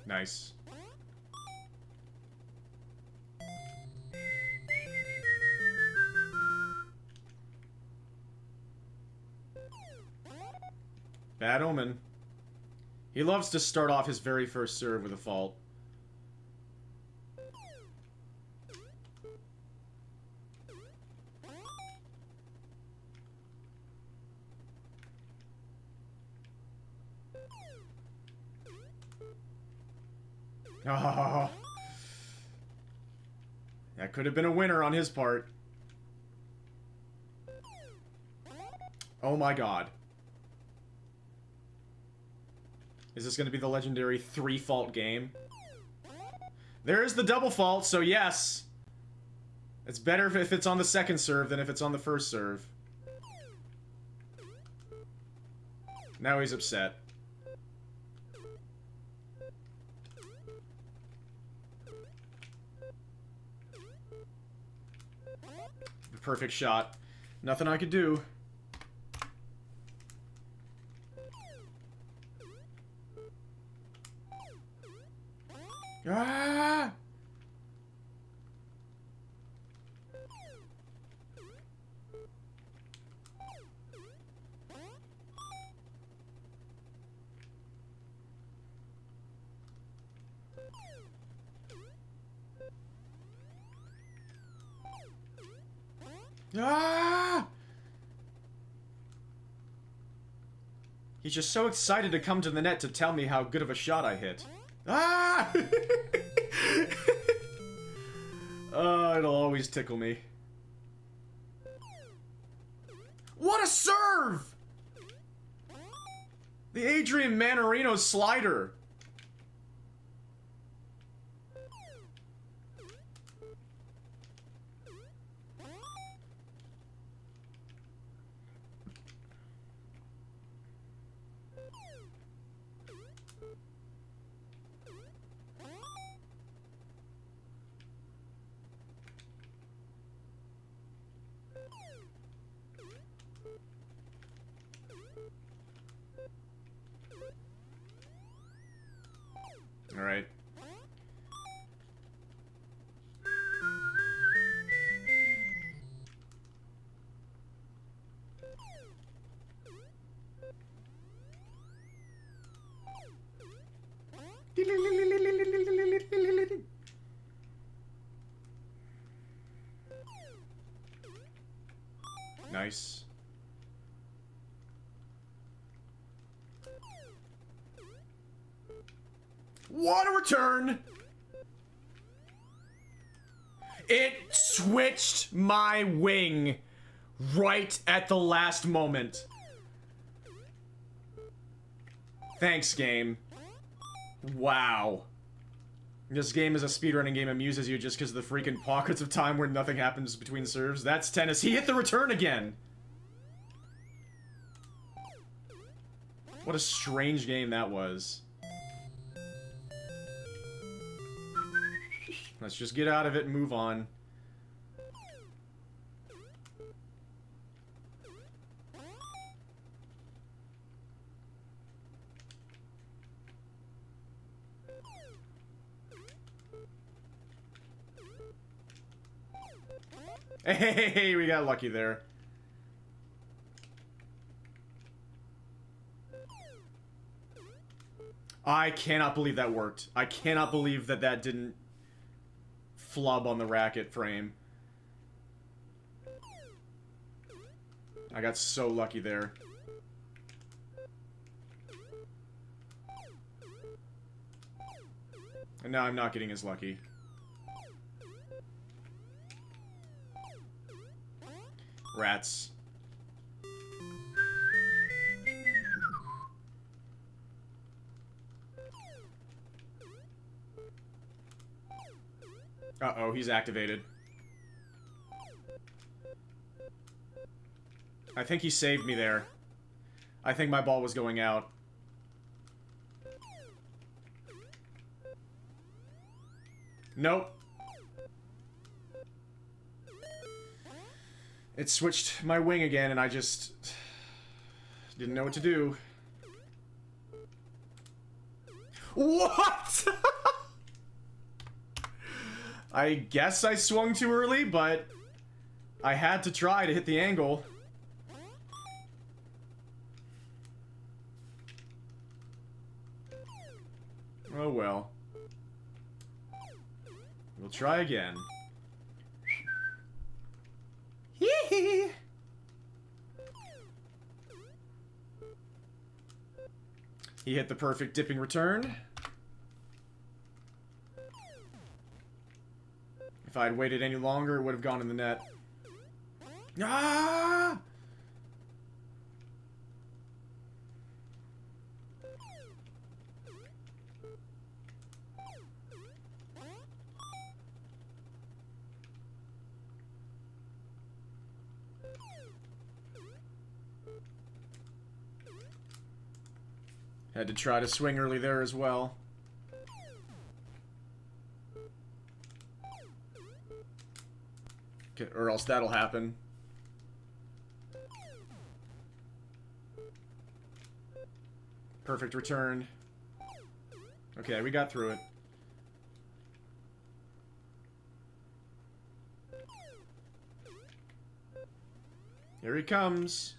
Nice. Bad omen. He loves to start off his very first serve with a fault. Oh. That could have been a winner on his part. Oh my god. Is this going to be the legendary 3-fault game? There is the double fault, so yes. It's better if it's on the second serve than if it's on the first serve. Now he's upset. The perfect shot. Nothing I could do. Ah! Ah! He's just so excited to come to the net to tell me how good of a shot I hit. Ah! It'll always tickle me. What a serve! The Adrian Manarino slider. All right. Nice. What a return! It switched my wing right at the last moment. Thanks, game. Wow. This game as a speedrunning game amuses you just because of the freaking pockets of time where nothing happens between serves. That's tennis. He hit the return again! What a strange game that was. Let's just get out of it and move on. Hey, we got lucky there. I cannot believe that worked. I cannot believe that that didn't flub on the racket frame. I got so lucky there. And now I'm not getting as lucky. Rats. Uh-oh, he's activated. I think he saved me there. I think my ball was going out. Nope. It switched my wing again, and I just didn't know what to do. What? I guess I swung too early, but I had to try to hit the angle. Oh well. We'll try again. Hee-hee! He hit the perfect dipping return. If I'd waited any longer, it would have gone in the net. Ah! Had to try to swing early there as well. Or else that'll happen. Perfect return. Okay, we got through it. Here he comes.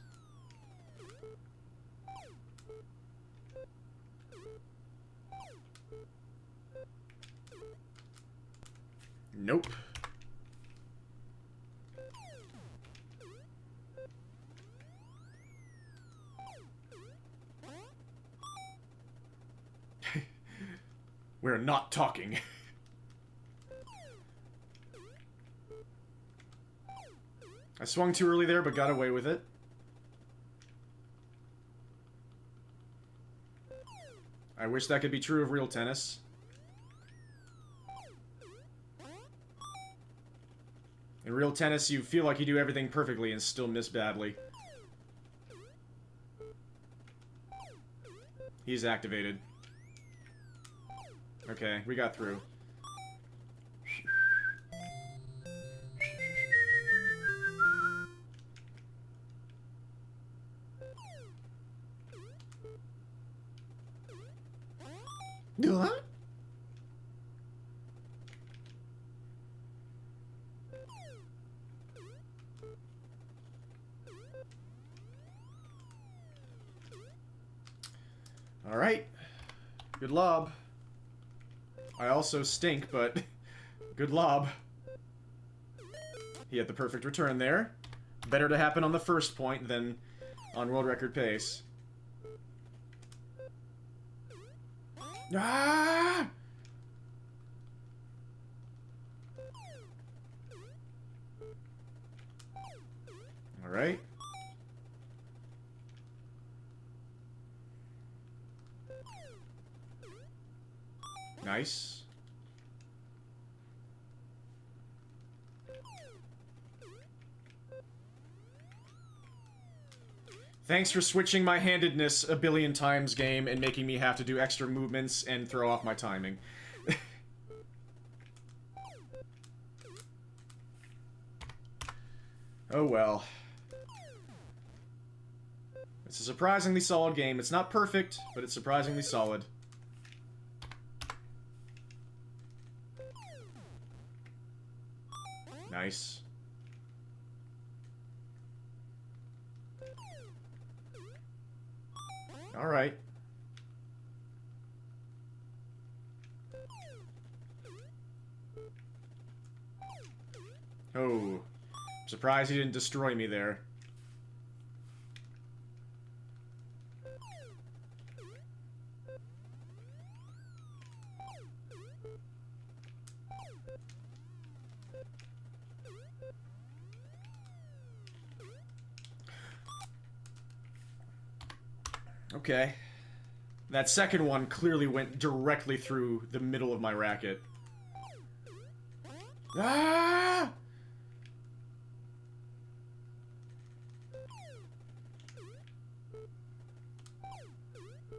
Nope. We're not talking. I swung too early there, but got away with it. I wish that could be true of real tennis. In real tennis, you feel like you do everything perfectly and still miss badly. He's activated. Okay, we got through. What? All right. Good lob. I also stink, but good lob. He had the perfect return there. Better to happen on the first point than on world record pace. Ah! All right. Nice. Thanks for switching my handedness a billion times, game, and making me have to do extra movements and throw off my timing. Oh well. It's a surprisingly solid game. It's not perfect, but it's surprisingly solid. Nice. All right. Oh. I'm surprised he didn't destroy me there. Okay. That second one clearly went directly through the middle of my racket. Ah!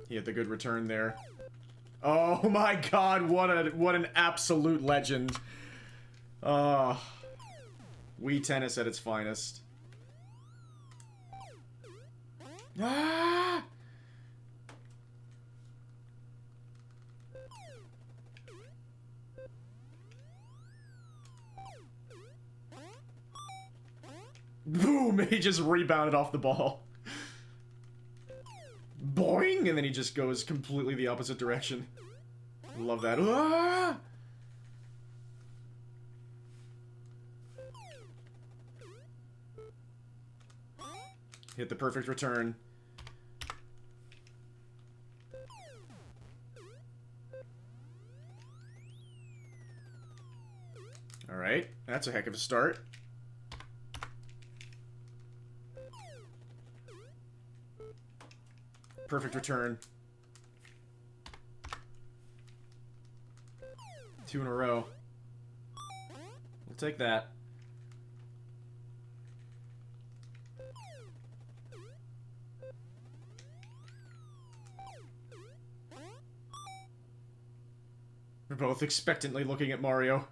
He had the good return there. Oh my god, what an absolute legend. Wii Tennis at its finest. Ah! Boom! He just rebounded off the ball. Boing! And then he just goes completely the opposite direction. Love that. Ah! Hit the perfect return. Alright, that's a heck of a start. Perfect return. 2 in a row. We'll take that. We're both expectantly looking at Mario.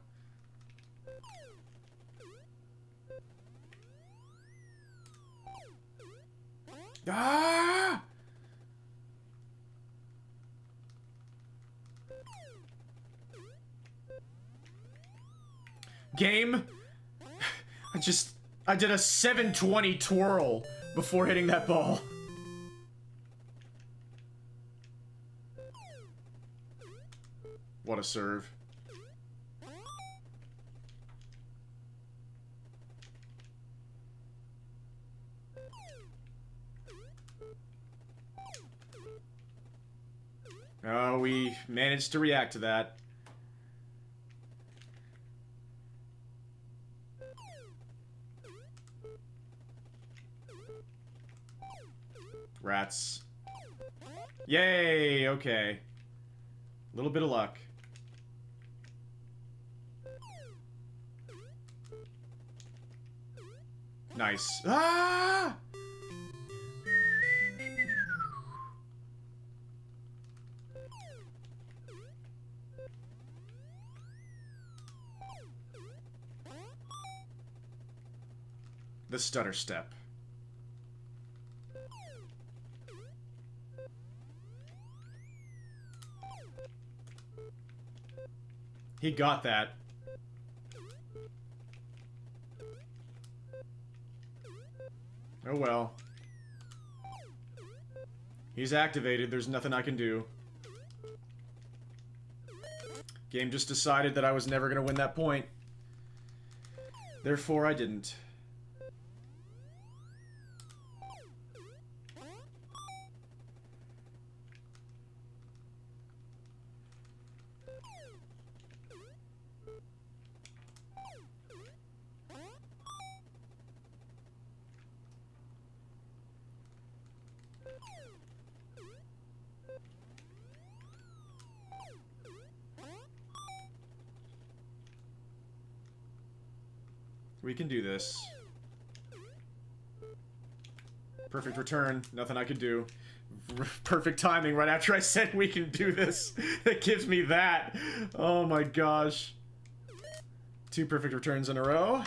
Ah! Game? I did a 720 twirl before hitting that ball. What a serve. Oh, we managed to react to that. Rats. Yay, okay. A little bit of luck. Nice. Ah! The stutter step. He got that. Oh well. He's activated, there's nothing I can do. Game just decided that I was never gonna win that point. Therefore, I didn't. We can do this. Perfect return. Nothing I could do. Perfect timing right after I said we can do this. It gives me that. Oh my gosh. 2 perfect returns in a row.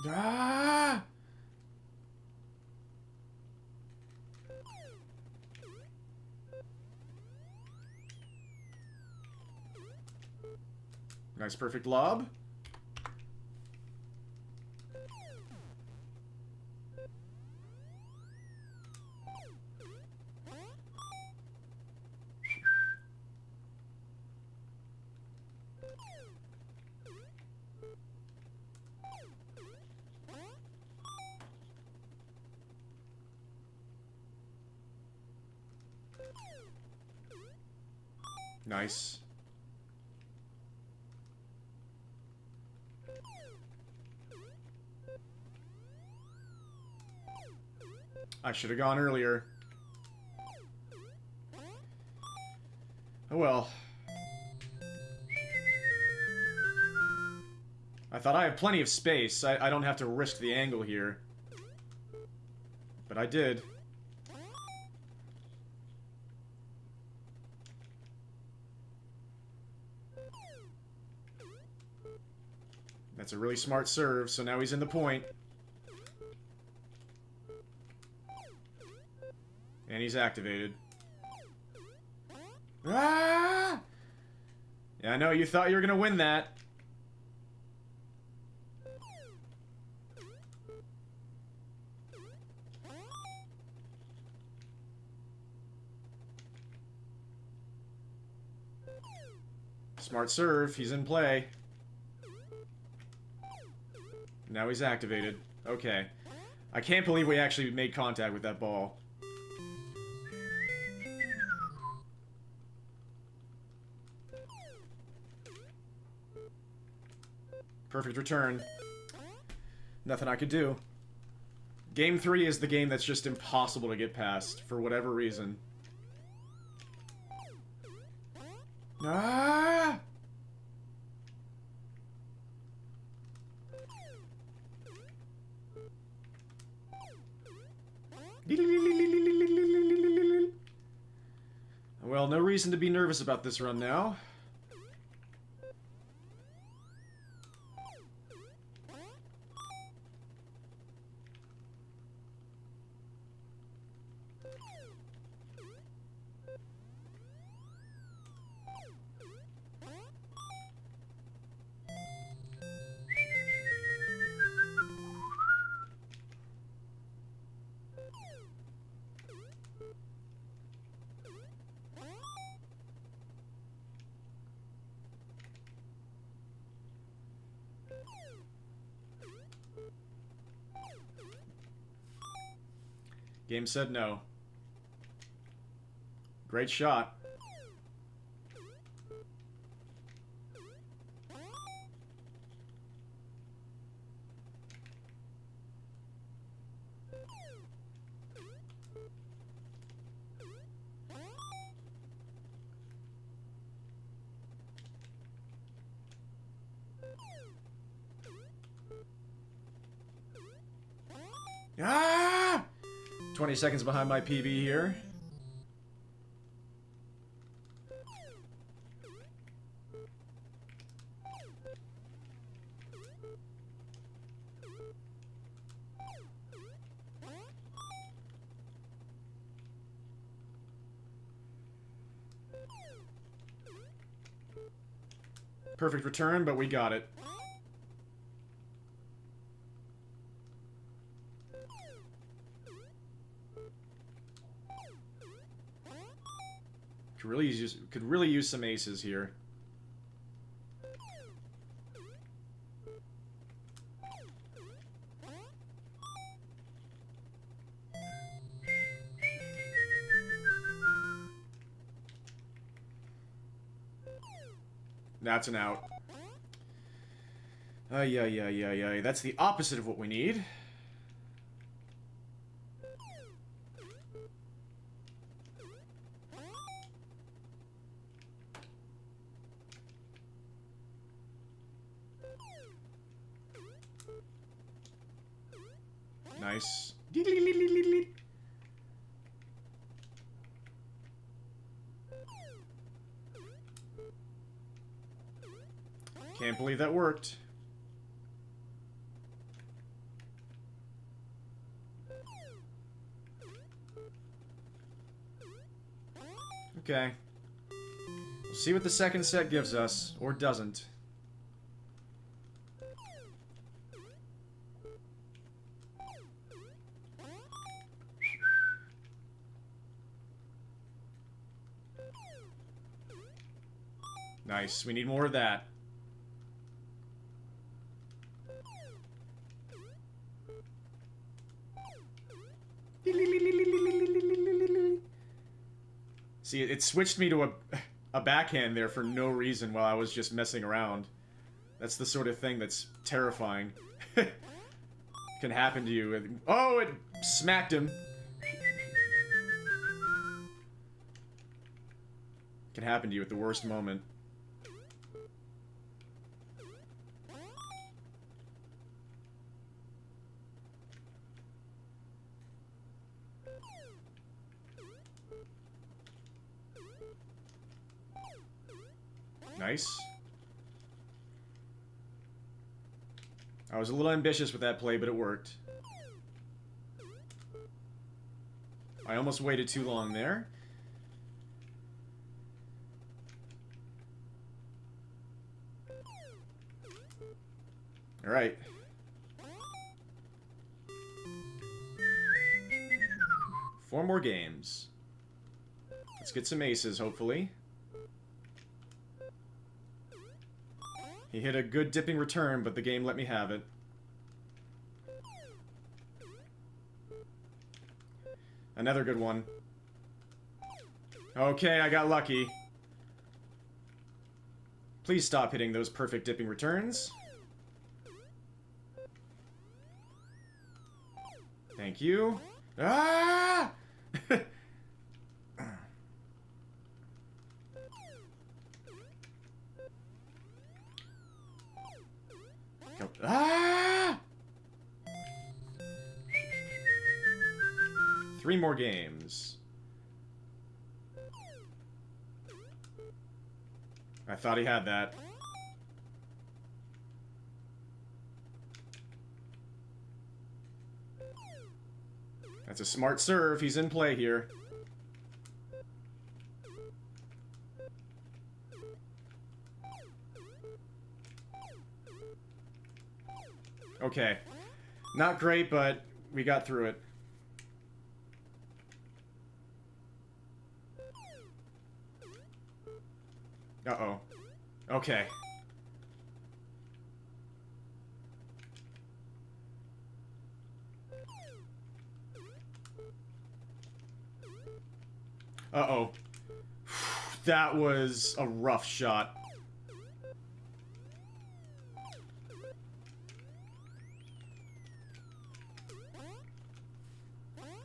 Ah! Nice perfect lob. Nice. I should have gone earlier. Oh well. I thought I have plenty of space. I don't have to risk the angle here. But I did. That's a really smart serve, so now he's in the point. And he's activated. Ah! Yeah, I know, you thought you were gonna win that. Smart serve, he's in play. Now he's activated. Okay. I can't believe we actually made contact with that ball. Perfect return. Nothing I could do. Game 3 is the game that's just impossible to get past, for whatever reason. Ah! Well, no reason to be nervous about this run now. Game said no. Great shot. Ah! 20 seconds behind my PB here. Perfect return, but we got it. Could really use some aces here. That's an out. Yeah. That's the opposite of what we need. Nice. Can't believe that worked. Okay. We'll see what the second set gives us, or doesn't. Nice. We need more of that. See, it switched me to a... a backhand there for no reason while I was just messing around. That's the sort of thing that's terrifying. Can happen to you. Oh, it smacked him. Can happen to you at the worst moment. Nice. I was a little ambitious with that play, but it worked. I almost waited too long there. Alright. Four more games. Let's get some aces, hopefully. He hit a good dipping return, but the game let me have it. Another good one. Okay, I got lucky. Please stop hitting those perfect dipping returns. Thank you. Ah! Go. Ah! 3 more games. I thought he had that. That's a smart serve. He's in play here. Okay. Not great, but we got through it. Uh-oh. Okay. Uh-oh. That was a rough shot.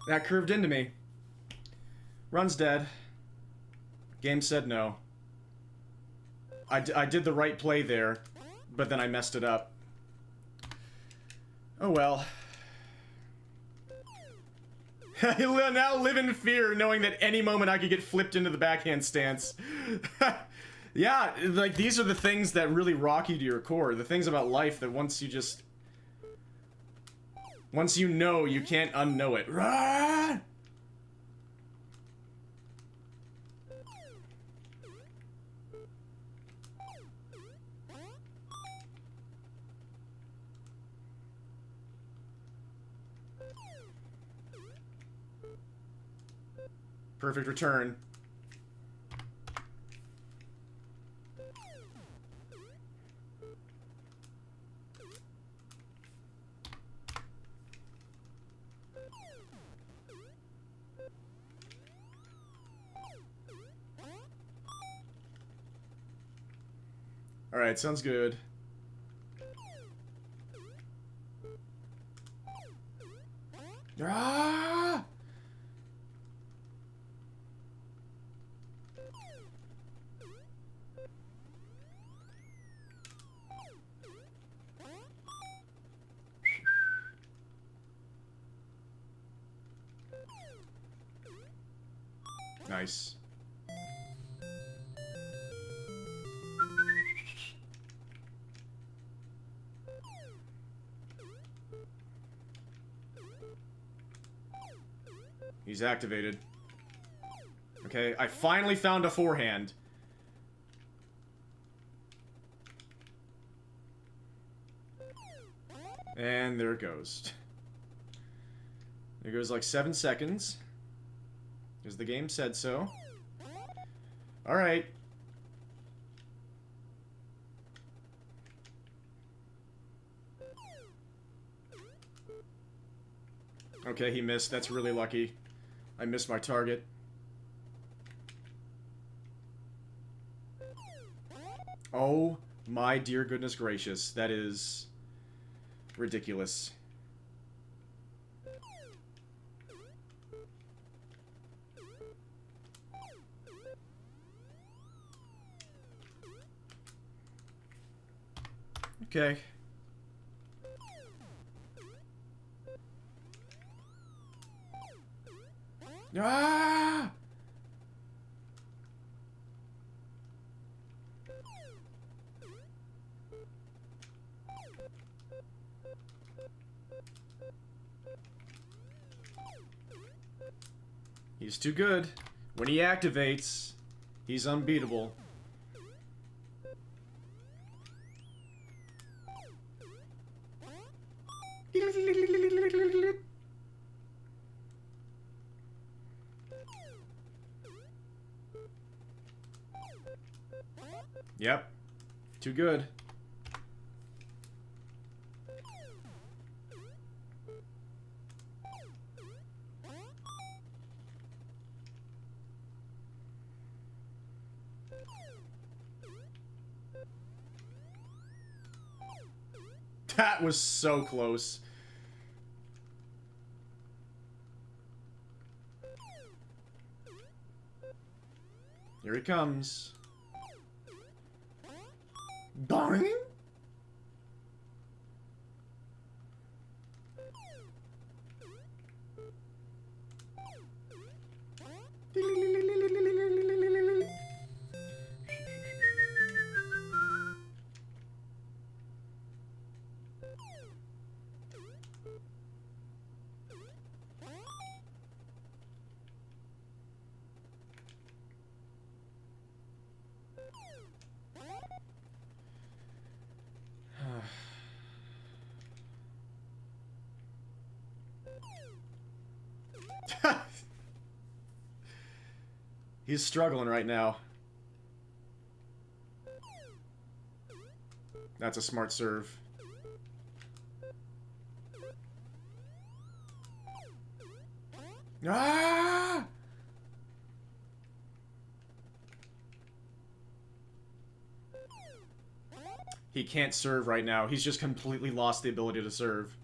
That curved into me. Run's dead. Game said no. I did the right play there, but then I messed it up. Oh well. I now live in fear, knowing that any moment I could get flipped into the backhand stance. Yeah, like, these are the things that really rock you to your core. The things about life that once you know, you can't unknow it. Rah! Perfect return. Alright, sounds good. Ah! Nice. He's activated. Okay, I finally found a forehand. And there it goes. There goes like 7 seconds. Because the game said so. Alright. Okay, he missed. That's really lucky. I missed my target. Oh my dear goodness gracious. That is ridiculous. Okay. Ah! He's too good. When he activates, he's unbeatable. Yep. Too good. That was so close. Here he comes. Darn! He's struggling right now. That's a smart serve. Ah! He can't serve right now. He's just completely lost the ability to serve.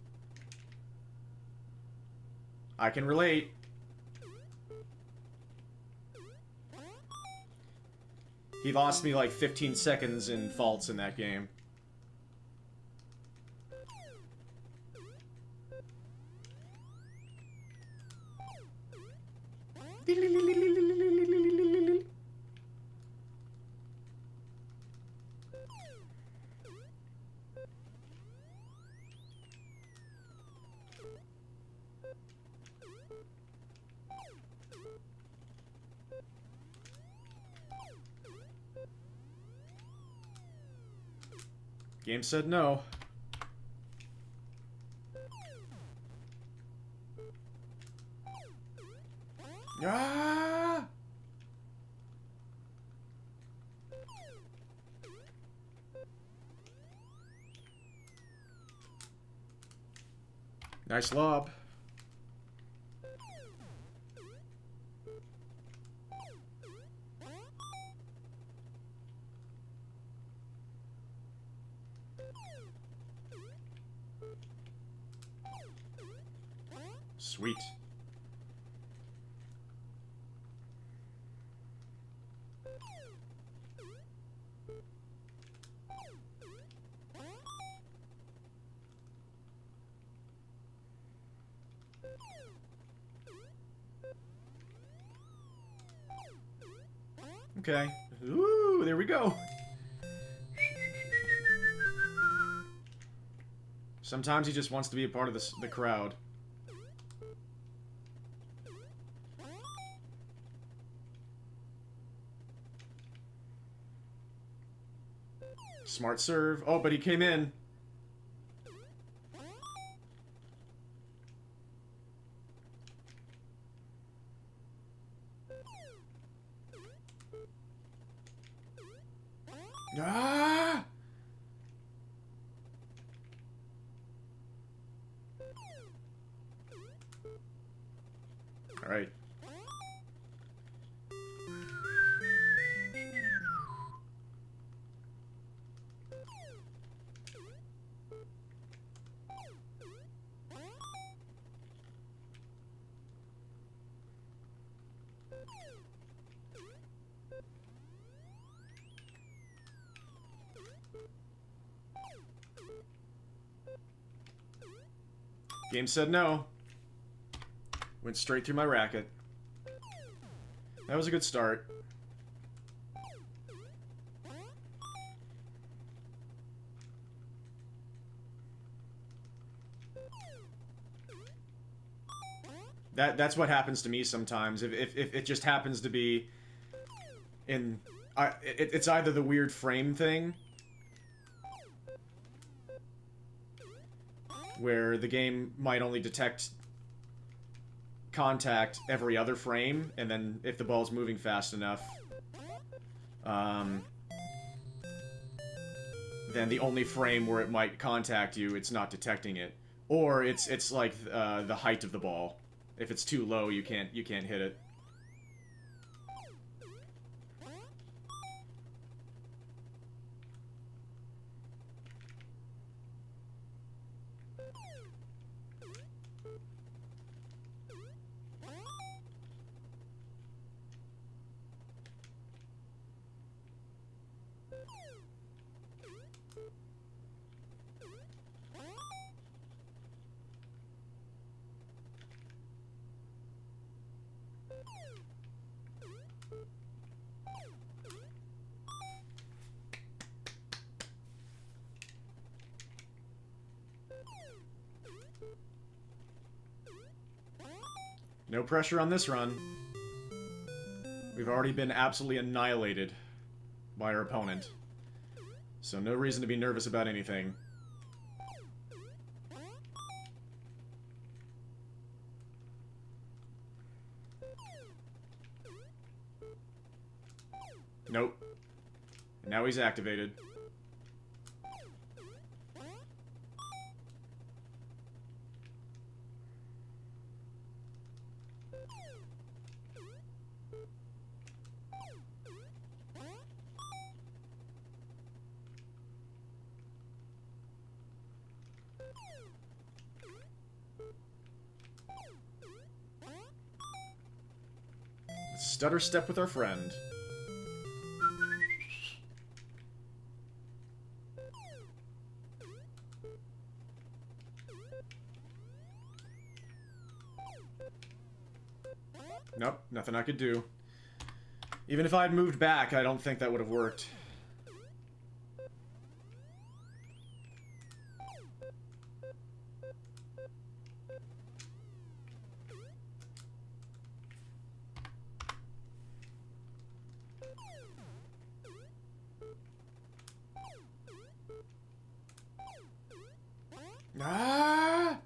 I can relate. He lost me like 15 seconds in faults in that game. Game said no. Ah! Nice lob. Sweet. Okay. Ooh, there we go. Sometimes he just wants to be a part of the crowd. Smart serve. Oh, but he came in. Ah! All right. Game said no. Went straight through my racket. That was a good start. That's what happens to me sometimes. If it just happens to be in... it's either the weird frame thing, where the game might only detect contact every other frame, and then if the ball's moving fast enough, then the only frame where it might contact you, it's not detecting it. Or it's like the height of the ball. If it's too low, you can't hit it. No pressure on this run. We've already been absolutely annihilated by our opponent. So no reason to be nervous about anything. Nope. And now he's activated. Stutter step with our friend. Nope, nothing I could do. Even if I had moved back, I don't think that would have worked. Ah!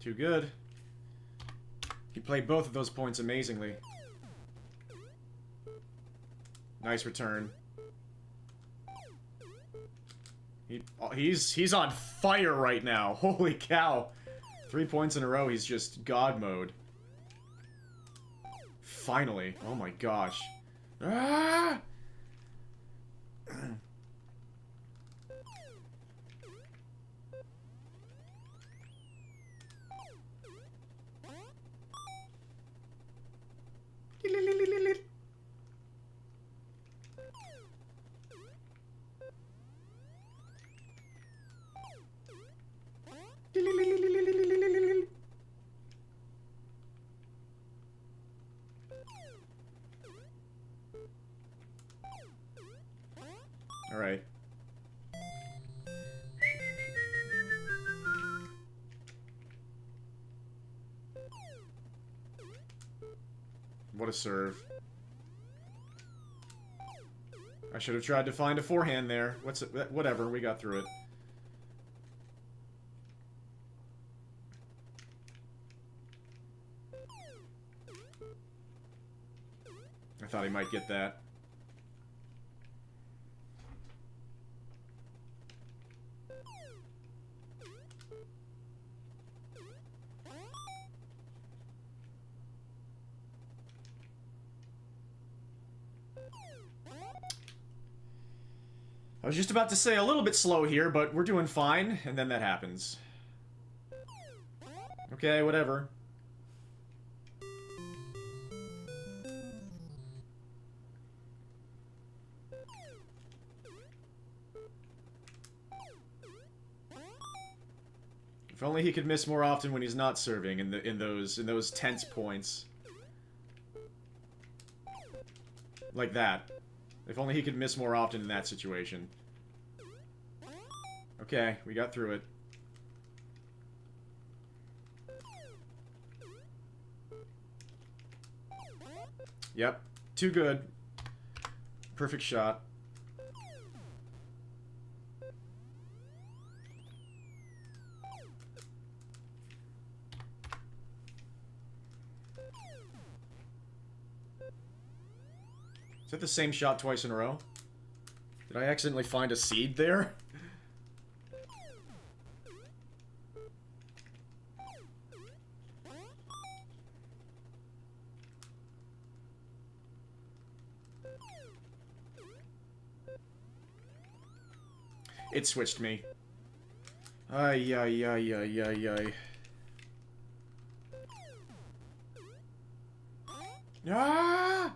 Too good. He played both of those points amazingly. Nice return. He's on fire right now. Holy cow. 3 points in a row, he's just God mode. Finally. Oh my gosh. Ah! All right. What a serve. I should have tried to find a forehand there. What's it? Whatever, we got through it. I thought he might get that. I was just about to say a little bit slow here, but we're doing fine, and then that happens. Okay, whatever. If only he could miss more often when he's not serving in those tense points. Like that. If only he could miss more often in that situation. Okay, we got through it. Yep, too good. Perfect shot. Is that the same shot twice in a row? Did I accidentally find a seed there? It switched me. Ay, ay, ay, ay, ay, ay. Ah!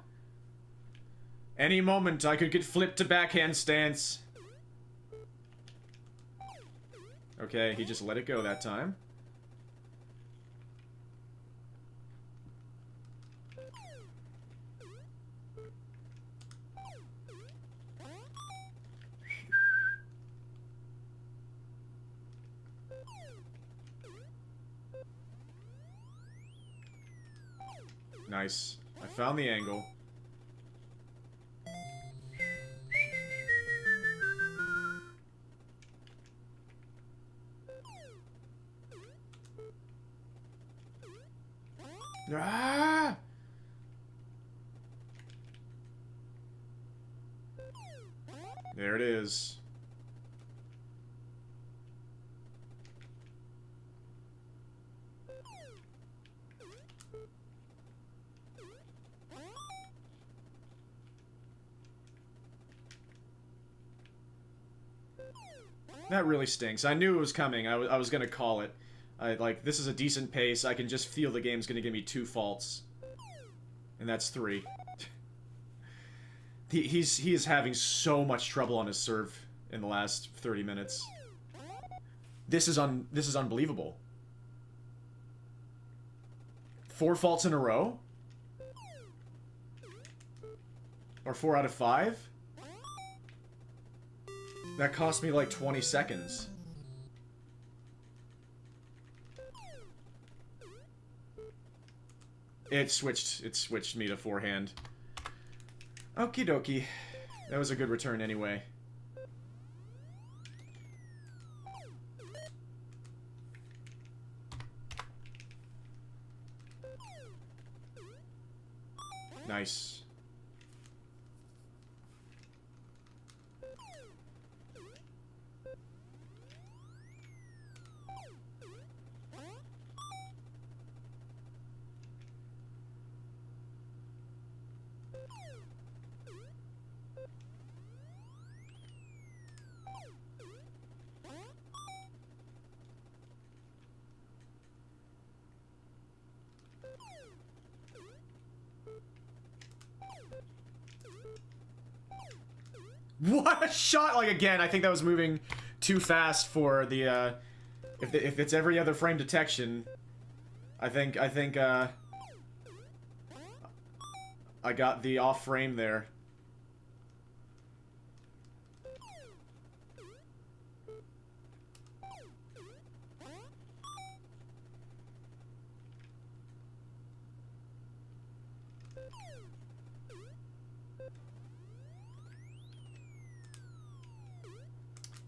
Any moment I could get flipped to backhand stance. Okay, he just let it go that time. Nice. I found the angle. Ah! There it is. That really stinks. I knew it was coming. I was gonna call it. Like, this is a decent pace. I can just feel the game's gonna give me 2 faults. And that's 3. He is having so much trouble on his serve in the last 30 minutes. This is unbelievable. 4 faults in a row? Or 4 out of 5? That cost me like 20 seconds. It switched me to forehand. Okie dokie. That was a good return anyway. Nice. What a shot! Like, again, I think that was moving too fast for the, if it's every other frame detection, I think, I got the off frame there.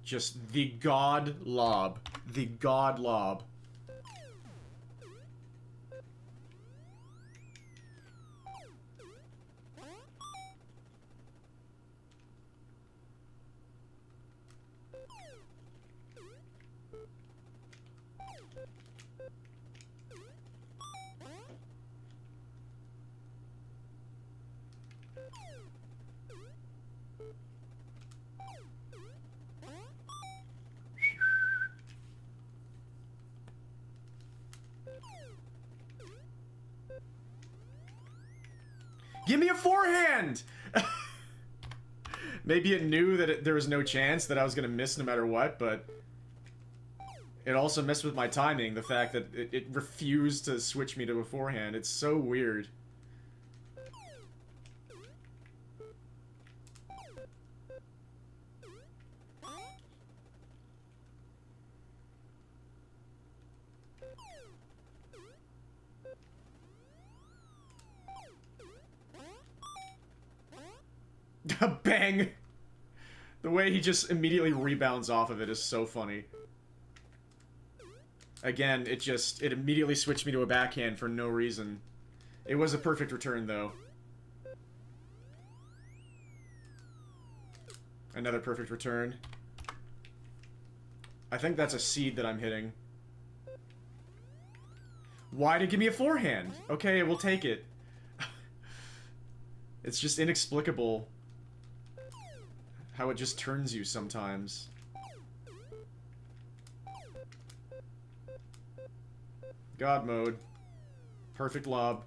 Just the god lob. The god lob. Give me a forehand! Maybe it knew that there was no chance that I was gonna miss no matter what, but... It also messed with my timing, the fact that it refused to switch me to a forehand. It's so weird. Bang! The way he just immediately rebounds off of it is so funny. Again, it immediately switched me to a backhand for no reason. It was a perfect return, though. Another perfect return. I think that's a seed that I'm hitting. Why did it give me a forehand? Okay, we'll take it. It's just inexplicable how it just turns you sometimes. God mode. Perfect lob.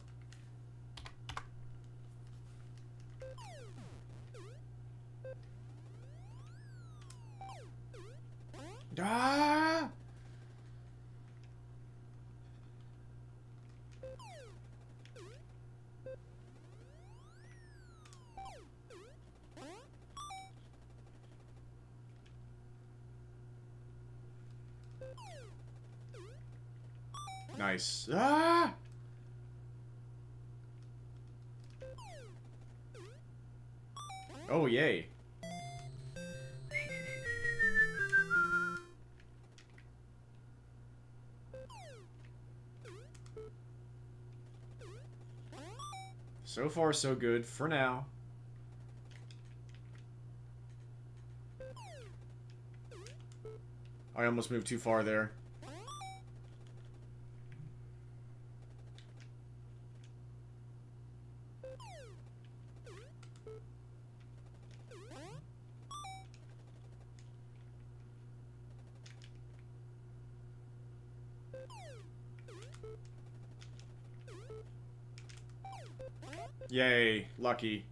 Ah! Nice. Ah! Oh, yay. So far, so good for now. I almost moved too far there. Yay, lucky.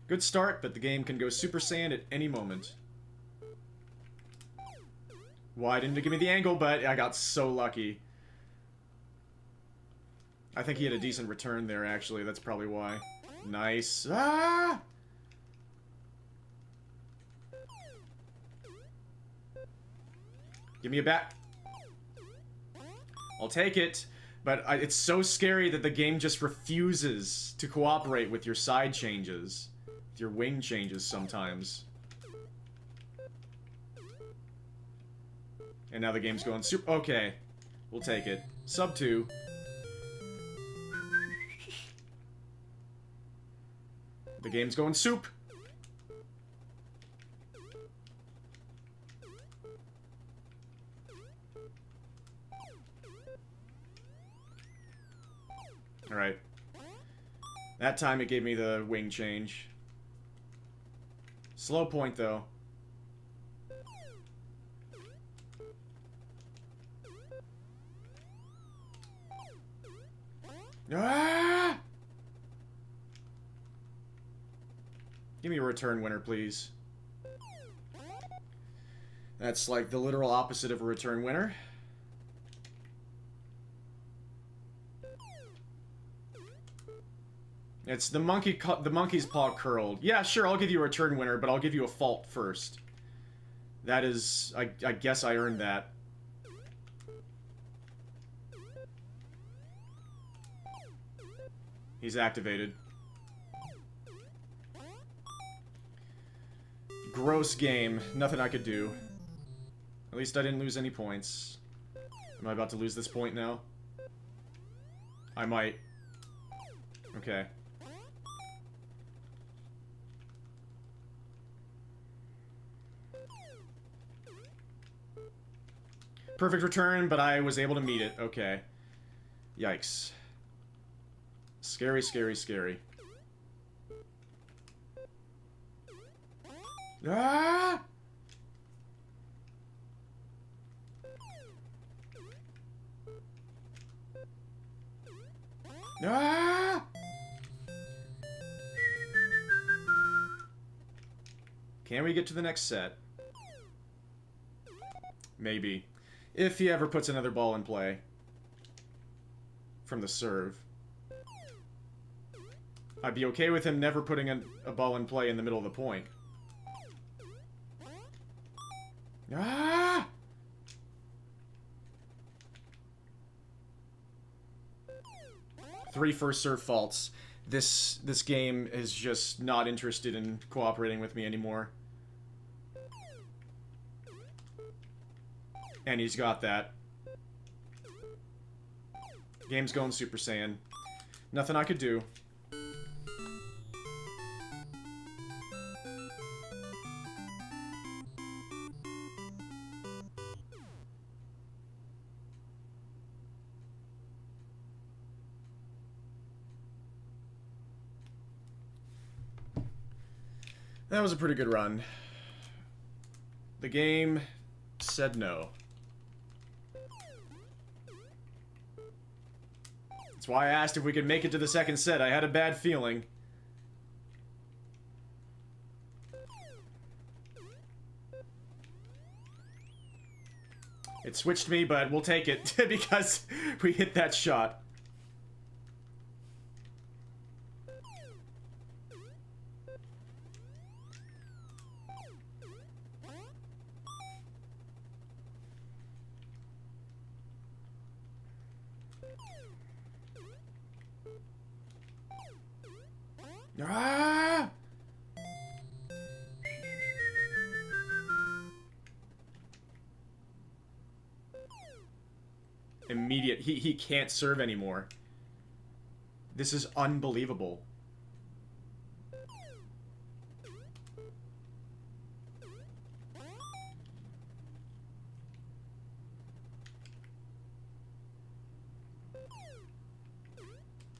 Good start, but the game can go Super Saiyan at any moment. Why didn't it give me the angle, but I got so lucky. I think he had a decent return there, actually. That's probably why. Nice. Ah! Give me a bat. I'll take it. But it's so scary that the game just refuses to cooperate with your side changes. With your wing changes sometimes. And now the game's going super... Okay. We'll take it. Sub 2. The game's going soup. Alright. That time it gave me the wing change. Slow point, though. Ah! Give me a return winner, please. That's like the literal opposite of a return winner. It's the monkey's paw curled. Yeah, sure, I'll give you a return winner, but I'll give you a fault first. That is... I guess I earned that. He's activated. Gross game. Nothing I could do. At least I didn't lose any points. Am I about to lose this point now? I might. Okay. Perfect return, but I was able to meet it. Okay. Yikes. Scary, scary, scary. Ah! Ah! Can we get to the next set? Maybe. If he ever puts another ball in play. From the serve. I'd be okay with him never putting a ball in play in the middle of the point. Ah! Three first serve faults. This game is just not interested in cooperating with me anymore. And he's got that. Game's going Super Saiyan. Nothing I could do. That was a pretty good run. The game said no. That's why I asked if we could make it to the second set. I had a bad feeling. It switched me, but we'll take it because we hit that shot. Ah! Immediate. He can't serve anymore. This is unbelievable.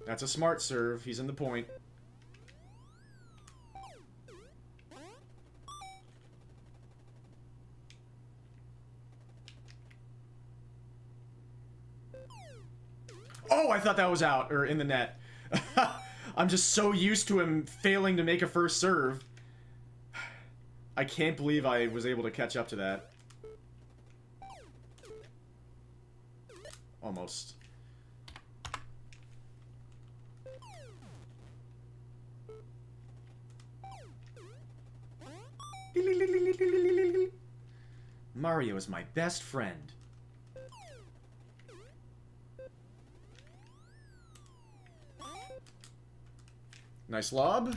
That's a smart serve. He's in the point. Oh, I thought that was out, or in the net. I'm just so used to him failing to make a first serve. I can't believe I was able to catch up to that. Almost. Mario is my best friend. Nice lob.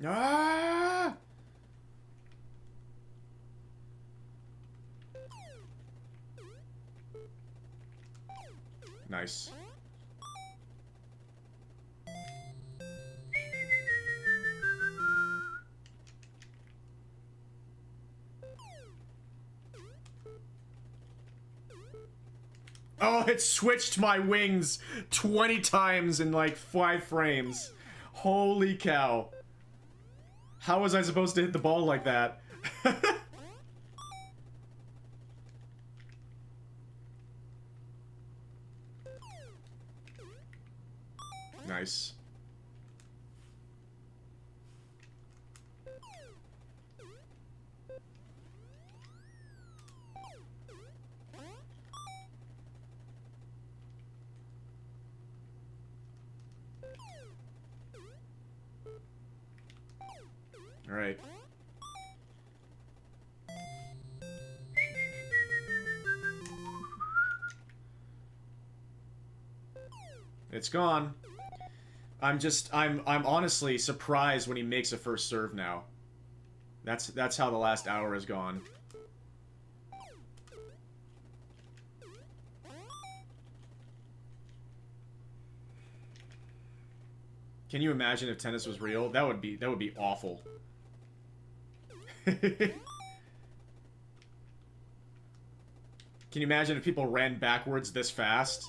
Ah! Nice. Oh, it switched my wings 20 times in like 5 frames. Holy cow. How was I supposed to hit the ball like that? Nice. All right. It's gone. I'm honestly surprised when he makes a first serve now. That's how the last hour has gone. Can you imagine if tennis was real? That would be awful. Can you imagine if people ran backwards this fast?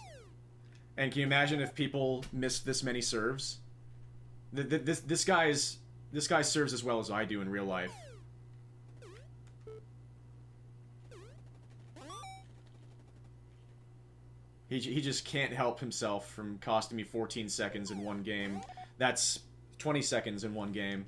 And can you imagine if people missed this many serves? This guy serves as well as I do in real life. He just can't help himself from costing me 14 seconds in one game. That's 20 seconds in one game.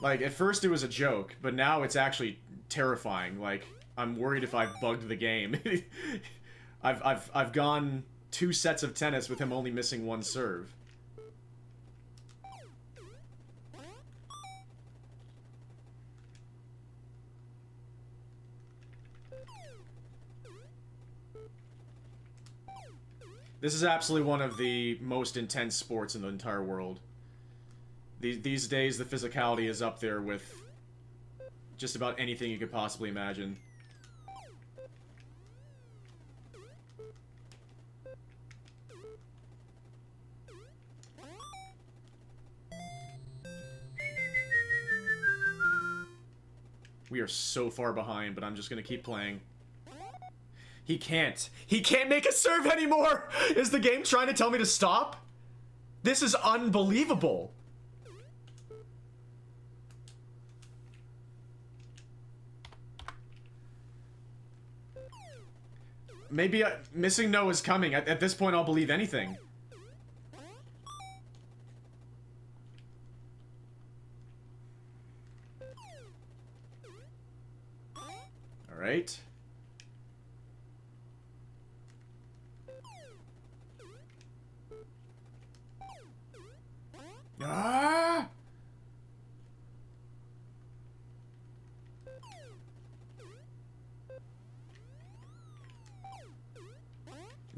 Like, at first it was a joke, but now it's actually terrifying. Like, I'm worried if I've bugged the game. I've gone 2 sets of tennis with him only missing 1 serve. This is absolutely one of the most intense sports in the entire world. These days, the physicality is up there with just about anything you could possibly imagine. We are so far behind, but I'm just gonna keep playing. He can't. He can't make a serve anymore! Is the game trying to tell me to stop? This is unbelievable! Maybe missing no is coming. At this point, I'll believe anything. Alright. Ah!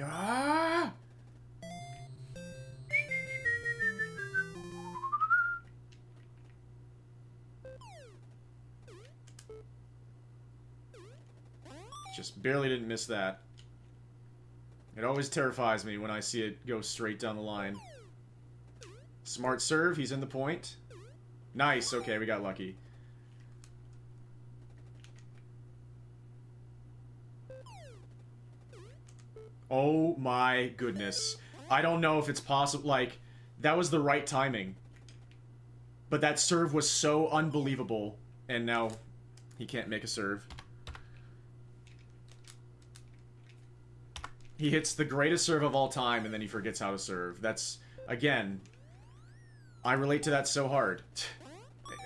Ah! Just barely didn't miss that. It always terrifies me when I see it go straight down the line. Smart serve, he's in the point. Nice, okay, we got lucky. Oh my goodness. I don't know if it's possible, like, that was the right timing. But that serve was so unbelievable, and now he can't make a serve. He hits the greatest serve of all time, and then he forgets how to serve. That's, again, I relate to that so hard.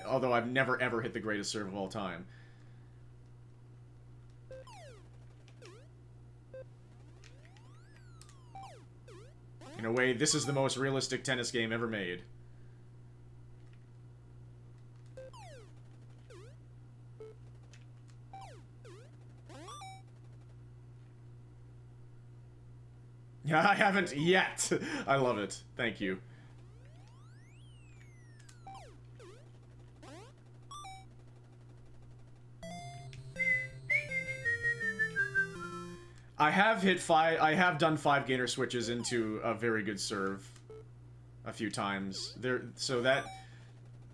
Although I've never ever hit the greatest serve of all time. In a way, this is the most realistic tennis game ever made. I haven't yet. I love it. Thank you. I have done 5 gainer switches into a very good serve a few times. So that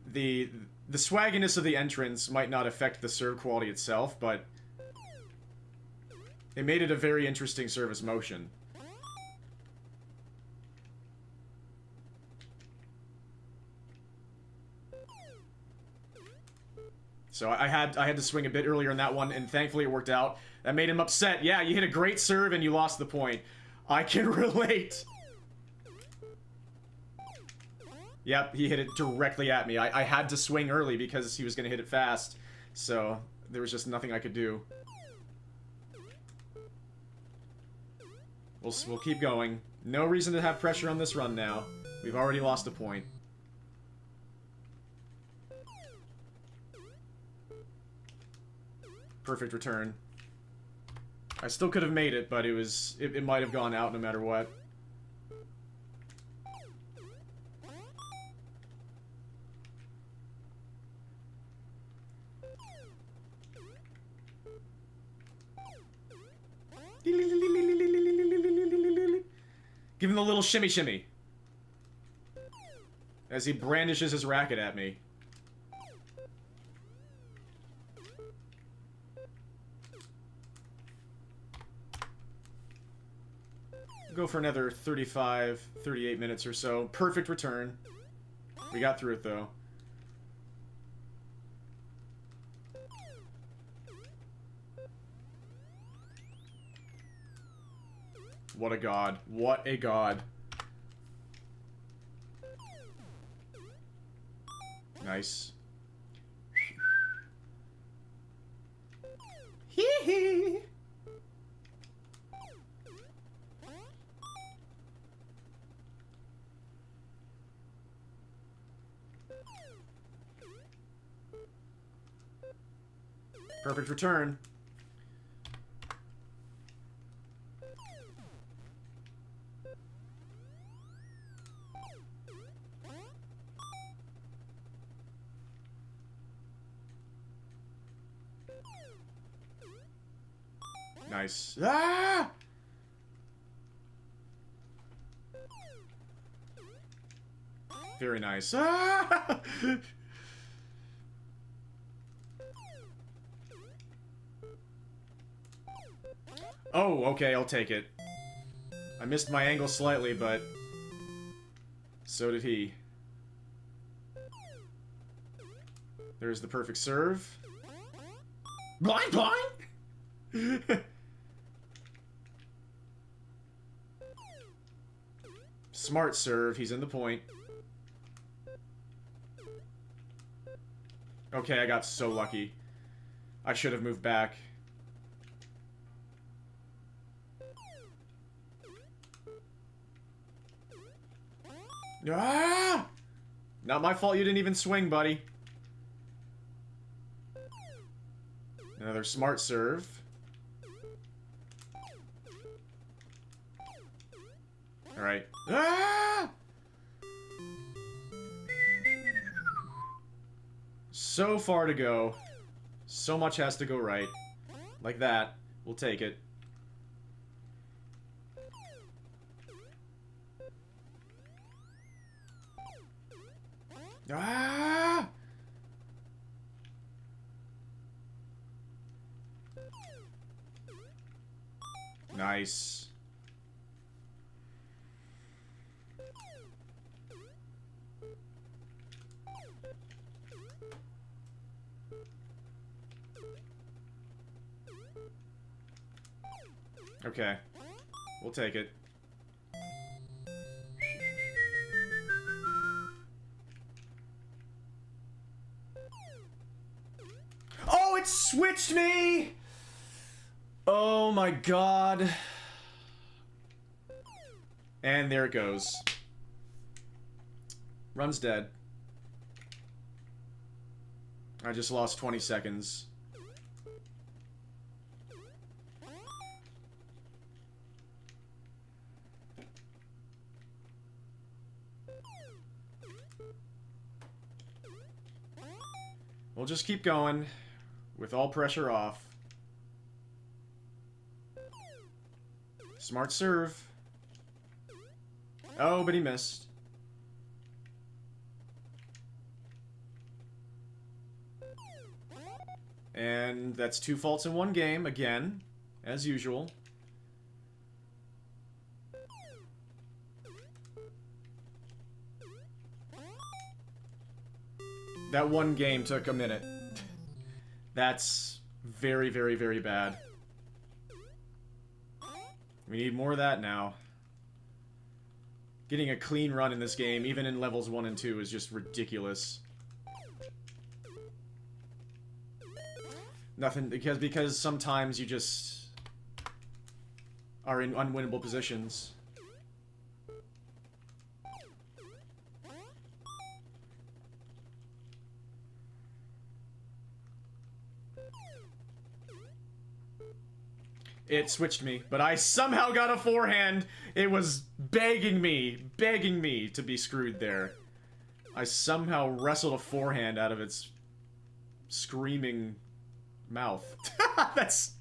the swagginess of the entrance might not affect the serve quality itself, but it made it a very interesting service motion. So I had to swing a bit earlier in that one, and thankfully it worked out. That made him upset. Yeah, you hit a great serve and you lost the point. I can relate. Yep, he hit it directly at me. I had to swing early because he was going to hit it fast. So there was just nothing I could do. We'll keep going. No reason to have pressure on this run now. We've already lost a point. Perfect return. I still could have made it, but it might have gone out no matter what. Give him the little shimmy shimmy. As he brandishes his racket at me. Go for another 35, 38 minutes or so. Perfect return. We got through it, though. What a god. What a god. Nice. Hee hee. Perfect return. Nice. Ah! Very nice. Ah! Oh, okay, I'll take it. I missed my angle slightly, but so did he. There's the perfect serve. Blind, blind! Smart serve, he's in the point. Okay, I got so lucky. I should have moved back. Ah! Not my fault you didn't even swing, buddy. Another smart serve. Alright. Ah! So far to go. So much has to go right. Like that. We'll take it. Ah! Nice. Okay. We'll take it. Oh, it switched me! Oh my god. And there it goes. Run's dead. I just lost 20 seconds. We'll just keep going, with all pressure off. Smart serve. Oh, but he missed. And that's 2 faults in 1 game, again, as usual. That 1 game took a minute. That's very, very, very bad. We need more of that now. Getting a clean run in this game, even in levels 1 and 2, is just ridiculous. Nothing, because sometimes you just are in unwinnable positions. It switched me, but I somehow got a forehand. It was begging me to be screwed there. I somehow wrestled a forehand out of its screaming mouth. That's...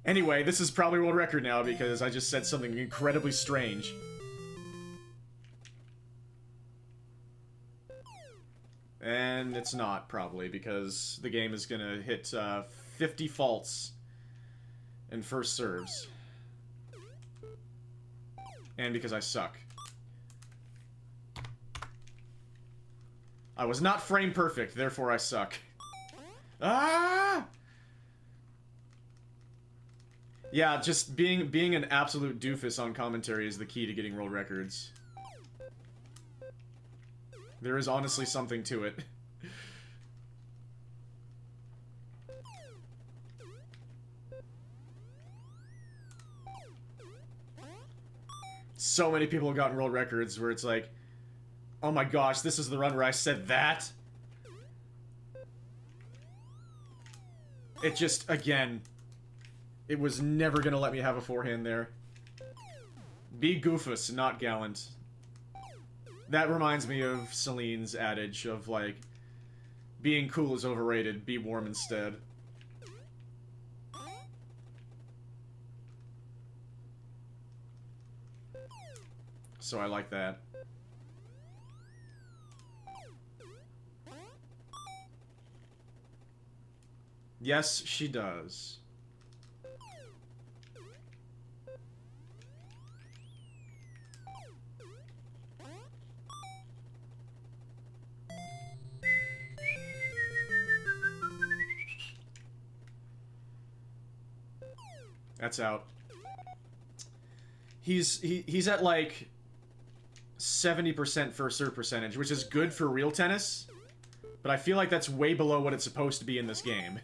Anyway, this is probably world record now because I just said something incredibly strange. And it's not, probably, because the game is gonna hit 50 faults in first serves. And because I suck. I was not frame perfect, therefore I suck. Ah! Yeah, just being an absolute doofus on commentary is the key to getting world records. There is honestly something to it. So many people have gotten world records where it's like, oh my gosh, this is the run where I said that? It just, again, it was never gonna let me have a forehand there. Be goofus, not gallant. That reminds me of Celine's adage of, like, being cool is overrated, be warm instead. So I like that. Yes, she does. That's out. He's at like 70% first serve percentage, which is good for real tennis, but I feel like that's way below what it's supposed to be in this game.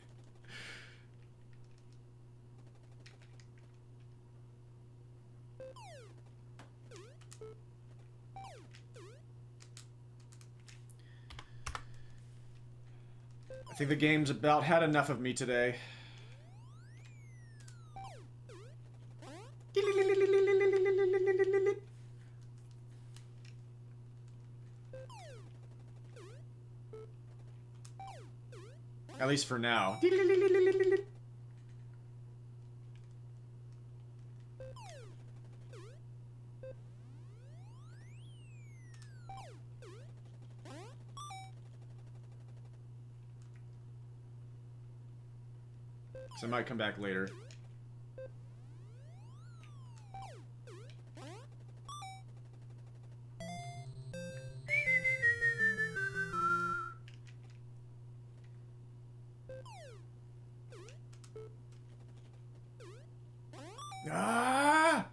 I think the game's about had enough of me today. At least for now. So I might come back later. Ah!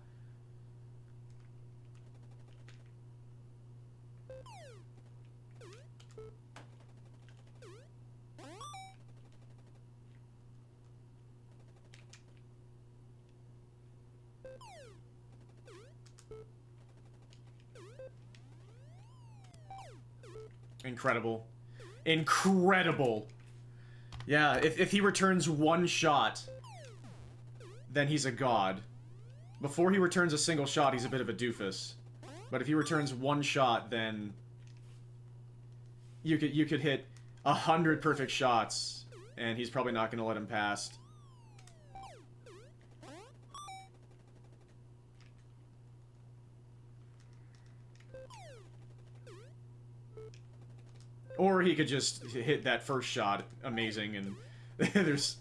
Incredible. Incredible! Yeah, if he returns one shot, then he's a god. Before he returns a single shot, he's a bit of a doofus. But if he returns one shot, then you could hit 100 perfect shots, and he's probably not going to let him pass. Or he could just hit that first shot, amazing, and there's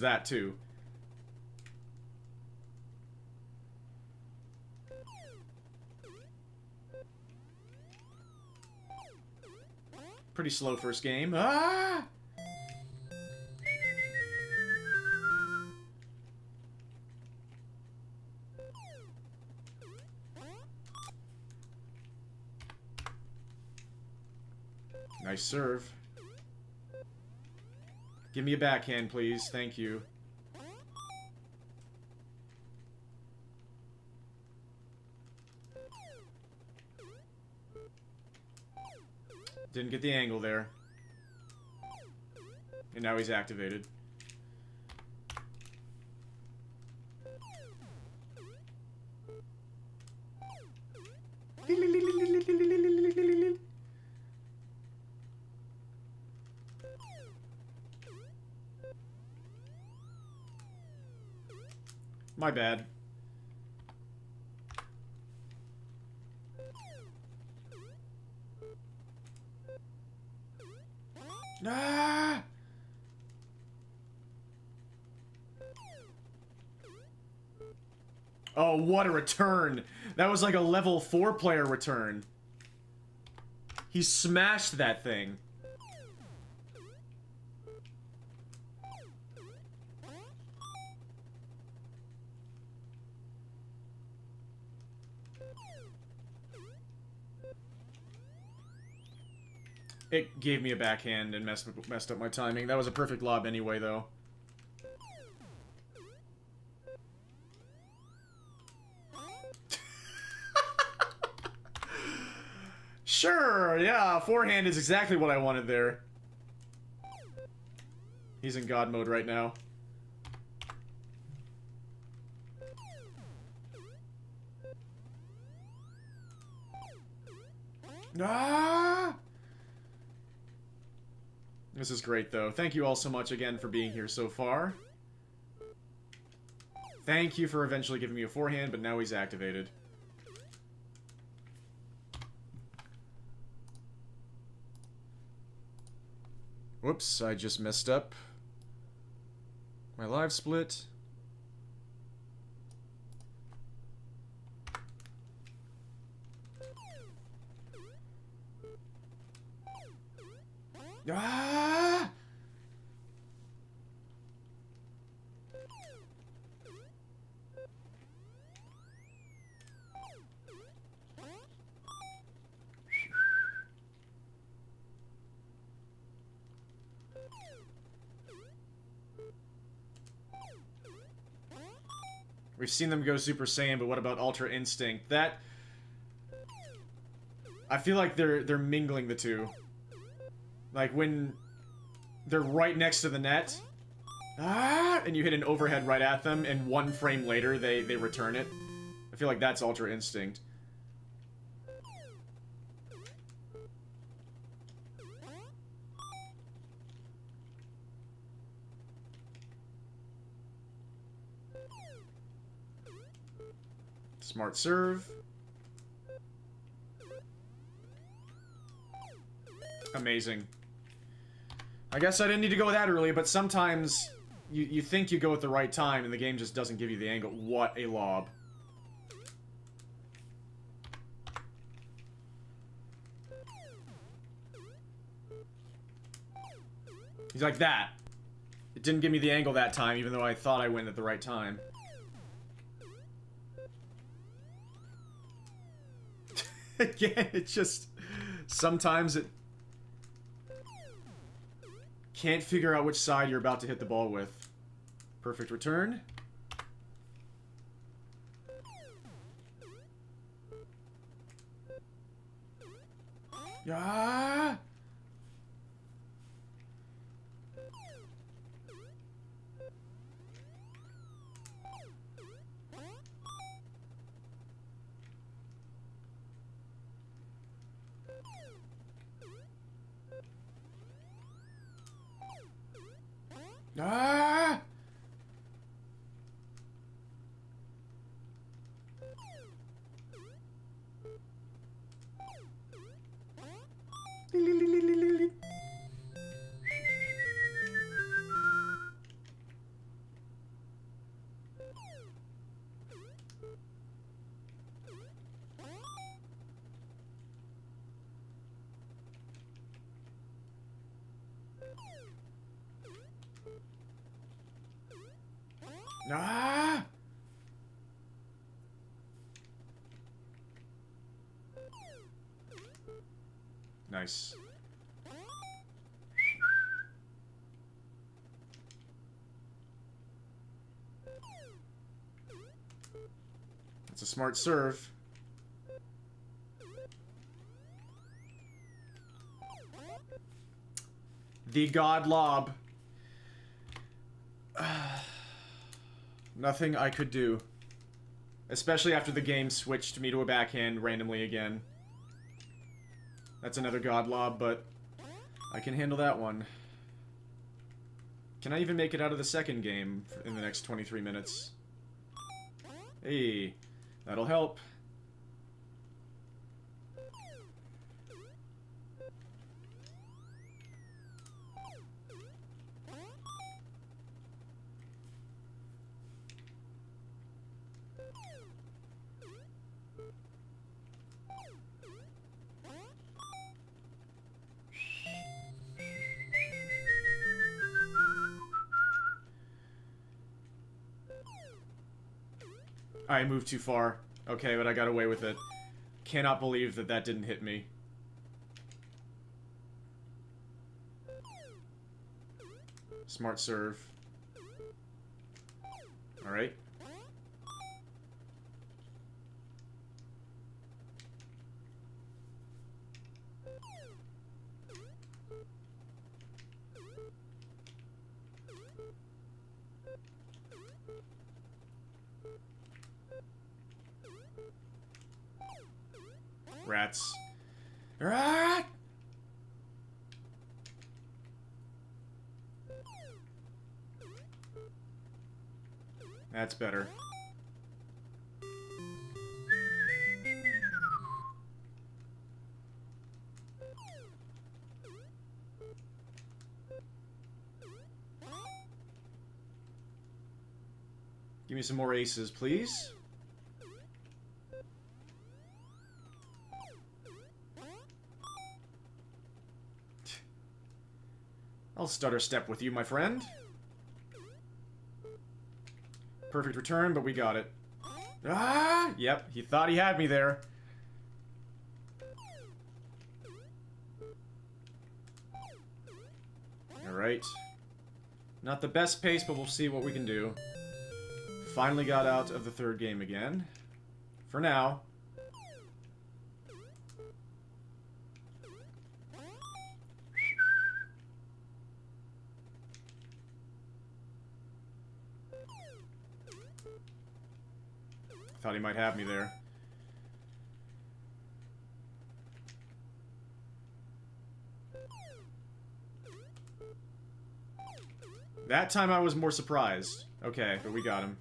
that too. Pretty slow first game. Ah! Nice serve. Give me a backhand, please. Thank you. Didn't get the angle there. And now he's activated. My bad. Ah! Oh, what a return! That was like a level 4 player return. He smashed that thing. It gave me a backhand and messed up my timing. That was a perfect lob anyway, though. Sure, yeah, forehand is exactly what I wanted there. He's in God mode right now. Ah! This is great, though. Thank you all so much again for being here so far. Thank you for eventually giving me a forehand, but now he's activated. Whoops, I just messed up my live split. Ah! We've seen them go Super Saiyan, but what about Ultra Instinct? That... I feel like they're mingling the two. Like, when they're right next to the net, ah, and you hit an overhead right at them, and 1 frame later, they return it. I feel like that's Ultra Instinct. Smart serve. Amazing. I guess I didn't need to go that early, but sometimes you think you go at the right time and the game just doesn't give you the angle. What a lob. He's like that. It didn't give me the angle that time, even though I thought I went at the right time. Again, it's just... sometimes it... can't figure out which side you're about to hit the ball with. Perfect return. Ah! Ah! Ah! Nice. It's a smart serve. The God Lob. Nothing I could do. Especially after the game switched me to a backhand randomly again. That's another God Lob, but I can handle that one. Can I even make it out of the second game in the next 23 minutes? Hey, that'll help. I moved too far. Okay, but I got away with it. Cannot believe that that didn't hit me. Smart serve. Alright. Rats. Ah! That's better. Give me some more aces, please. I'll stutter step with you, my friend. Perfect return, but we got it. Ah! Yep, he thought he had me there. Alright. Not the best pace, but we'll see what we can do. Finally got out of the third game again. For now. Thought he might have me there. That time I was more surprised. Okay, but we got him.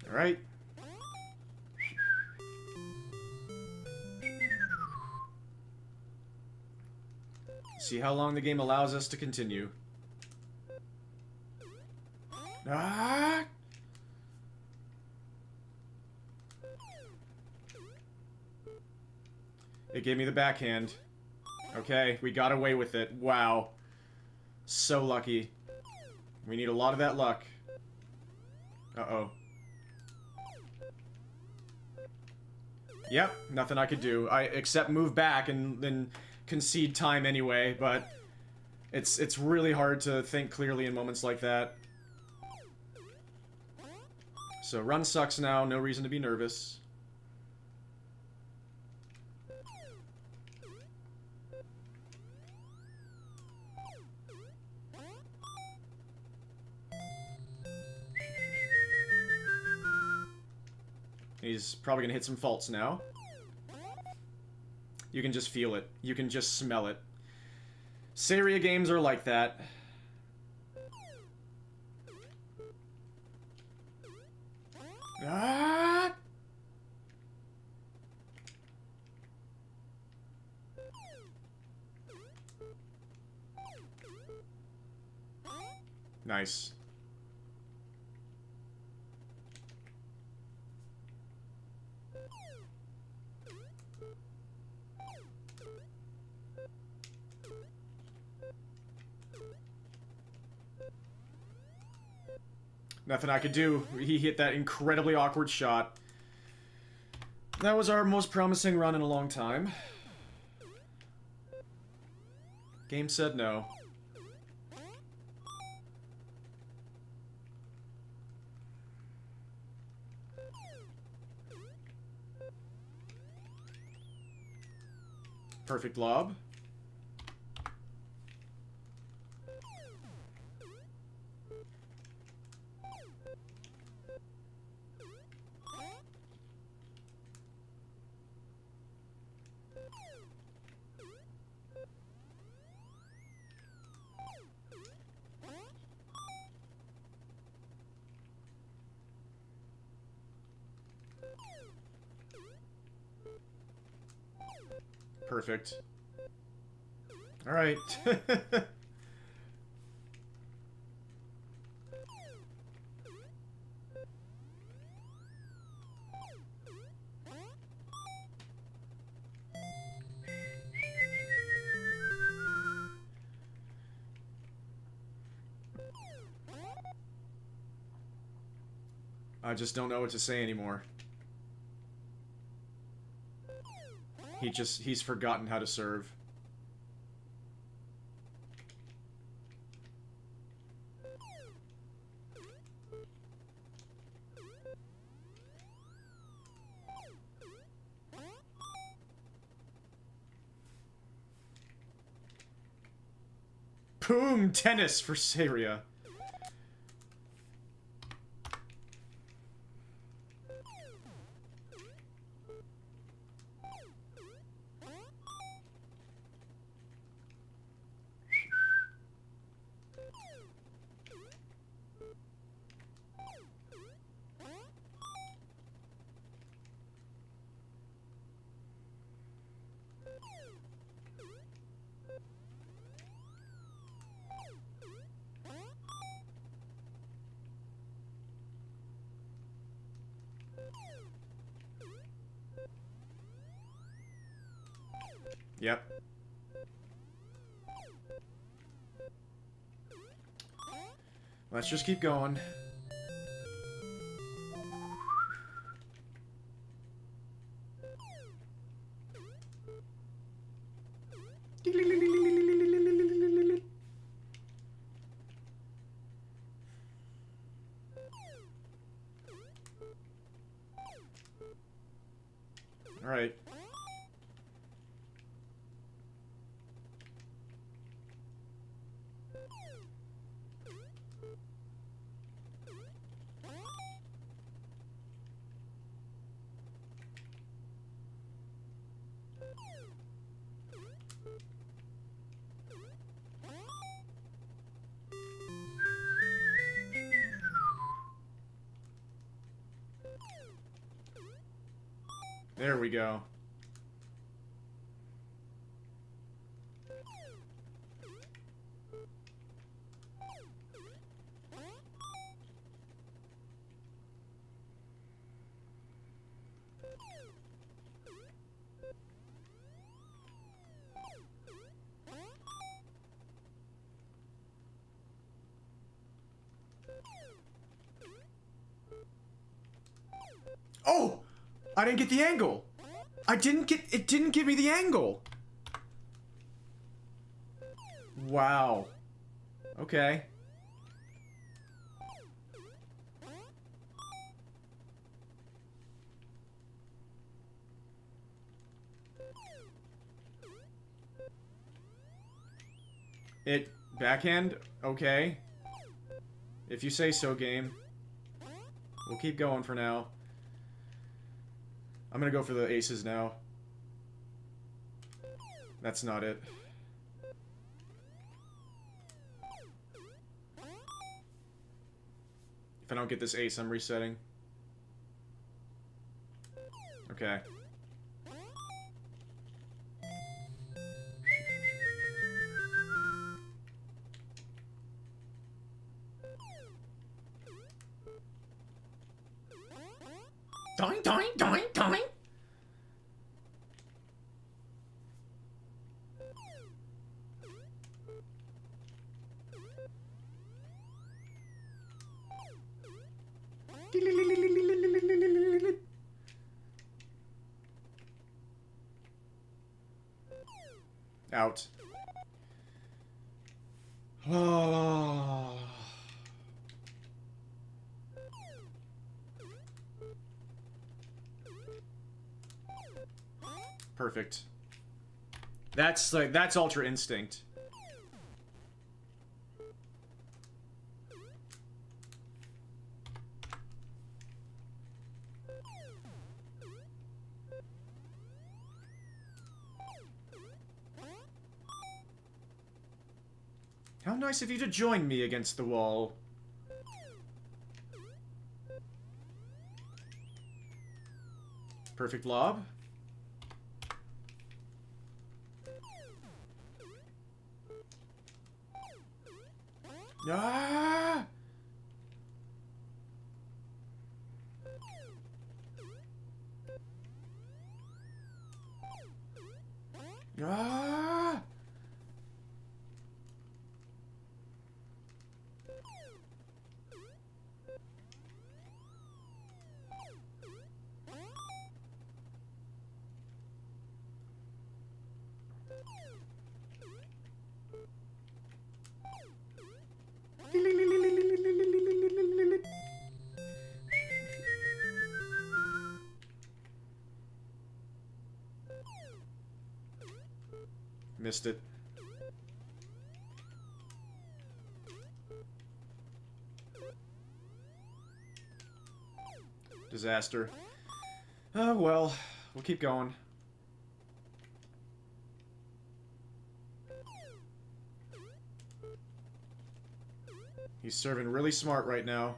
Alright. See how long the game allows us to continue. Ah! It gave me the backhand. Okay, we got away with it. Wow. So lucky. We need a lot of that luck. Uh-oh. Yep, nothing I could do. Except move back and then concede time anyway, but it's really hard to think clearly in moments like that. So run sucks now, no reason to be nervous. He's probably gonna hit some faults now. You can just feel it. You can just smell it. Saria games are like that. Ah! Nice. Nothing I could do. He hit that incredibly awkward shot. That was our most promising run in a long time. Game said no. Perfect lob. Perfect. Alright. I just don't know what to say anymore. He's forgotten how to serve. Boom! Tennis for Saria. Yep. Let's just keep going. All right. There we go. Oh! I didn't get the angle! It didn't give me the angle! Wow. Okay. Backhand? Okay. If you say so, game. We'll keep going for now. I'm gonna go for the aces now. That's not it. If I don't get this ace, I'm resetting. Okay. Doing, doing, doing, doing. Out. Oh. Perfect. That's Ultra Instinct. How nice of you to join me against the wall. Perfect lob. Ah! Ah! Missed it. Disaster. Oh, well. We'll keep going. He's serving really smart right now.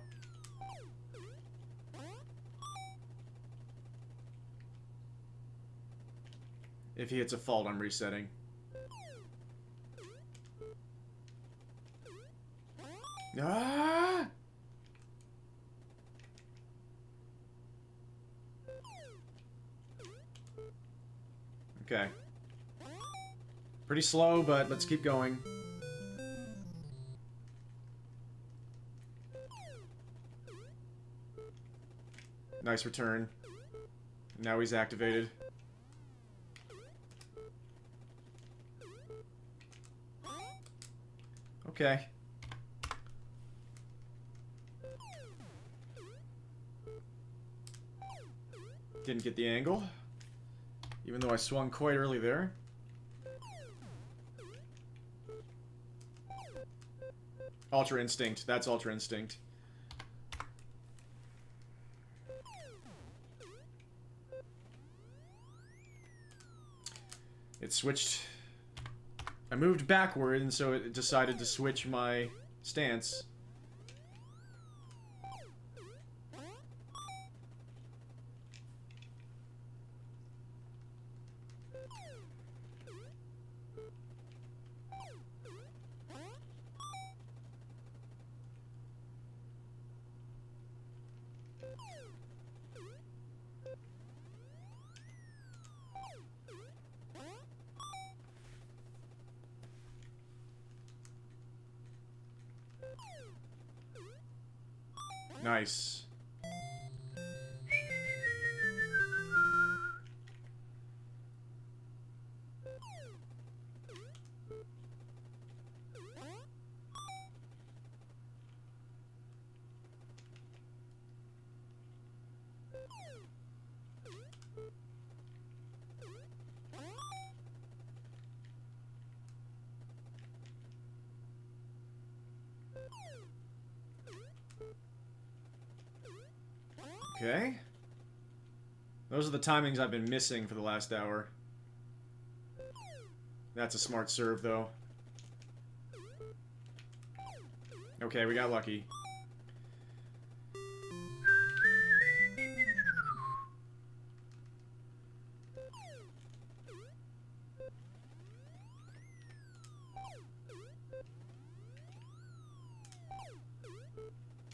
If he hits a fault, I'm resetting. Ah! Okay. Pretty slow, but let's keep going. Nice return. Now he's activated. Okay. Didn't get the angle. Even though I swung quite early there. Ultra Instinct. That's Ultra Instinct. It switched. I moved backward, and so it decided to switch my stance. Nice. Okay. Those are the timings I've been missing for the last hour. That's a smart serve, though. Okay, we got lucky.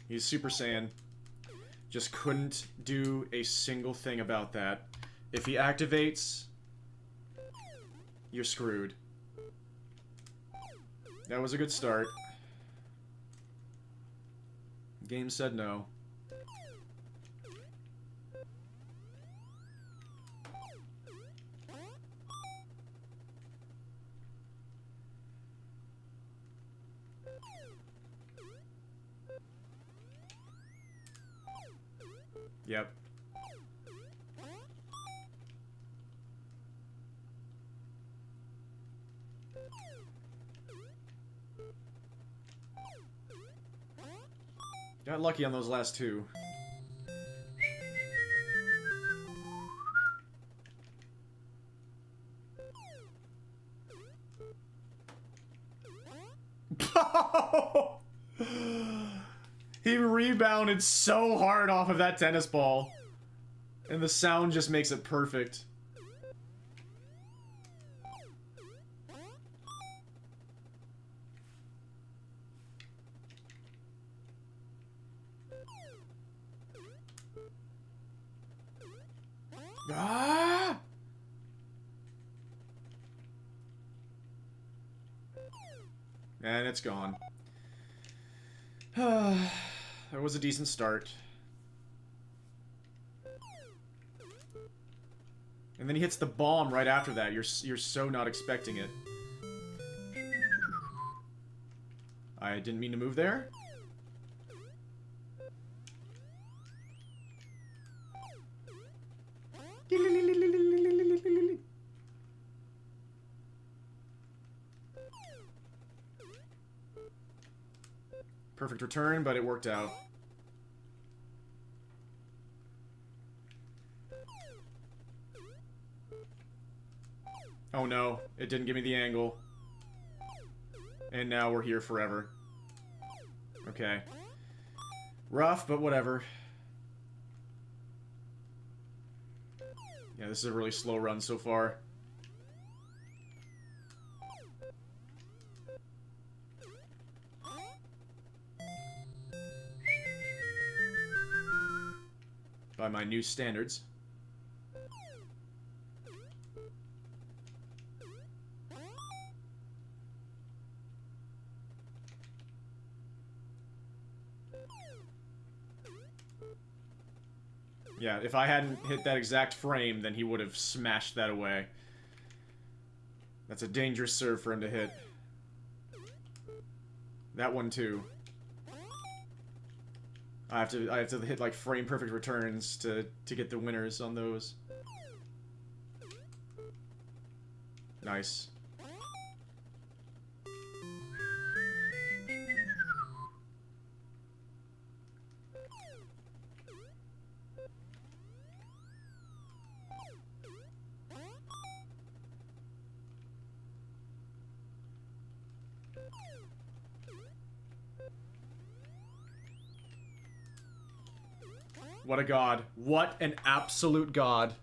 He's Super Saiyan. Just couldn't do a single thing about that. If he activates, you're screwed. That was a good start. Game said no. Yep. Got lucky on those last two. He rebounded so hard off of that tennis ball. And the sound just makes it perfect. Ah! And it's gone. That was a decent start. And then he hits the bomb right after that. You're so not expecting it. I didn't mean to move there. Perfect return, but it worked out. Oh no, it didn't give me the angle. And now we're here forever. Okay. Rough, but whatever. Yeah, this is a really slow run so far. By my new standards. Yeah, if I hadn't hit that exact frame, then he would have smashed that away. That's a dangerous serve for him to hit. That one too. I have to hit like frame perfect returns to get the winners on those. Nice. What a god. What an absolute god.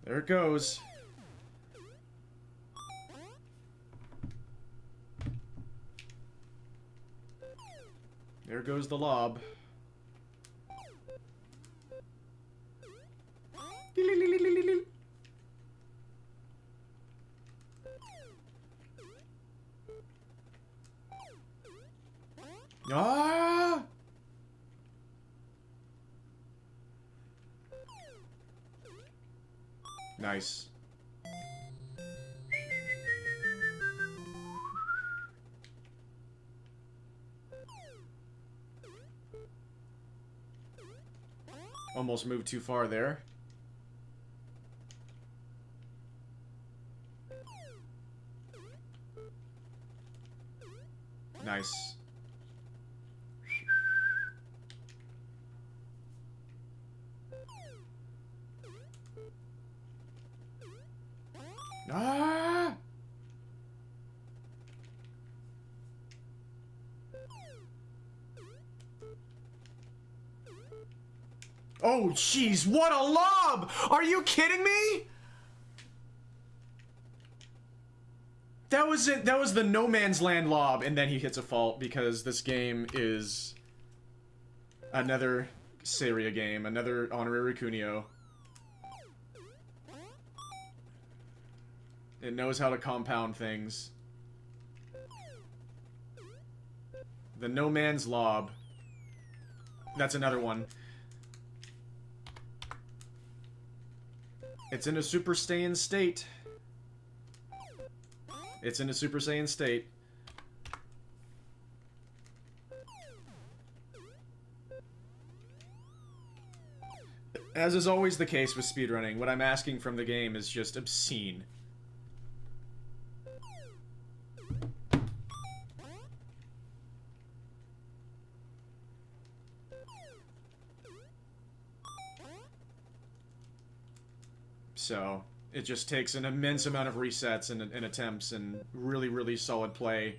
There it goes. There goes the lob. Ah! Nice. Almost moved too far there. Nice. Ah! Oh, jeez, what a lob! Are you kidding me? That was it. That was the no man's land lob, and then he hits a fault because this game is another Saria game, another honorary Cuneo. It knows how to compound things. The no man's lob. That's another one. It's in a Super Saiyan state. It's in a Super Saiyan state. As is always the case with speedrunning, what I'm asking from the game is just obscene. So, it just takes an immense amount of resets and attempts and really, really solid play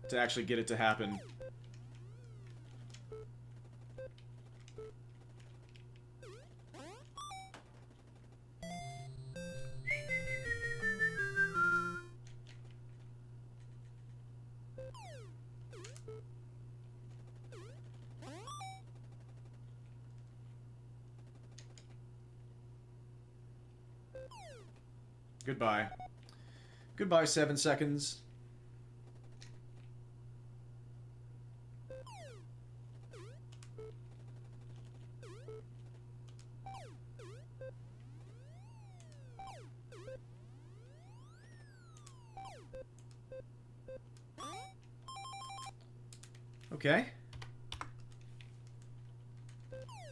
to actually get it to happen. Goodbye. Goodbye, 7 seconds. Okay.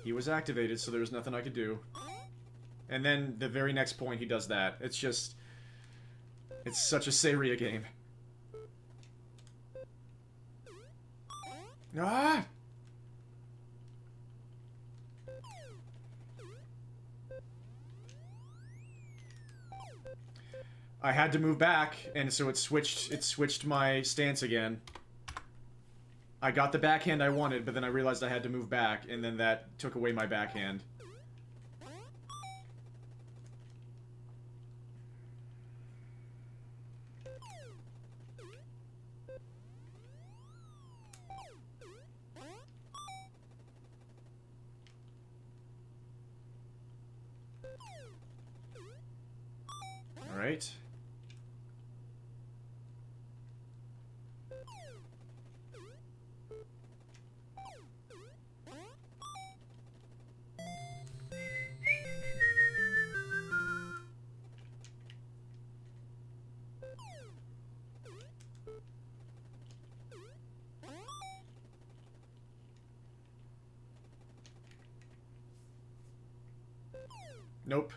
He was activated, so there was nothing I could do. And then the very next point, he does that. It's just... It's such a Seiria game. Ah! I had to move back, and so it switched my stance again. I got the backhand I wanted, but then I realized I had to move back, and then that took away my backhand. Alright. Nope.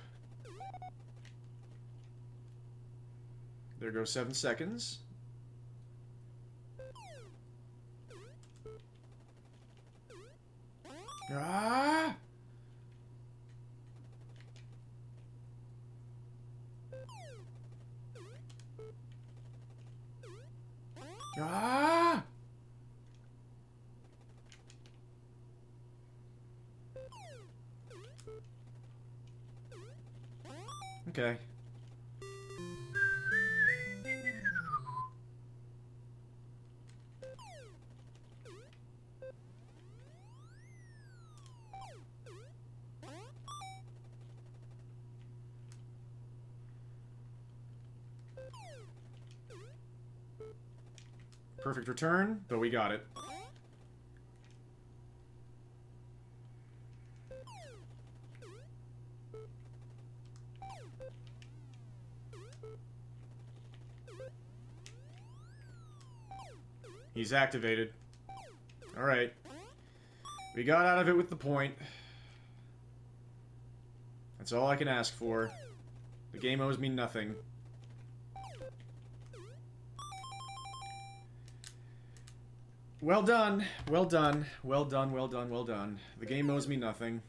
There goes 7 seconds. Ah! Ah! Okay. Perfect return, but we got it. He's activated. Alright. We got out of it with the point. That's all I can ask for. The game owes me nothing. Well done. Well done. Well done, well done, well done. The game owes me nothing.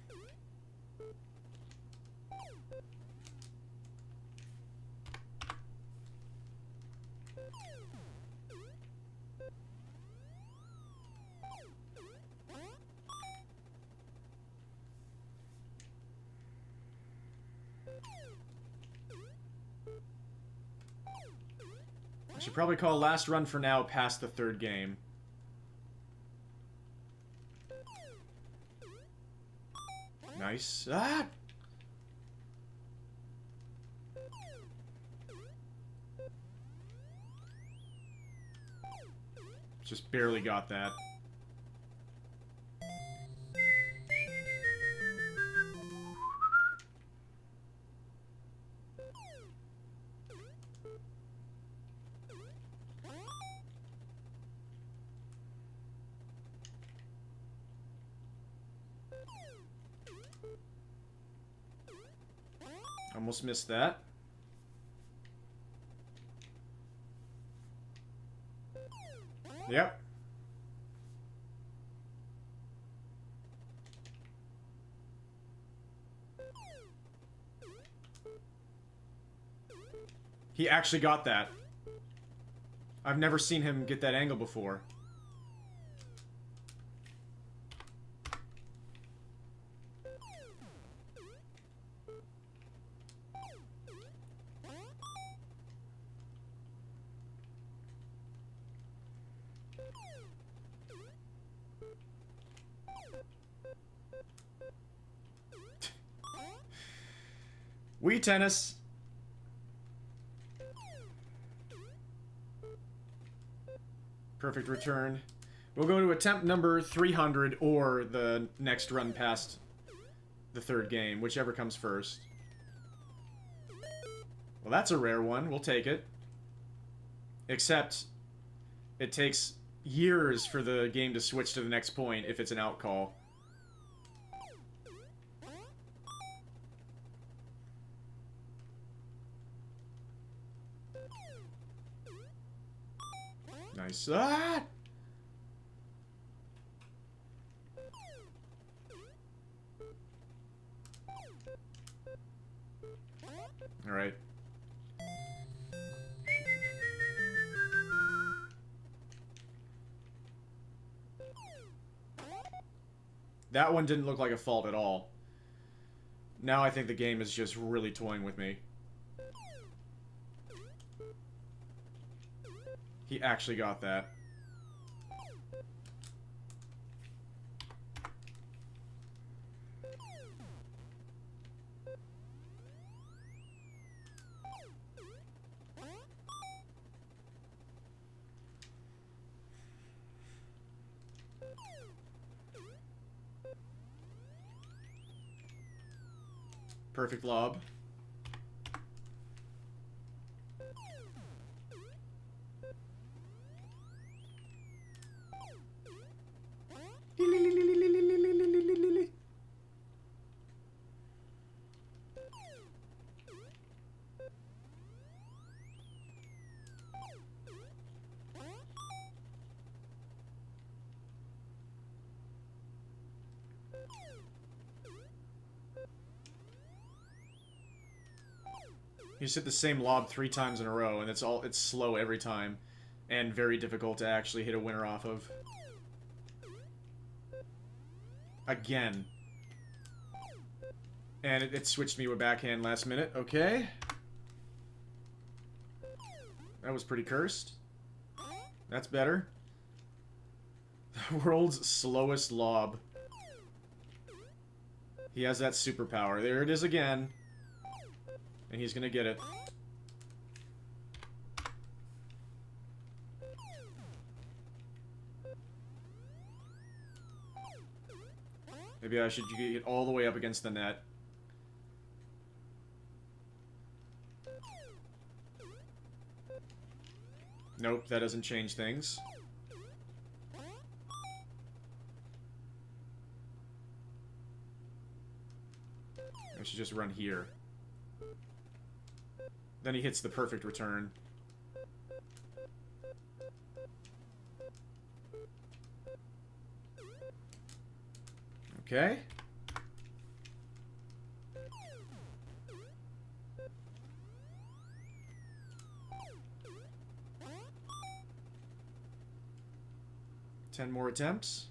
I should probably call last run for now past the 3rd game. Nice. Ah! Just barely got that. Almost missed that. Yep. He actually got that. I've never seen him get that angle before. Wii tennis. Perfect return. We'll go to attempt number 300 or the next run past the third game, whichever comes first. Well, that's a rare one. We'll take it. Except, it takes years for the game to switch to the next point if it's an out call. Nice. Ah! Alright. That one didn't look like a fault at all. Now I think the game is just really toying with me. He actually got that. Perfect lob. You just hit the same lob 3 times in a row, and it's slow every time, and very difficult to actually hit a winner off of. Again. And it switched me to a backhand last minute. Okay. That was pretty cursed. That's better. The world's slowest lob. He has that superpower. There it is again. And he's gonna get it. Maybe I should get it all the way up against the net. Nope, that doesn't change things. I should just run here. Then he hits the perfect return. Okay. Ten more attempts.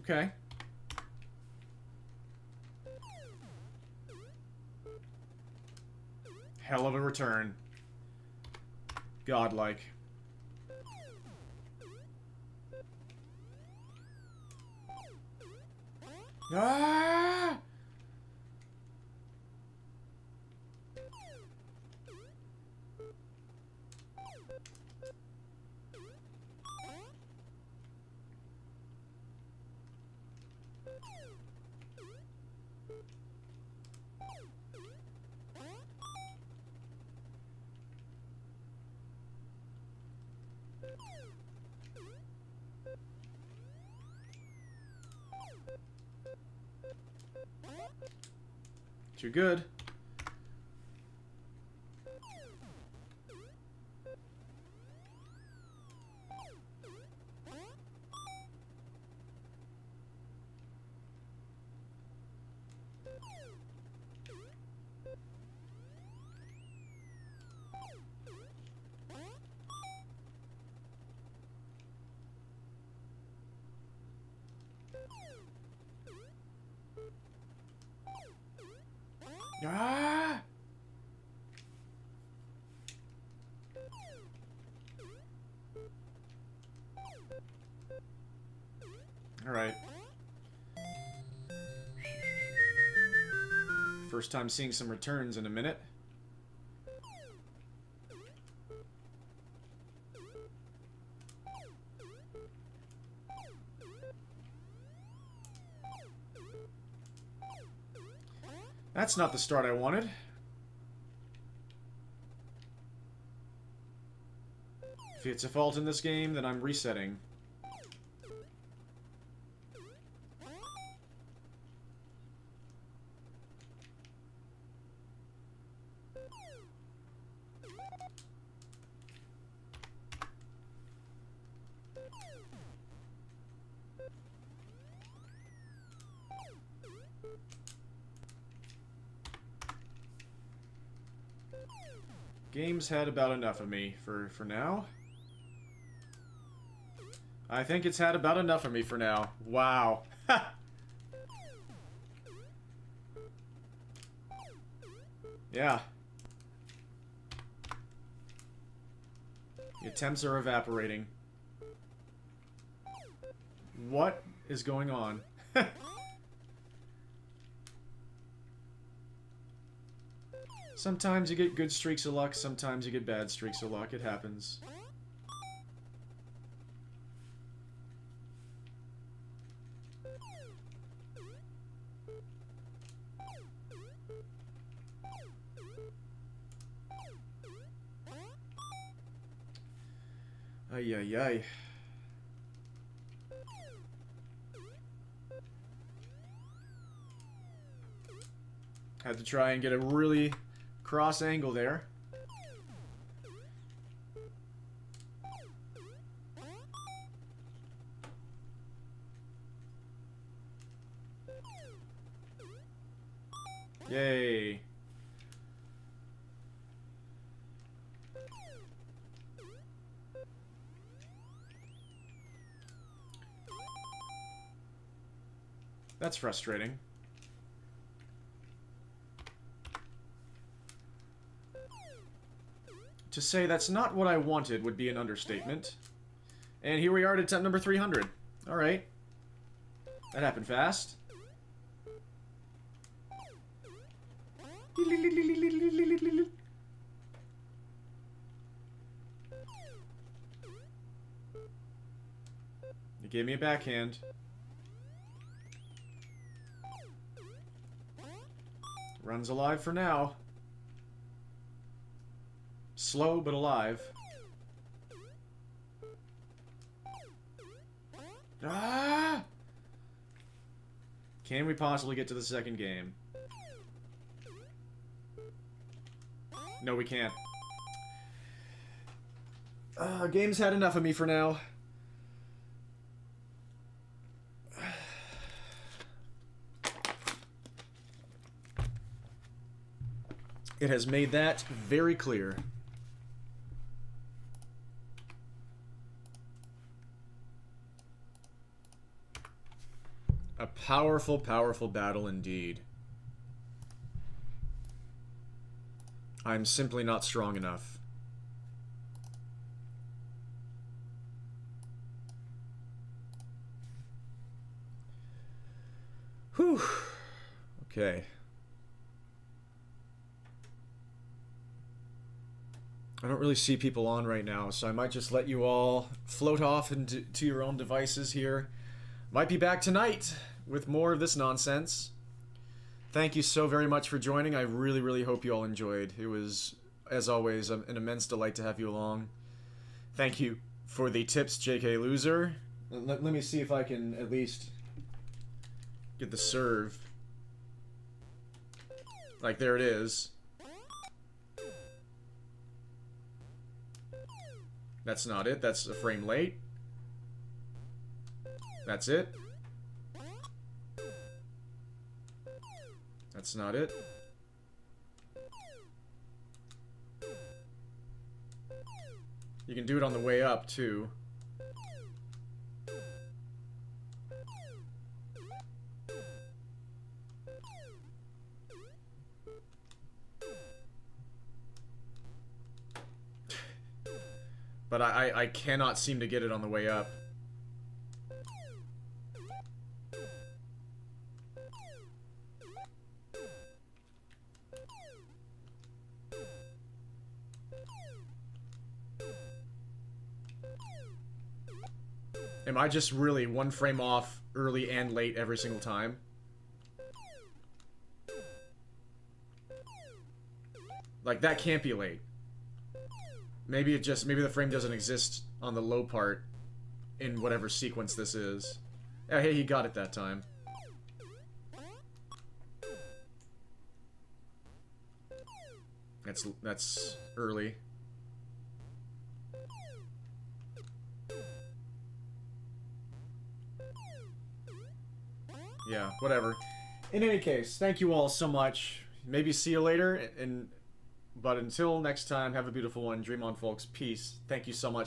Okay. Hell of a return. Godlike. Ah! Too good. Ah! Alright. First time seeing some returns in a minute. That's not the start I wanted. If it's a fault in this game, then I'm resetting. Game's had about enough of me for now. I think it's had about enough of me for now. Wow. Yeah. The attempts are evaporating. What is going on? Sometimes you get good streaks of luck, sometimes you get bad streaks of luck. It happens. Ay, ay, ay. Had to try and get a really cross angle there. Yay. That's frustrating. To say that's not what I wanted would be an understatement. And here we are at attempt number 300. Alright. That happened fast. You gave me a backhand. Run's alive for now. Slow, but alive. Ah! Can we possibly get to the second game? No, we can't. Game's had enough of me for now. It has made that very clear. A powerful, powerful battle indeed. I'm simply not strong enough. Whew. Okay. I don't really see people on right now, so I might just let you all float off into your own devices here. Might be back tonight with more of this nonsense. Thank you so very much for joining. I really, really hope you all enjoyed. It was, as always, an immense delight to have you along. Thank you for the tips, JK Loser. Let me see if I can at least get the serve. Like, there it is. That's not it. That's a frame late. That's it. That's not it. You can do it on the way up, too. But I cannot seem to get it on the way up. Am I just really one frame off early and late every single time? Like, that can't be late. Maybe it just, maybe the frame doesn't exist on the low part in whatever sequence this is. Oh, hey, he got it that time. That's early. Yeah, whatever. In any case, thank you all so much. Maybe see you later, but until next time, have a beautiful one. Dream on, folks. Peace. Thank you so much.